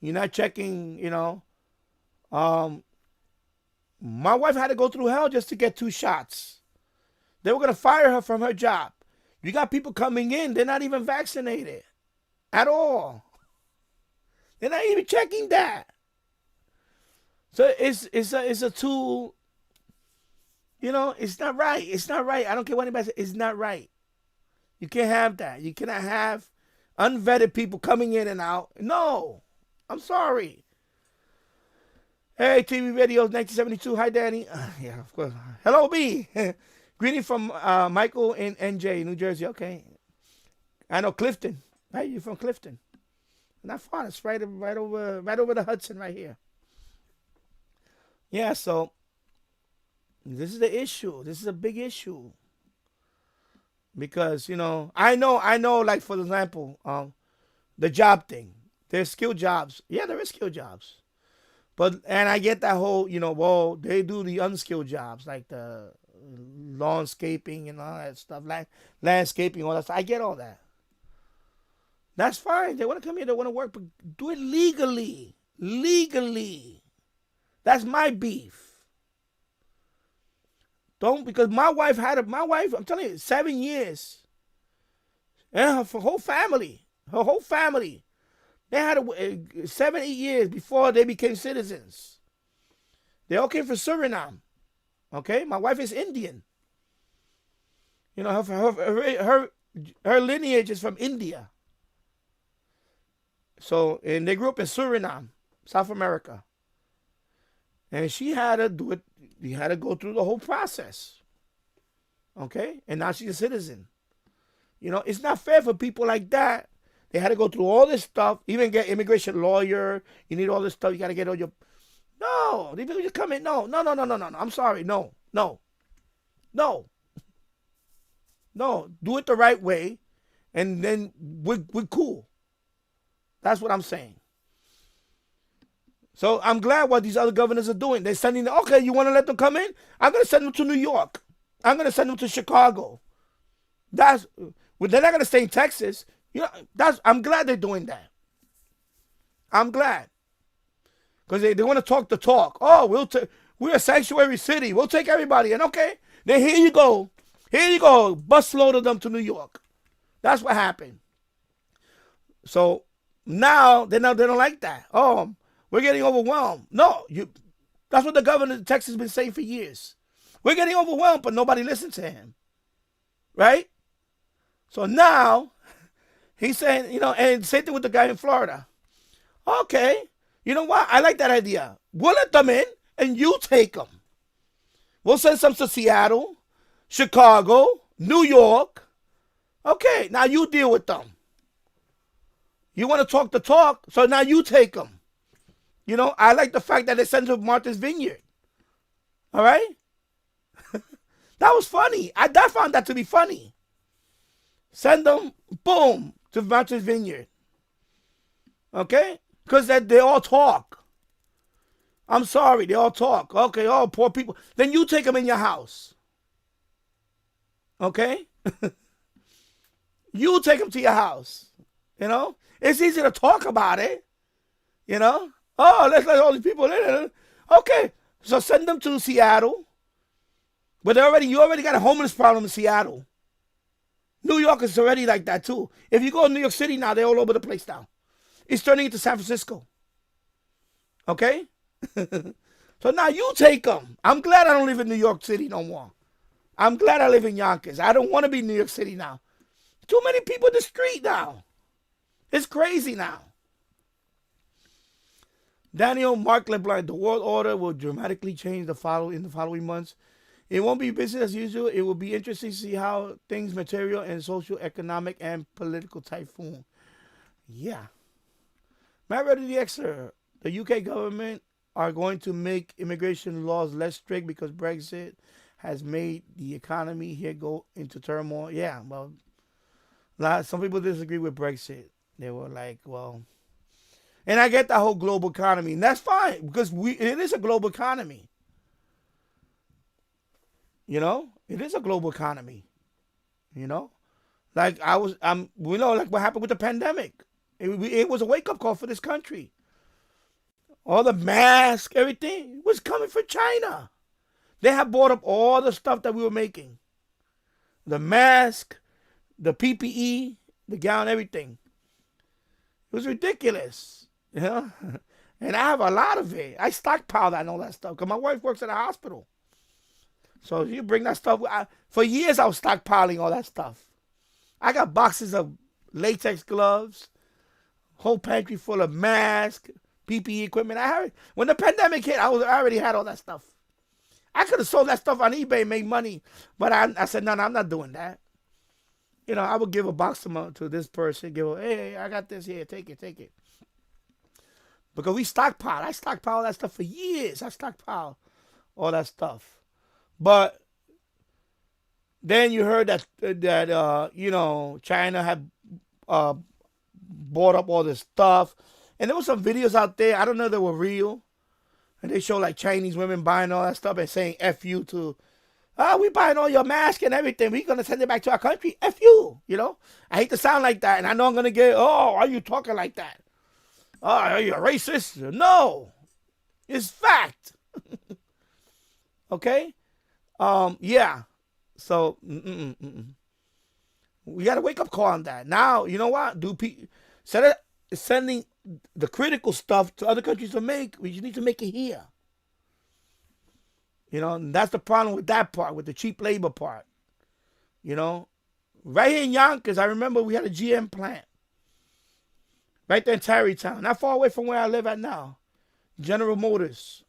You're not checking, you know. My wife had to go through hell just to get 2 shots. They were going to fire her from her job. You got people coming in, they're not even vaccinated at all. They're not even checking that. So it's a tool. You know, it's not right. It's not right. I don't care what anybody says. It's not right. You can't have that. You cannot have unvetted people coming in and out. No. I'm sorry. Hey, TV Videos 1972. Hi, Danny. Yeah, of course. Hello, B. Greeting from Michael in NJ, New Jersey. Okay. I know Clifton. Right? You're from Clifton. Not far. It's right over the Hudson right here. Yeah, so this is the issue. This is a big issue. Because, you know, I know, like, for example, the job thing. There's skilled jobs. Yeah, there is skilled jobs. And I get that whole, you know, well, they do the unskilled jobs, like the lawnscaping and all that stuff, like landscaping, all that stuff. I get all that. That's fine. They want to come here, they want to work, but do it legally. Legally. That's my beef. Because my wife, I'm telling you, 7 years. And her whole family, they had 7, 8 years before they became citizens. They all came from Suriname. Okay? My wife is Indian. You know, her lineage is from India. So, and they grew up in Suriname, South America. And she had to do it. You had to go through the whole process. Okay? And now she's a citizen. You know, it's not fair for people like that. They had to go through all this stuff, even get immigration lawyer. You need all this stuff. You got to get all your... No. These people just come in. No. I'm sorry. No. Do it the right way, and then we're cool. That's what I'm saying. So I'm glad what these other governors are doing. They're sending them, okay, you want to let them come in? I'm going to send them to New York. I'm going to send them to Chicago. They're not going to stay in Texas. You know, I'm glad they're doing that. I'm glad. Because they want to talk the talk. Oh, we're a sanctuary city. We'll take everybody in. Okay. Then here you go. Busload of them to New York. That's what happened. So now they don't like that. Oh, we're getting overwhelmed. No, that's what the governor of Texas has been saying for years. We're getting overwhelmed, but nobody listens to him. Right? So now, he's saying, you know, and same thing with the guy in Florida. Okay, you know what? I like that idea. We'll let them in, and you take them. We'll send some to Seattle, Chicago, New York. Okay, now you deal with them. You want to talk the talk, so now you take them. You know, I like the fact that they sent to Martha's Vineyard. All right? That was funny. I found that to be funny. Send them, boom, to Martha's Vineyard. Okay? Because they all talk. I'm sorry, they all talk. Okay, oh, poor people. Then you take them in your house. Okay? You take them to your house. You know, it's easy to talk about it. You know, oh, let's let all these people in. Okay, so send them to Seattle. But you already got a homeless problem in Seattle. New York is already like that too. If you go to New York City now, they're all over the place now. It's turning into San Francisco. Okay? So now you take them. I'm glad I don't live in New York City no more. I'm glad I live in Yonkers. I don't want to be in New York City now. Too many people in the street now. It's crazy now. Daniel Mark LeBlanc, the world order will dramatically change in the following months. It won't be business as usual. It will be interesting to see how things material and social, economic, and political typhoon. Yeah. Matt read the extra. The UK government are going to make immigration laws less strict because Brexit has made the economy here go into turmoil. Yeah, well, some people disagree with Brexit. They were like, well, and I get the whole global economy, and that's fine because it is a global economy. You know, it is a global economy. You know, like we know, like what happened with the pandemic. It was a wake up call for this country. All the masks, everything was coming from China. They have bought up all the stuff that we were making. The mask, the PPE, the gown, everything. It was ridiculous. You know? And I have a lot of it. I stockpile that and all that stuff because my wife works at a hospital. So if you bring that stuff, for years I was stockpiling all that stuff. I got boxes of latex gloves, whole pantry full of masks, PPE equipment. When the pandemic hit, I already had all that stuff. I could have sold that stuff on eBay and made money, but I said, no, I'm not doing that. You know, I would give a box to this person, hey, I got this here, take it. Because we stockpile. I stockpile that stuff for years. I stockpile all that stuff. But then you heard that you know, China had bought up all this stuff. And there were some videos out there. I don't know if they were real. And they show like Chinese women buying all that stuff and saying F you to, we buying all your masks and everything. We're going to send it back to our country. F you, you know. I hate to sound like that. And I know I'm going to get, are you talking like that? Are you a racist? No. It's fact. Okay? Yeah. So, we got to wake up call on that. Now, you know what? Instead of sending the critical stuff to other countries to make, we just need to make it here. You know, and that's the problem with that part, with the cheap labor part. You know, right here in Yonkers, I remember we had a GM plant. Right there in Tarrytown, not far away from where I live at now. General Motors.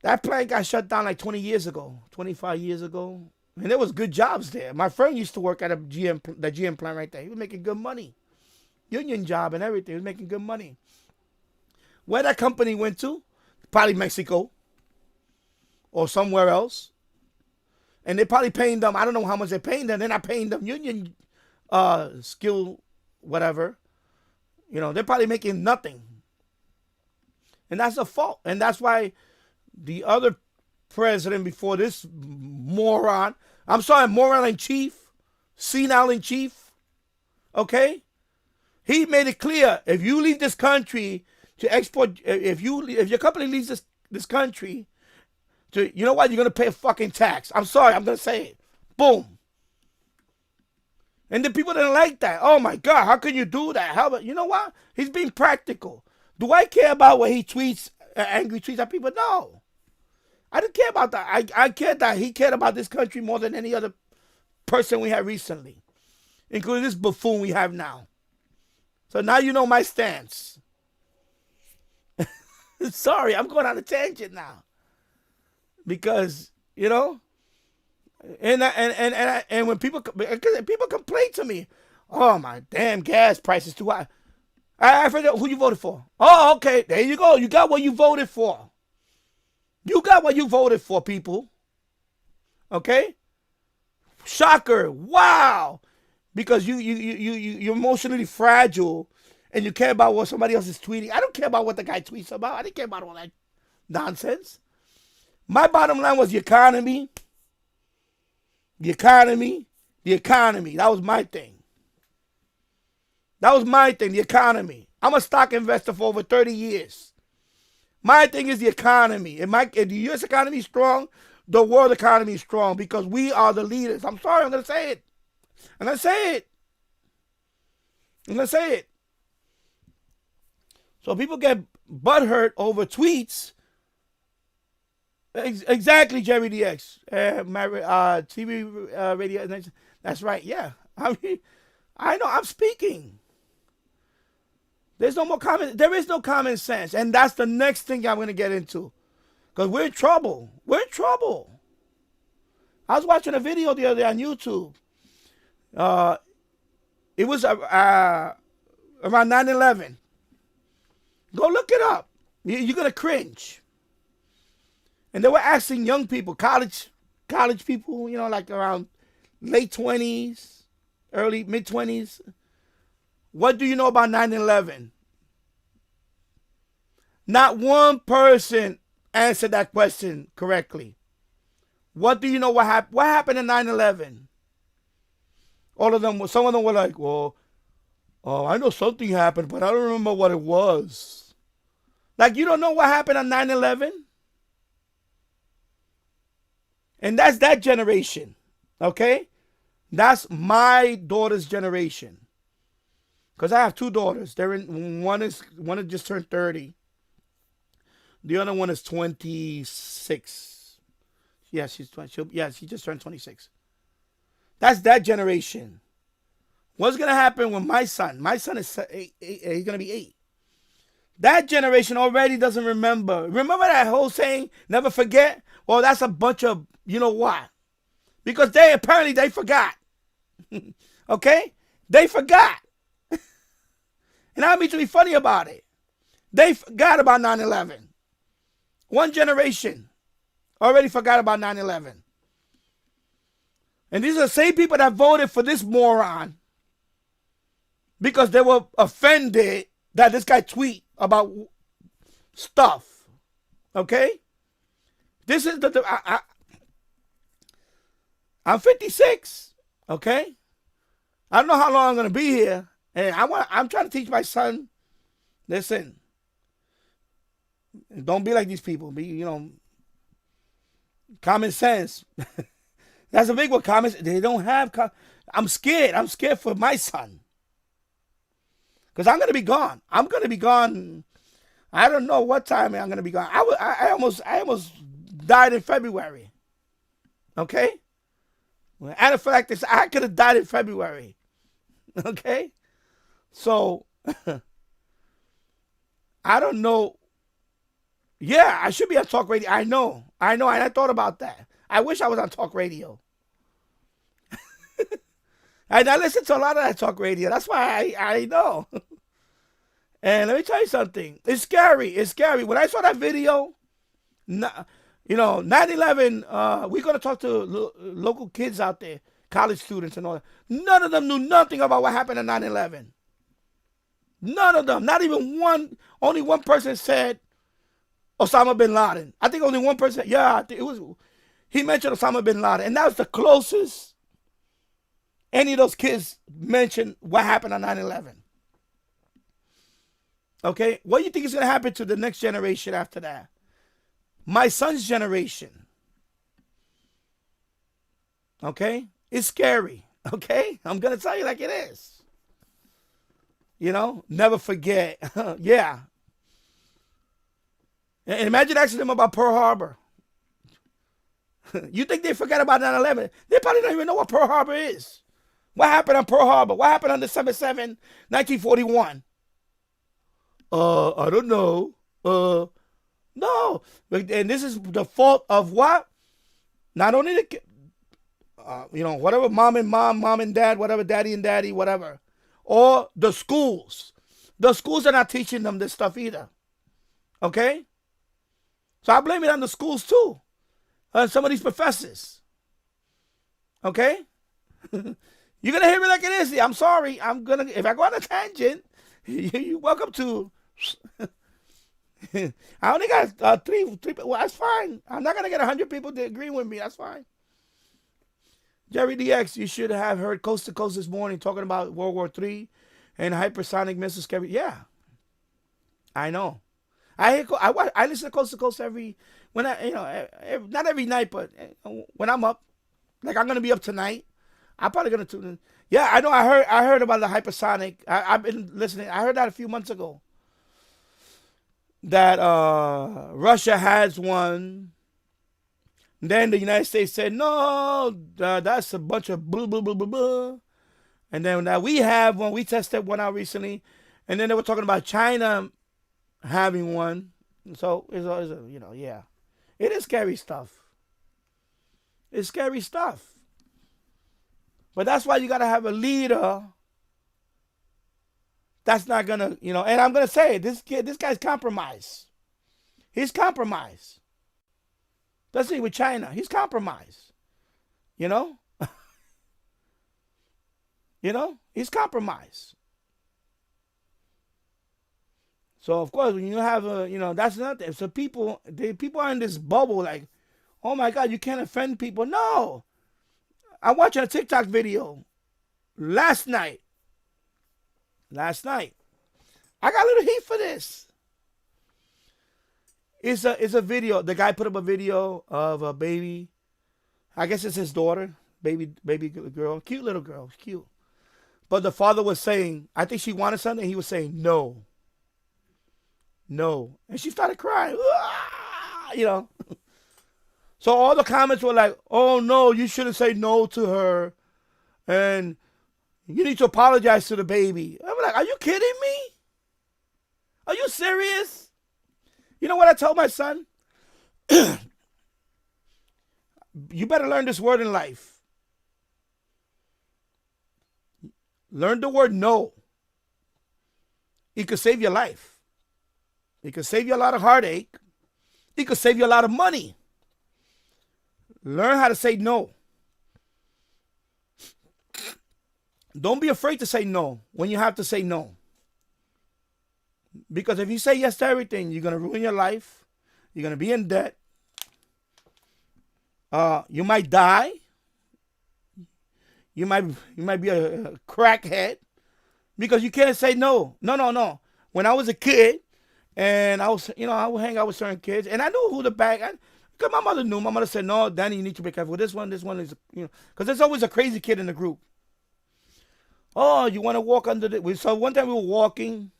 That plant got shut down like 20 years ago, 25 years ago. And there was good jobs there. My friend used to work at the GM plant right there. He was making good money. Union job and everything. He was making good money. Where that company went to? Probably Mexico. Or somewhere else. And they're probably paying them, I don't know how much they're paying them. They're not paying them union skill, whatever. You know, they're probably making nothing. And that's a fault. And that's why the other president before this moron, moron in chief, senile in chief, okay? He made it clear, if you leave this country to export, if your company leaves this country, you know what, you're going to pay a fucking tax. I'm sorry, I'm going to say it. Boom. And the people didn't like that. Oh my God, how can you do that? How about, you know what? He's being practical. Do I care about what he tweets, angry tweets at people? No. I didn't care about that. I cared that he cared about this country more than any other person we had recently, including this buffoon we have now. So now you know my stance. Sorry, I'm going on a tangent now. Because, you know, and when people complain to me, oh my damn gas price is too high. I forget who you voted for. Oh, okay, there you go. You got what you voted for. You got what you voted for, people. Okay? Shocker. Wow. Because you're emotionally fragile and you care about what somebody else is tweeting. I don't care about what the guy tweets about. I didn't care about all that nonsense. My bottom line was the economy. The economy. The economy. That was my thing. That was my thing, the economy. I'm a stock investor for over 30 years. My thing is the economy. If the U.S. economy is strong, the world economy is strong because we are the leaders. I'm sorry, I'm going to say it. I'm going to say it. I'm going to say it. So people get butthurt over tweets. Exactly, Jerry DX. TV radio. That's right. Yeah. I mean, I know I'm speaking. There's no more common. There is no common sense, and that's the next thing I'm going to get into, because we're in trouble. We're in trouble. I was watching a video the other day on YouTube. It was around 9/11. Go look it up. You're going to cringe. And they were asking young people, college people, like around late 20s, early mid-20s, what do you know about 9/11? Not one person answered that question correctly. What do you know what happened in 9/11? All of them, some of them were like, well, I know something happened, but I don't remember what it was. Like, you don't know what happened on 9/11? And that's that generation, okay? That's my daughter's generation. Because I have two daughters. One has just turned 30. The other one is 26. Yeah, she's 20. She just turned 26. That's that generation. What's going to happen when my son is 8, he's going to be 8. That generation already doesn't remember. Remember that whole saying, never forget? Well, that's a bunch of, you know what? Because they forgot. Okay? They forgot. And I don't mean to be funny about it. They forgot about 9/11. One generation already forgot about 9/11. And these are the same people that voted for this moron because they were offended that this guy tweet about stuff. Okay? This is I'm 56. Okay? I don't know how long I'm going to be here. And I'm trying to teach my son, listen, don't be like these people. Be, common sense. That's a big one. They don't have. I'm scared. I'm scared for my son. Because I'm going to be gone. I'm going to be gone. I don't know what time I'm going to be gone. I almost died in February. Okay? Well, matter of fact, I could have died in February. Okay? So, I don't know. Yeah, I should be on talk radio. I know. And I thought about that. I wish I was on talk radio. And I listen to a lot of that talk radio. That's why I know. And let me tell you something. It's scary. It's scary. When I saw that video, 9/11, we're going to talk to local kids out there, college students and all that. None of them knew nothing about what happened in 9/11. None of them. Not even one. Only one person said Osama bin Laden. I think only one person. Yeah, I think he mentioned Osama bin Laden. And that was the closest any of those kids mentioned what happened on 9/11. Okay? What do you think is going to happen to the next generation after that? My son's generation. Okay? It's scary. Okay? I'm going to tell you like it is. Never forget. Yeah. And imagine asking them about Pearl Harbor. You think they forgot about 9/11? They probably don't even know what Pearl Harbor is. What happened on Pearl Harbor? What happened on December 7, 1941? I don't know. No. And this is the fault of what? Not only the, whatever mom and dad, whatever daddy and daddy, whatever. Or the schools. The schools are not teaching them this stuff either. Okay? So I blame it on the schools too. Some of these professors. Okay? You're going to hear me like it is. I'm sorry. If I go on a tangent, you're welcome to. I only got three. Well, that's fine. I'm not going to get 100 people to agree with me. That's fine. Jerry DX, you should have heard Coast to Coast this morning talking about World War III And hypersonic missiles carry. Yeah, I know. I listen to Coast to Coast not every night, but when I'm up, like I'm gonna be up tonight. I'm probably gonna tune in. Yeah, I know. I heard about the hypersonic. I've been listening. I heard that a few months ago. That Russia has one. Then the United States said no. That's a bunch of blah blah blah blah blah. And then now we have one. We tested one out recently, and then they were talking about China having one. So it's yeah, it is scary stuff. It's scary stuff. But that's why you gotta have a leader that's not gonna, and I'm gonna say it, this guy's compromised. He's compromised. Especially with China. He's compromised. He's compromised. So of course when you have that's nothing. So people are in this bubble like, oh my God, you can't offend people. No. I'm watching a TikTok video last night. I got a little heat for this. It's a video. The guy put up a video of a baby. I guess it's his daughter, baby girl, cute little girl, cute. But the father was saying, I think she wanted something. And he was saying no, and she started crying. So all the comments were like, oh no, you shouldn't say no to her. And you need to apologize to the baby. I'm like, are you kidding me? Are you serious? You know what I told my son? You better learn this word in life. Learn the word no. It could save your life. It could save you a lot of heartache. It could save you a lot of money. Learn how to say no. Don't be afraid to say no when you have to say no. Because if you say yes to everything, you're going to ruin your life. You're going to be in debt. You might die. You might be a crackhead because you can't say no. No. When I was a kid and I would hang out with certain kids and I knew who to back. Because my mother knew. My mother said, no, Danny, you need to be careful. This one is, because there's always a crazy kid in the group. Oh, you want to walk under the... So one time we were walking,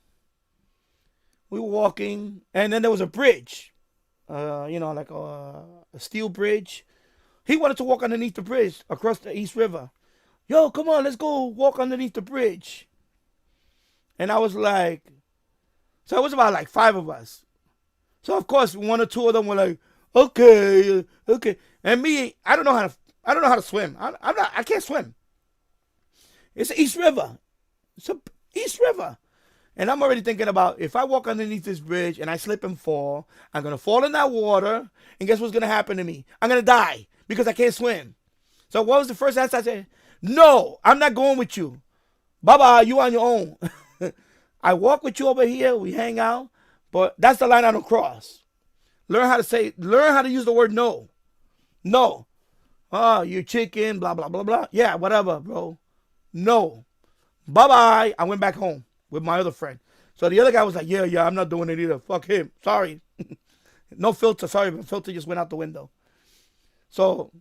and then there was a bridge, like a steel bridge. He wanted to walk underneath the bridge across the East River. Yo, come on, let's go walk underneath the bridge. And I was like... So it was about like 5 of us. So of course, 1 or 2 of them were like, okay. And me, I don't know how to swim. I can't swim. It's the East River. And I'm already thinking about if I walk underneath this bridge and I slip and fall, I'm going to fall in that water. And guess what's going to happen to me? I'm going to die because I can't swim. So what was the first answer I said? No, I'm not going with you. Bye-bye, you on your own. I walk with you over here. We hang out. But that's the line I don't cross. Learn how to use the word no. No. Oh, you chicken, blah, blah, blah, blah. Yeah, whatever, bro. No. Bye-bye. I went back home with my other friend. So the other guy was like, yeah, I'm not doing it either. Fuck him. Sorry. No filter. Sorry, but filter just went out the window. So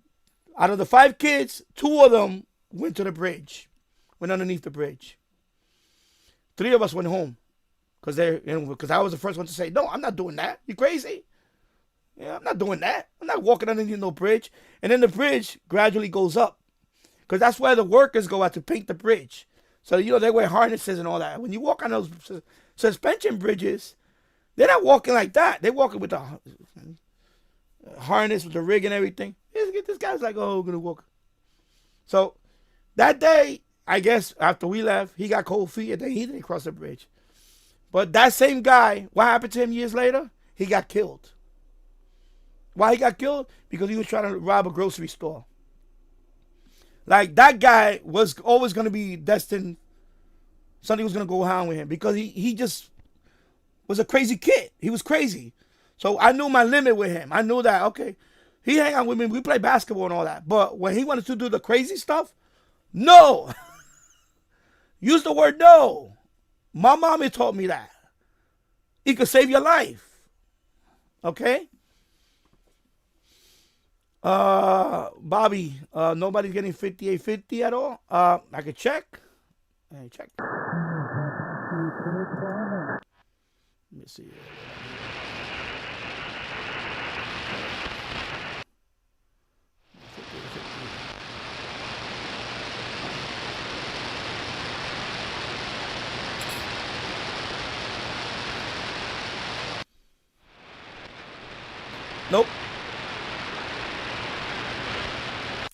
out of the 5 kids, 2 of them went to the bridge. Went underneath the bridge. 3 of us went home. Because I was the first one to say, no, I'm not doing that. You crazy? Yeah, I'm not doing that. I'm not walking underneath no bridge. And then the bridge gradually goes up. Because that's where the workers go out to paint the bridge. So, they wear harnesses and all that. When you walk on those suspension bridges, they're not walking like that. They're walking with the harness, with the rig and everything. This guy's like, oh, we're going to walk. So, that day, I guess, after we left, he got cold feet and then he didn't cross the bridge. But that same guy, what happened to him years later? He got killed. Why he got killed? Because he was trying to rob a grocery store. Like, that guy was always going to be destined, something was going to go down with him. Because he just was a crazy kid. He was crazy. So I knew my limit with him. I knew that, okay, he hang out with me. We play basketball and all that. But when he wanted to do the crazy stuff, no. Use the word no. My mommy taught me that. It could save your life. Okay? Bobby, nobody's getting 5850 at all. I could check. Hey, check. Let me see. Nope.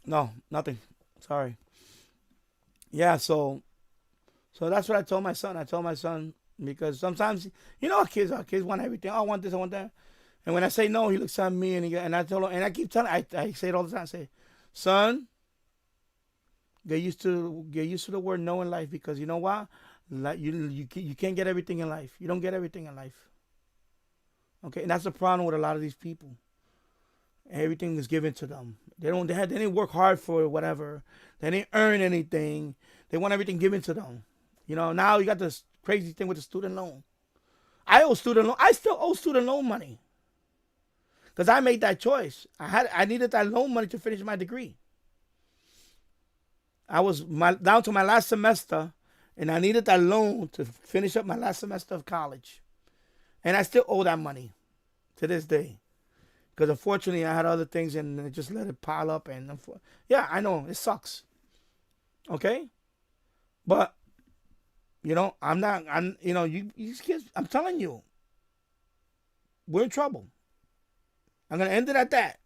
No, nothing. Sorry. Yeah, so that's what I told my son. I told my son, because sometimes, you know, kids want everything. Oh, I want this, I want that. And when I say no, he looks at me and I told him, and I keep telling, I say it all the time. I say, son, get used to the word no in life, because you know what? Like you can't get everything in life. You don't get everything in life. Okay, and that's the problem with a lot of these people. Everything is given to them. They didn't work hard for whatever. They didn't earn anything. They want everything given to them. You know, now you got this crazy thing with the student loan. I still owe student loan money, because I made that choice. I needed that loan money to finish my degree. I was down to my last semester, and I needed that loan to finish up my last semester of college. And I still owe that money to this day, because unfortunately I had other things and I just let it pile up. And yeah, I know it sucks. Okay, but you know, you kids, I'm telling you, we're in trouble. I'm gonna end it at that.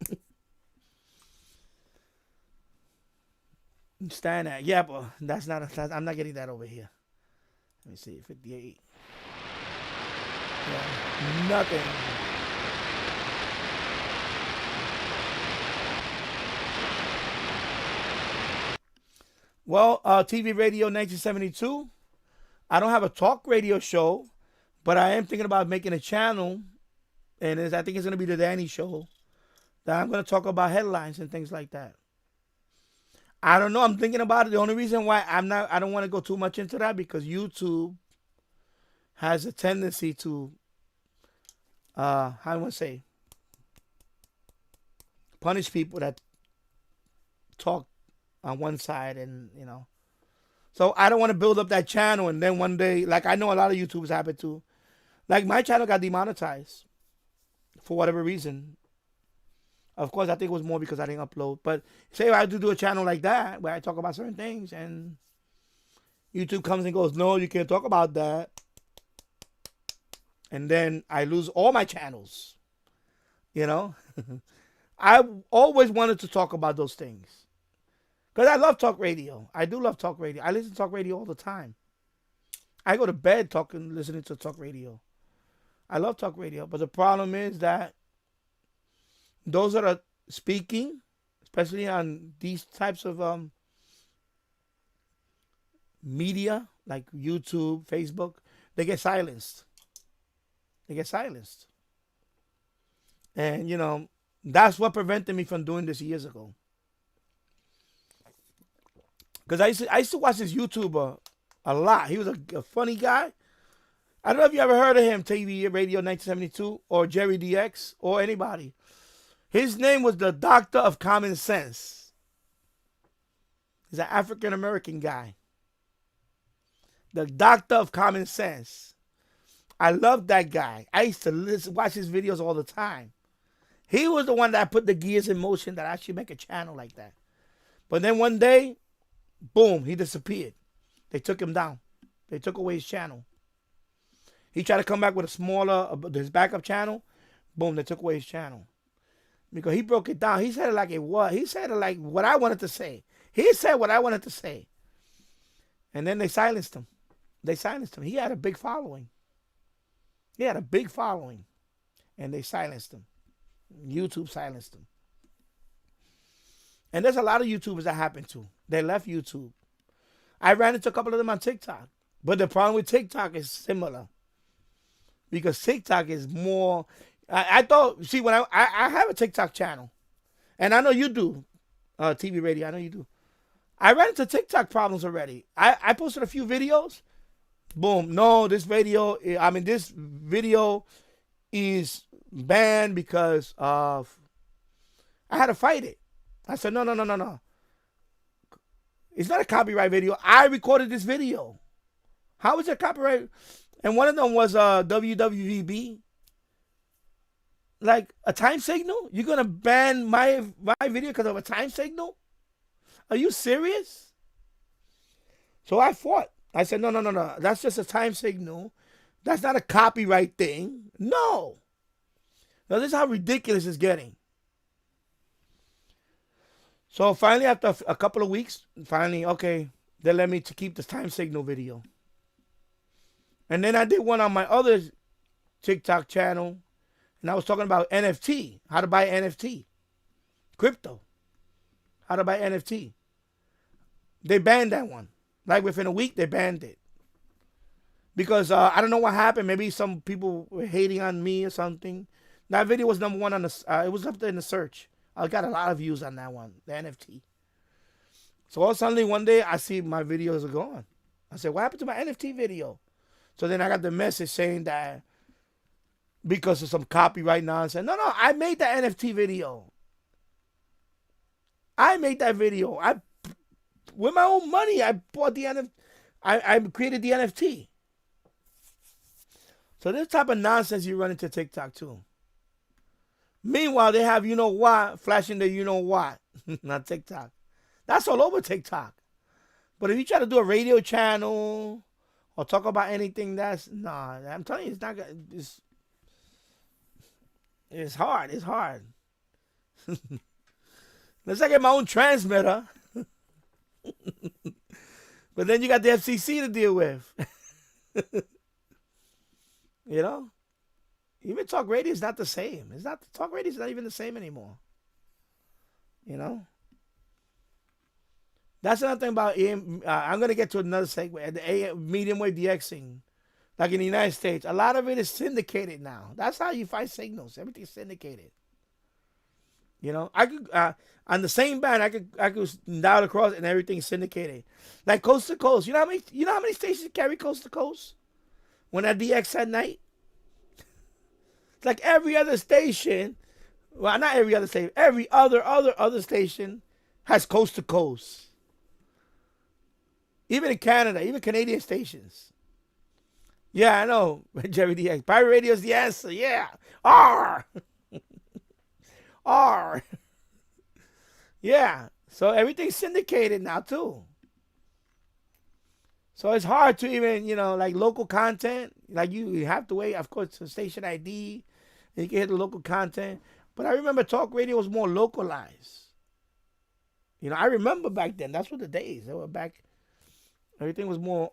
Stand at, yeah, but I'm not getting that over here. Let me see, 58. Yeah, nothing. Well, TV Radio 1972. I don't have a talk radio show, but I am thinking about making a channel, and I think it's going to be the Danny Show, that I'm going to talk about headlines and things like that. I don't know. I'm thinking about it. The only reason why I don't want to go too much into that, because YouTube has a tendency to, how do I want to say, punish people that talk on one side, and you know. So I don't want to build up that channel, and then one day, like I know a lot of YouTubers happen to, like my channel got demonetized for whatever reason. Of course, I think it was more because I didn't upload. But say I do a channel like that where I talk about certain things, and YouTube comes and goes, no, you can't talk about that. And then I lose all my channels. You know? I always wanted to talk about those things, because I love talk radio. I do love talk radio. I listen to talk radio all the time. I go to bed listening to talk radio. I love talk radio. But the problem is that those that are speaking, especially on these types of media, like YouTube, Facebook, they get silenced. They get silenced. And, you know, that's what prevented me from doing this years ago. Because I used to watch this YouTuber a lot. He was a funny guy. I don't know if you ever heard of him, TV Radio 1972, or Jerry DX, or anybody. His name was the Doctor of Common Sense. He's an African-American guy. The Doctor of Common Sense. I love that guy. I used to watch his videos all the time. He was the one that put the gears in motion that I should make a channel like that. But then one day, boom, he disappeared. They took him down. They took away his channel. He tried to come back with a smaller, his backup channel. Boom, they took away his channel. Because he broke it down. He said it like it was. He said it like what I wanted to say. He said what I wanted to say. And then they silenced him. They silenced him. He had a big following. He had a big following. And they silenced him. YouTube silenced him. And there's a lot of YouTubers that happened to. They left YouTube. I ran into a couple of them on TikTok. But the problem with TikTok is similar. Because TikTok is more... I thought... See, when I have a TikTok channel. And I know you do. TV Radio, I know you do. I ran into TikTok problems already. I posted a few videos. boom. No, this video is banned because of, I had to fight it. I said, no. It's not a copyright video. I recorded this video. How is it copyright? And one of them was WWVB. Like a time signal? You're gonna ban my video because of a time signal? Are you serious? So I fought. I said, no. That's just a time signal. That's not a copyright thing. No. Now this is how ridiculous it's getting. So finally, after a couple of weeks, okay, they let me to keep the time signal video. And then I did one on my other TikTok channel, and I was talking about NFT, how to buy NFT, crypto, how to buy NFT. They banned that one. Like within a week, they banned it. Because I don't know what happened. Maybe some people were hating on me or something. That video was number one on the, it was up there in the search. I got a lot of views on that one, the NFT. So all suddenly one day I see my videos are gone. I said, what happened to my NFT video? So then I got the message saying that because of some copyright nonsense. No, I made that NFT video. I made that video. With my own money, I bought the NFT. I created the NFT. So this type of nonsense you run into TikTok too. Meanwhile, they have you-know-what flashing the you-know-what. Not TikTok. That's all over TikTok. But if you try to do a radio channel or talk about anything, nah. I'm telling you, it's not gonna. It's hard. It's hard. Unless I get my own transmitter. But then you got the FCC to deal with. You know? Even talk radio is not the same. Talk radio is not even the same anymore. You know? That's another thing about AM. I'm going to get to another segment. The AM, medium wave DXing. Like in the United States, a lot of it is syndicated now. That's how you find signals. Everything's syndicated. You know? I could, on the same band, I could dial across and everything's syndicated. Like coast to coast. You know how many stations carry coast to coast? When I DX at night? It's like every other station, well, not every other station, every other station has coast to coast. Even in Canada, even Canadian stations. Yeah, I know, Jerry DX. Pirate radio is the answer, yeah. R. R. Yeah, so everything's syndicated now, too. So it's hard to even, like local content. Like you have to wait, of course, for station ID. And you can hit the local content. But I remember talk radio was more localized. I remember back then. That's what the days. They were back. Everything was more,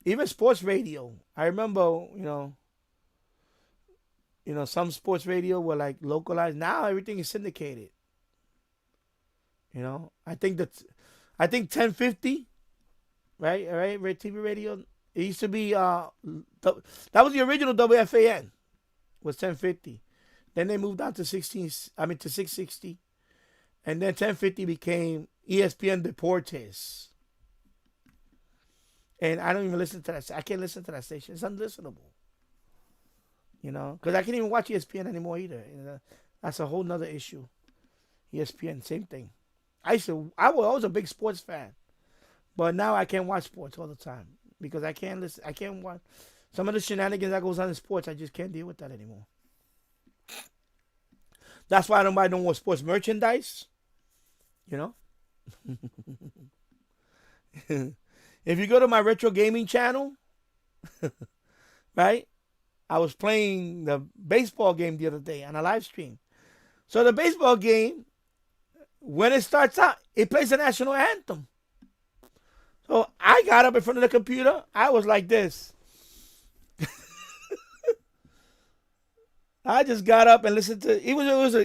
even sports radio. I remember, some sports radio were like localized. Now everything is syndicated. I think 1050. Right, TV radio. It used to be that was the original WFAN. Was 1050. Then they moved on to 660, and then 1050 became ESPN Deportes. And I don't even listen to that. I can't listen to that station. It's unlistenable. Because I can't even watch ESPN anymore either. That's a whole nother issue. ESPN, same thing. I was a big sports fan. But now I can't watch sports all the time because I can't listen. I can't watch some of the shenanigans that goes on in sports. I just can't deal with that anymore. That's why I don't buy no more sports merchandise. If you go to my retro gaming channel, right? I was playing the baseball game the other day on a live stream. So the baseball game, when it starts out, it plays the national anthem. So I got up in front of the computer. I was like this. I just got up and listened to it.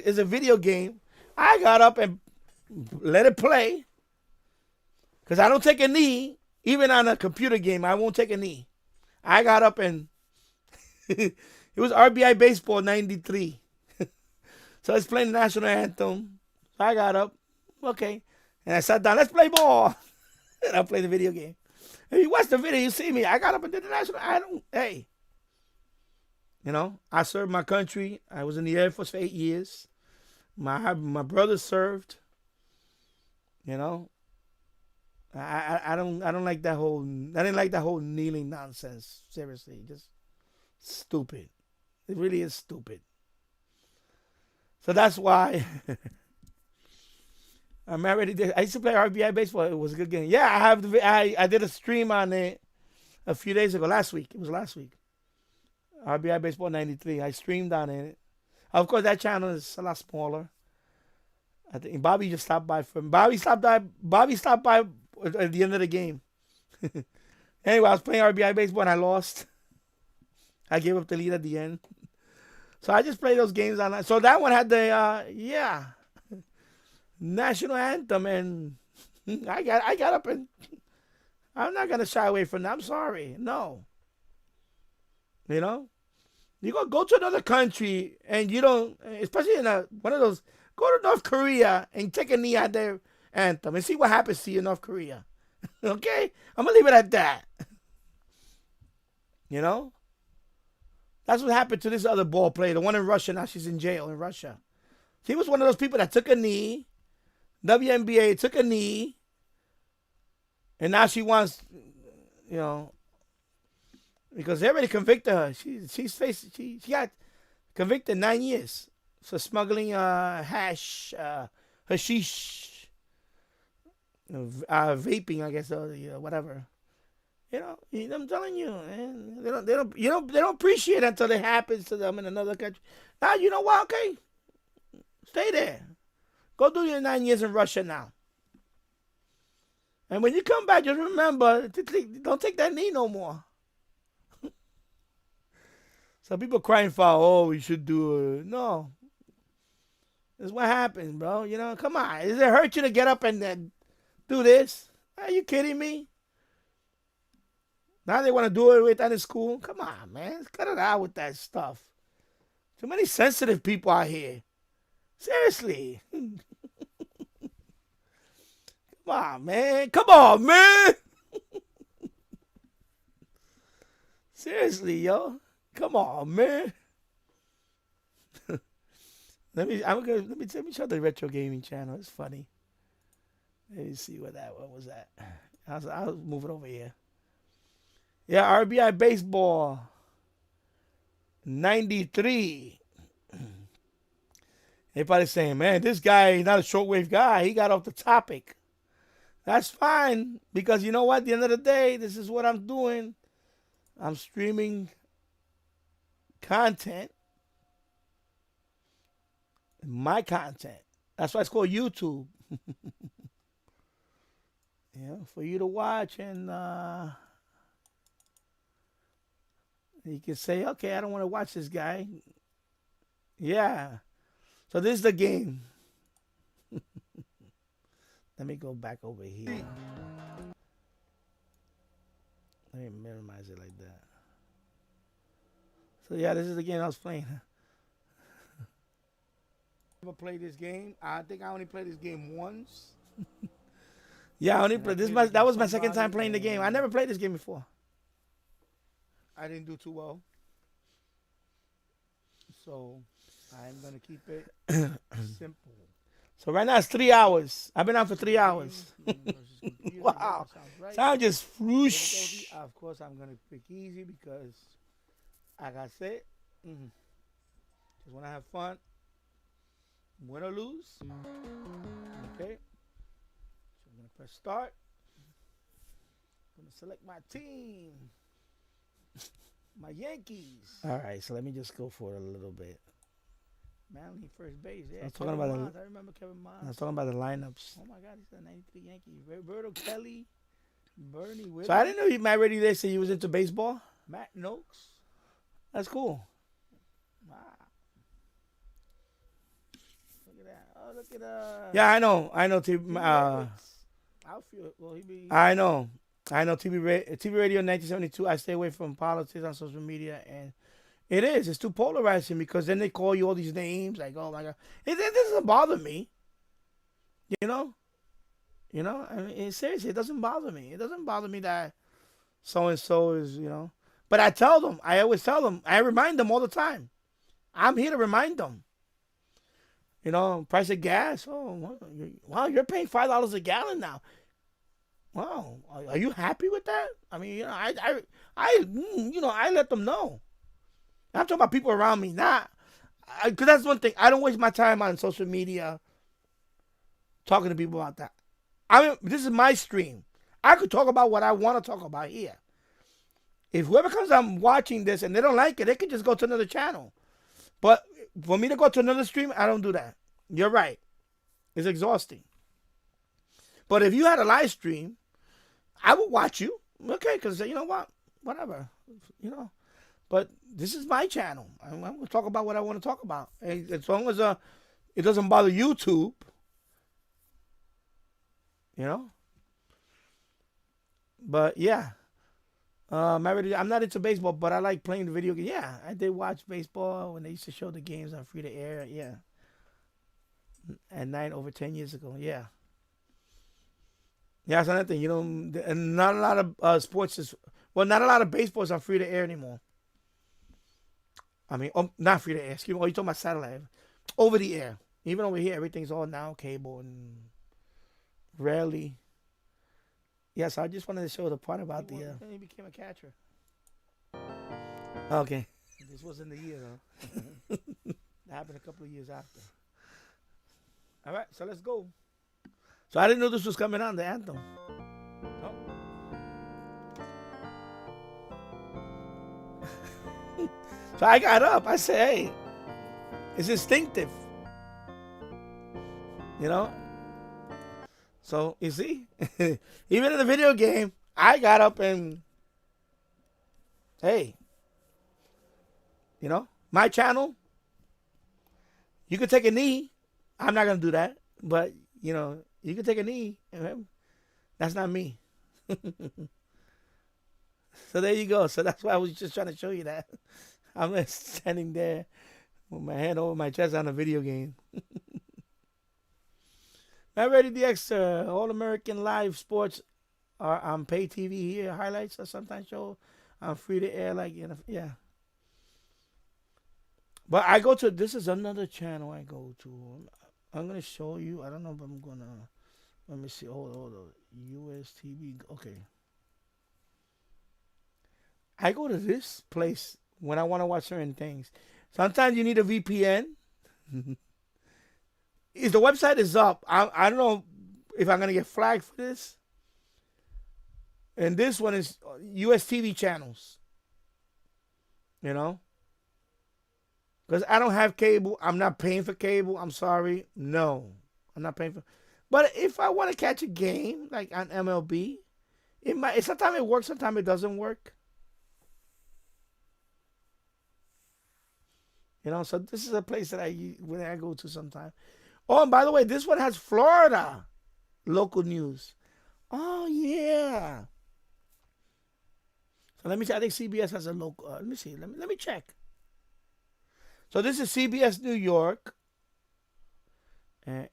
It's a video game. I got up and let it play because I don't take a knee. Even on a computer game, I won't take a knee. I got up and it was RBI Baseball 93. So it's playing the national anthem. So I got up. Okay. And I sat down. Let's play ball. And I played the video game. If you watch the video, you see me. I got up and did the national. Hey. You know, I served my country. I was in the Air Force for 8 years. My brother served. You know, I don't like that whole. I didn't like that whole kneeling nonsense. Seriously, just stupid. It really is stupid. So that's why I'm already. I used to play RBI baseball. It was a good game. Yeah, I have. I did a stream on it a few days ago. Last week. It was last week. RBI Baseball 93. I streamed on it. Of course, that channel is a lot smaller. I think Bobby just stopped by. Bobby stopped by at the end of the game. Anyway, I was playing RBI Baseball and I lost. I gave up the lead at the end. So I just played those games online. So that one had the national anthem, and I got up and I'm not gonna shy away from that. I'm sorry, no. You know, you go to another country and you don't, especially in one of those. Go to North Korea and take a knee at their anthem and see what happens to you in North Korea. Okay, I'm gonna leave it at that. You know, that's what happened to this other ball player, the one in Russia. Now she's in jail in Russia. She was one of those people that took a knee. WNBA took a knee, and now she wants, you know, because they already convicted her. She got convicted 9 years for smuggling hashish, vaping, I guess, or whatever. You know, I'm telling you, man, they don't appreciate it until it happens to them in another country. Now you know what? Okay, stay there. Go do your 9 years in Russia now. And when you come back, just remember, don't take that knee no more. So people crying for, oh, we should do it. No. This is what happens, bro. You know, come on. Does it hurt you to get up and then do this? Are you kidding me? Now they want to do it with that in school? Come on, man. Cut it out with that stuff. Too many sensitive people out here. Seriously. Come on, man. Come on, man. Seriously, yo. Come on, man. Let me show the retro gaming channel. It's funny. Let me see what was that. I'll move it over here. Yeah, RBI Baseball 93. Everybody's saying, man, this guy is not a shortwave guy. He got off the topic. That's fine, because you know what? At the end of the day, this is what I'm doing. I'm streaming content. My content. That's why it's called YouTube. Yeah, for you to watch, and you can say, okay, I don't want to watch this guy. Yeah. So this is the game. Let me go back over here. Let me minimize it like that. So yeah, this is the game I was playing. Never played this game. I think I only played this game once. Yeah, I only played this. That was my second time playing the game. I never played this game before. I didn't do too well, so I'm gonna keep it simple. So right now it's 3 hours. I've been on for 3 hours. Wow, sound just whoosh. Of course, I'm gonna pick easy because, like I said, just wanna have fun. Win or lose. Okay. So I'm gonna press start. I'm gonna select my team. My Yankees. All right, so let me just go for it a little bit. Manly first base. Yeah, I was talking about I remember Kevin Mons. I was talking about the lineups. Oh my God, he's a 93 Yankee. Roberto Kelly, Bernie Williams. So I didn't know Matt Ready there said he was into baseball. Matt Noakes. That's cool. Wow. Look at that. Oh, look at yeah, I know. I know. TV radio 1972. I stay away from politics on social media, and it's too polarizing, because then they call you all these names like, oh my God, it doesn't bother me. You know. I mean, seriously, it doesn't bother me. It doesn't bother me that so and so is, you know. But I tell them, I always tell them, I remind them all the time. I'm here to remind them. You know, price of gas. Oh, wow, you're paying $5 a gallon now. Wow, are you happy with that? I mean, you know, I let them know. I'm talking about people around me, not because that's one thing. I don't waste my time on social media talking to people about that. I mean, this is my stream. I could talk about what I want to talk about here. If whoever comes on watching this and they don't like it, they can just go to another channel. But for me to go to another stream, I don't do that. You're right. It's exhausting. But if you had a live stream, I would watch you. Okay, because you know what? Whatever. You know. But this is my channel. I'm going to talk about what I want to talk about. As long as it doesn't bother YouTube. You know. But yeah. I'm not into baseball, but I like playing the video game. Yeah, I did watch baseball when they used to show the games on free to air. Yeah. At night over 10 years ago. Yeah. Yeah, that's another thing. You know, and not a lot of sports is, well, not a lot of baseball is on free to air anymore. I mean, not free to air. Excuse me. Oh, you're talking about satellite. Over the air. Even over here, everything's all now cable and rarely. Yes, I just wanted to show the part about he became a catcher. Okay. This wasn't the year, though. That happened a couple of years after. All right, so let's go. So I didn't know this was coming on, the anthem. Oh. So I got up. I said, hey, it's instinctive. You know? So, you see? Even in the video game, I got up and, hey, you know, my channel, you could take a knee. I'm not going to do that. But, you know, you can take a knee. That's not me. So there you go. So that's why I was just trying to show you that. I'm just standing there with my hand over my chest on a video game. Already the extra All-American Live Sports are on pay TV here. Highlights are sometimes show on free to air. Like, you know, yeah. But I go to, this is another channel I go to. I'm going to show you. I don't know if I'm going to, let me see. Hold on. US TV. Okay. I go to this place when I want to watch certain things. Sometimes you need a VPN. If the website is up, I don't know if I'm going to get flagged for this. And this one is US TV channels. You know? Because I don't have cable. I'm not paying for cable. I'm sorry. No. I'm not paying for. But if I want to catch a game, like on MLB, sometimes it works, sometimes it doesn't work. You know, so this is a place that when I go to sometimes. Oh, and by the way, this one has Florida local news. Oh, yeah. So let me see. I think CBS has a local. Let me see. Let me check. So this is CBS New York.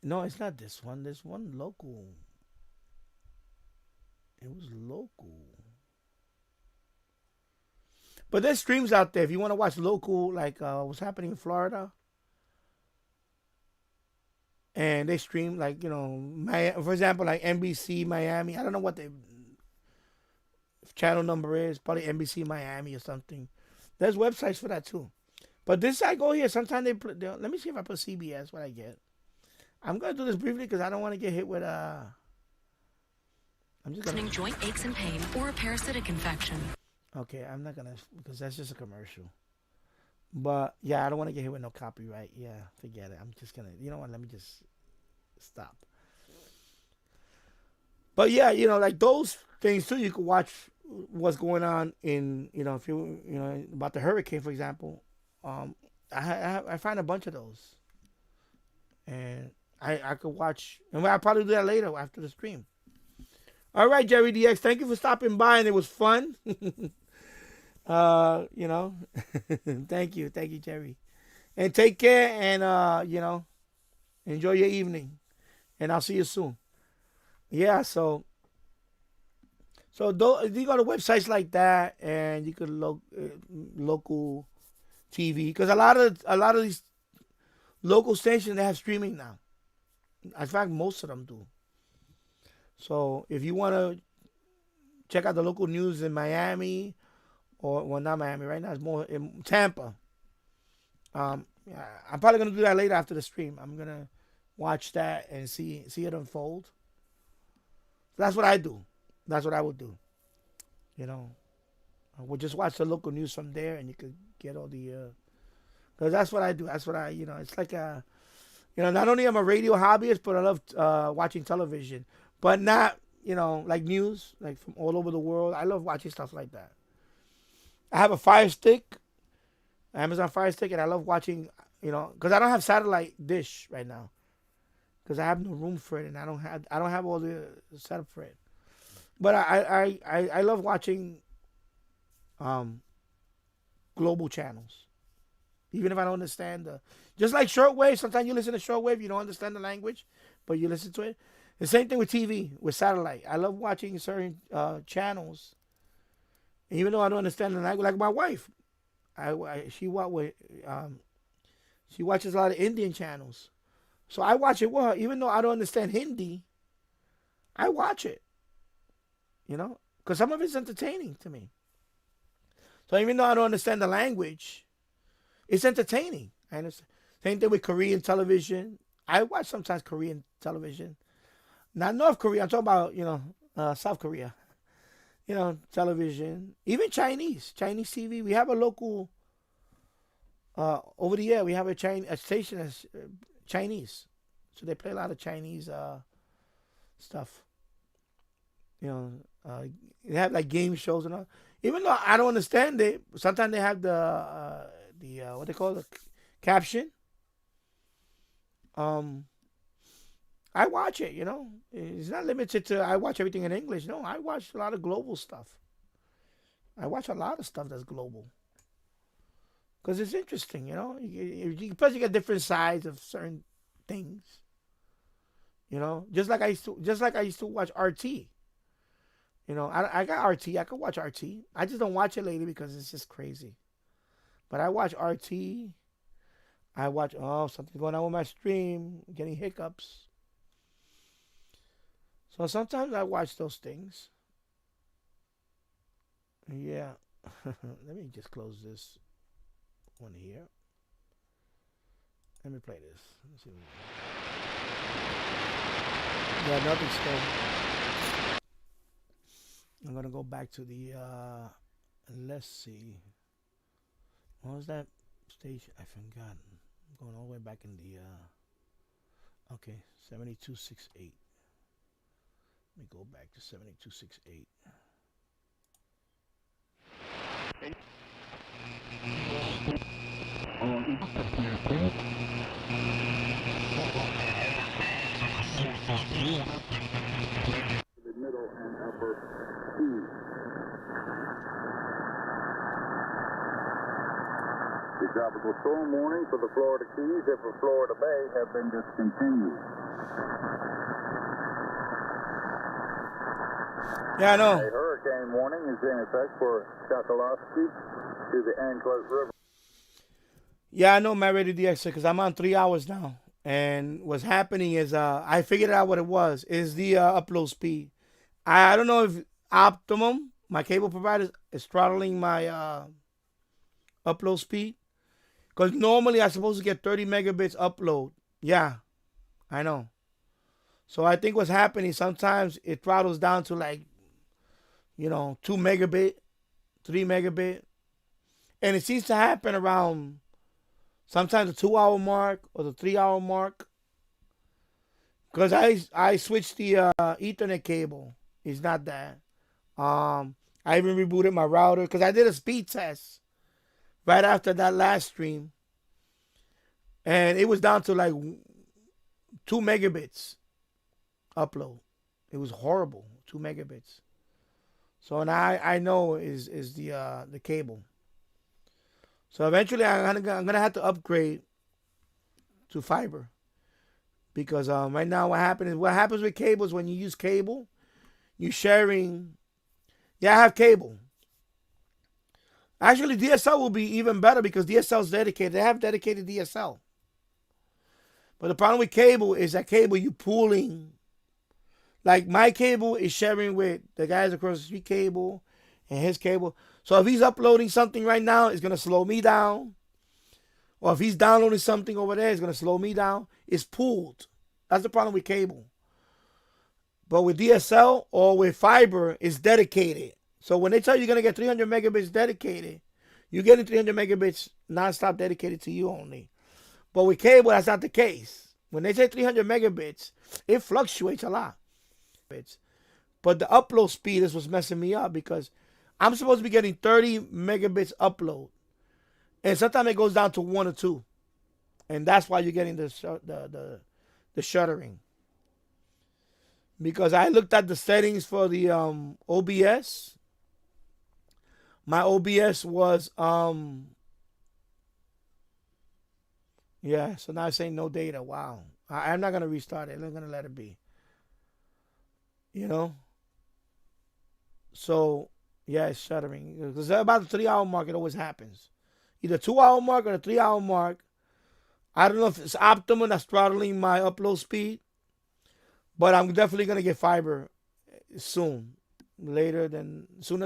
No, it's not this one. There's one local. It was local. But there's streams out there if you want to watch local, like what's happening in Florida. And they stream, like, you know, for example, like NBC Miami. I don't know what the channel number is. Probably NBC Miami or something. There's websites for that too. But this, I go here. Sometimes let me see if I put CBS, what I get. I'm going to do this briefly because I don't want to get hit with I'm just going to. Joint aches and pain or a parasitic infection. Okay, I'm not going to, because that's just a commercial. But, yeah, I don't want to get hit with no copyright. Yeah, forget it. I'm just going to, you know what, let me just stop. But, yeah, you know, like those things, too, you can watch what's going on in, you know, if you know, about the hurricane, for example. I find a bunch of those. And I could watch, and I'll probably do that later after the stream. All right, Jerry DX, thank you for stopping by, and it was fun. You know, thank you, Jerry, and take care, and you know, enjoy your evening, and I'll see you soon. Yeah, so So you go to websites like that, and you could local TV, because a lot of these local stations, they have streaming now. In fact, most of them do. So if you want to check out the local news in Miami, or well, not Miami right now, it's more in Tampa. I'm probably gonna do that later after the stream. I'm gonna watch that and see it unfold. That's what I do. That's what I would do. You know, I would just watch the local news from there, and you could get all the. Because that's what I do. That's what I, it's like not only am I a radio hobbyist, but I love watching television. But not, like news, like from all over the world. I love watching stuff like that. I have a Fire Stick, Amazon Fire Stick, and I love watching, because I don't have satellite dish right now, because I have no room for it, and I don't have all the setup for it. But I love watching global channels, even if I don't understand just like shortwave. Sometimes you listen to shortwave, you don't understand the language, but you listen to it. The same thing with TV, with satellite. I love watching certain channels, and even though I don't understand the language, like my wife, she watches a lot of Indian channels, so I watch it with her. Even though I don't understand Hindi, I watch it, because some of it's entertaining to me. So even though I don't understand the language, it's entertaining. I understand. Same thing with Korean television. I watch sometimes Korean television. Not North Korea. I'm talking about, South Korea. Television. Even Chinese TV. We have a local, over the air, we have a station that's Chinese. So they play a lot of Chinese stuff. They have like game shows and all. Even though I don't understand it, sometimes they have the what they call the caption. I watch it, It's not limited to I watch everything in English. No, I watch a lot of global stuff. I watch a lot of stuff that's global. Because it's interesting, Plus you get different sides of certain things. Just like I used to watch RT. I got RT. I could watch RT. I just don't watch it lately because it's just crazy. But I watch RT. I watch, something's going on with my stream, I'm getting hiccups. So sometimes I watch those things. Yeah. Let me just close this one here. Let me play this. Let's see. Yeah, nothing's going. I'm going to go back to the, let's see. What was that station? I forgot. I'm going all the way back in the, okay, 7268. Let me go back to 7268. The middle and upper Keys. The tropical storm warning for the Florida Keys and for Florida Bay have been discontinued. Yeah, I know. A hurricane warning is in effect for Chokoloskee to the Anclote River. Yeah, I know, my Radio DX, because I'm on 3 hours now. And what's happening is I figured out what it was. Is the upload speed. I don't know if Optimum, my cable provider, is throttling my upload speed. Because normally I'm supposed to get 30 megabits upload. Yeah, I know. So I think what's happening, sometimes it throttles down to like, 2 megabit, 3 megabit. And it seems to happen around sometimes the 2-hour mark or the 3-hour mark. Because I switched the Ethernet cable. It's not that. I even rebooted my router because I did a speed test right after that last stream. And it was down to like 2 megabits upload. It was horrible, 2 megabits. So now I know is the cable. So eventually I'm gonna have to upgrade to fiber, because right now what happens with cables, when you use cable, you're sharing Yeah, I have cable. Actually, DSL will be even better because DSL is dedicated. They have dedicated DSL. But the problem with cable is that cable you pulling. Like my cable is sharing with the guys across the street cable and his cable. So if he's uploading something right now, it's going to slow me down. Or if he's downloading something over there, it's going to slow me down. It's pooled. That's the problem with cable. But with DSL or with fiber, it's dedicated. So when they tell you you're going to get 300 megabits dedicated, you're getting 300 megabits nonstop dedicated to you only. But with cable, that's not the case. When they say 300 megabits, it fluctuates a lot. But the upload speed is what's messing me up because I'm supposed to be getting 30 megabits upload. And sometimes it goes down to 1 or 2. And that's why you're getting the shuttering. Because I looked at the settings for the OBS. My OBS was yeah, so now it's saying no data. Wow. I'm not gonna restart it. I'm gonna let it be. You know? So yeah, it's shuttering. Because about the 3-hour mark, it always happens. Either 2-hour mark or the 3-hour mark. I don't know if it's Optimum that's throttling my upload speed. But I'm definitely gonna get fiber soon. Sooner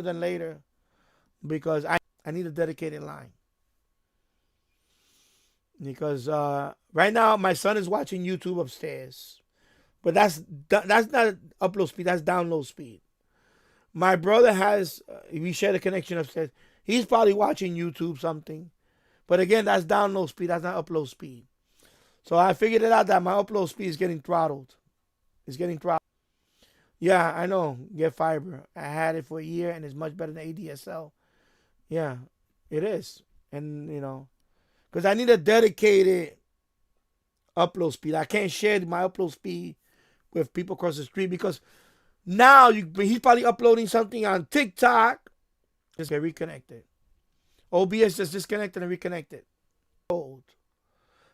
than later. Because I need a dedicated line. Because right now my son is watching YouTube upstairs. But that's not upload speed, that's download speed. My brother has, we share the connection upstairs. He's probably watching YouTube something. But again, that's download speed, that's not upload speed. So I figured it out that my upload speed is getting throttled. It's getting throttled. Yeah, I know. Get fiber. I had it for a year and it's much better than ADSL. Yeah, it is. And, you know, because I need a dedicated upload speed. I can't share my upload speed with people across the street because now he's probably uploading something on TikTok. Just get reconnected. OBS just disconnected and reconnected.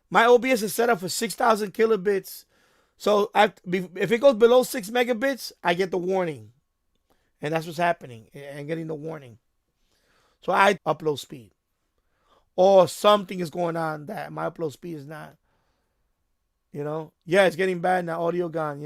My OBS is set up for 6,000 kilobits. So if it goes below 6 megabits, I get the warning. And that's what's happening. I'm getting the warning. So I upload speed. Or something is going on that my upload speed is not. You know? Yeah, it's getting bad now. Audio gone. Yeah.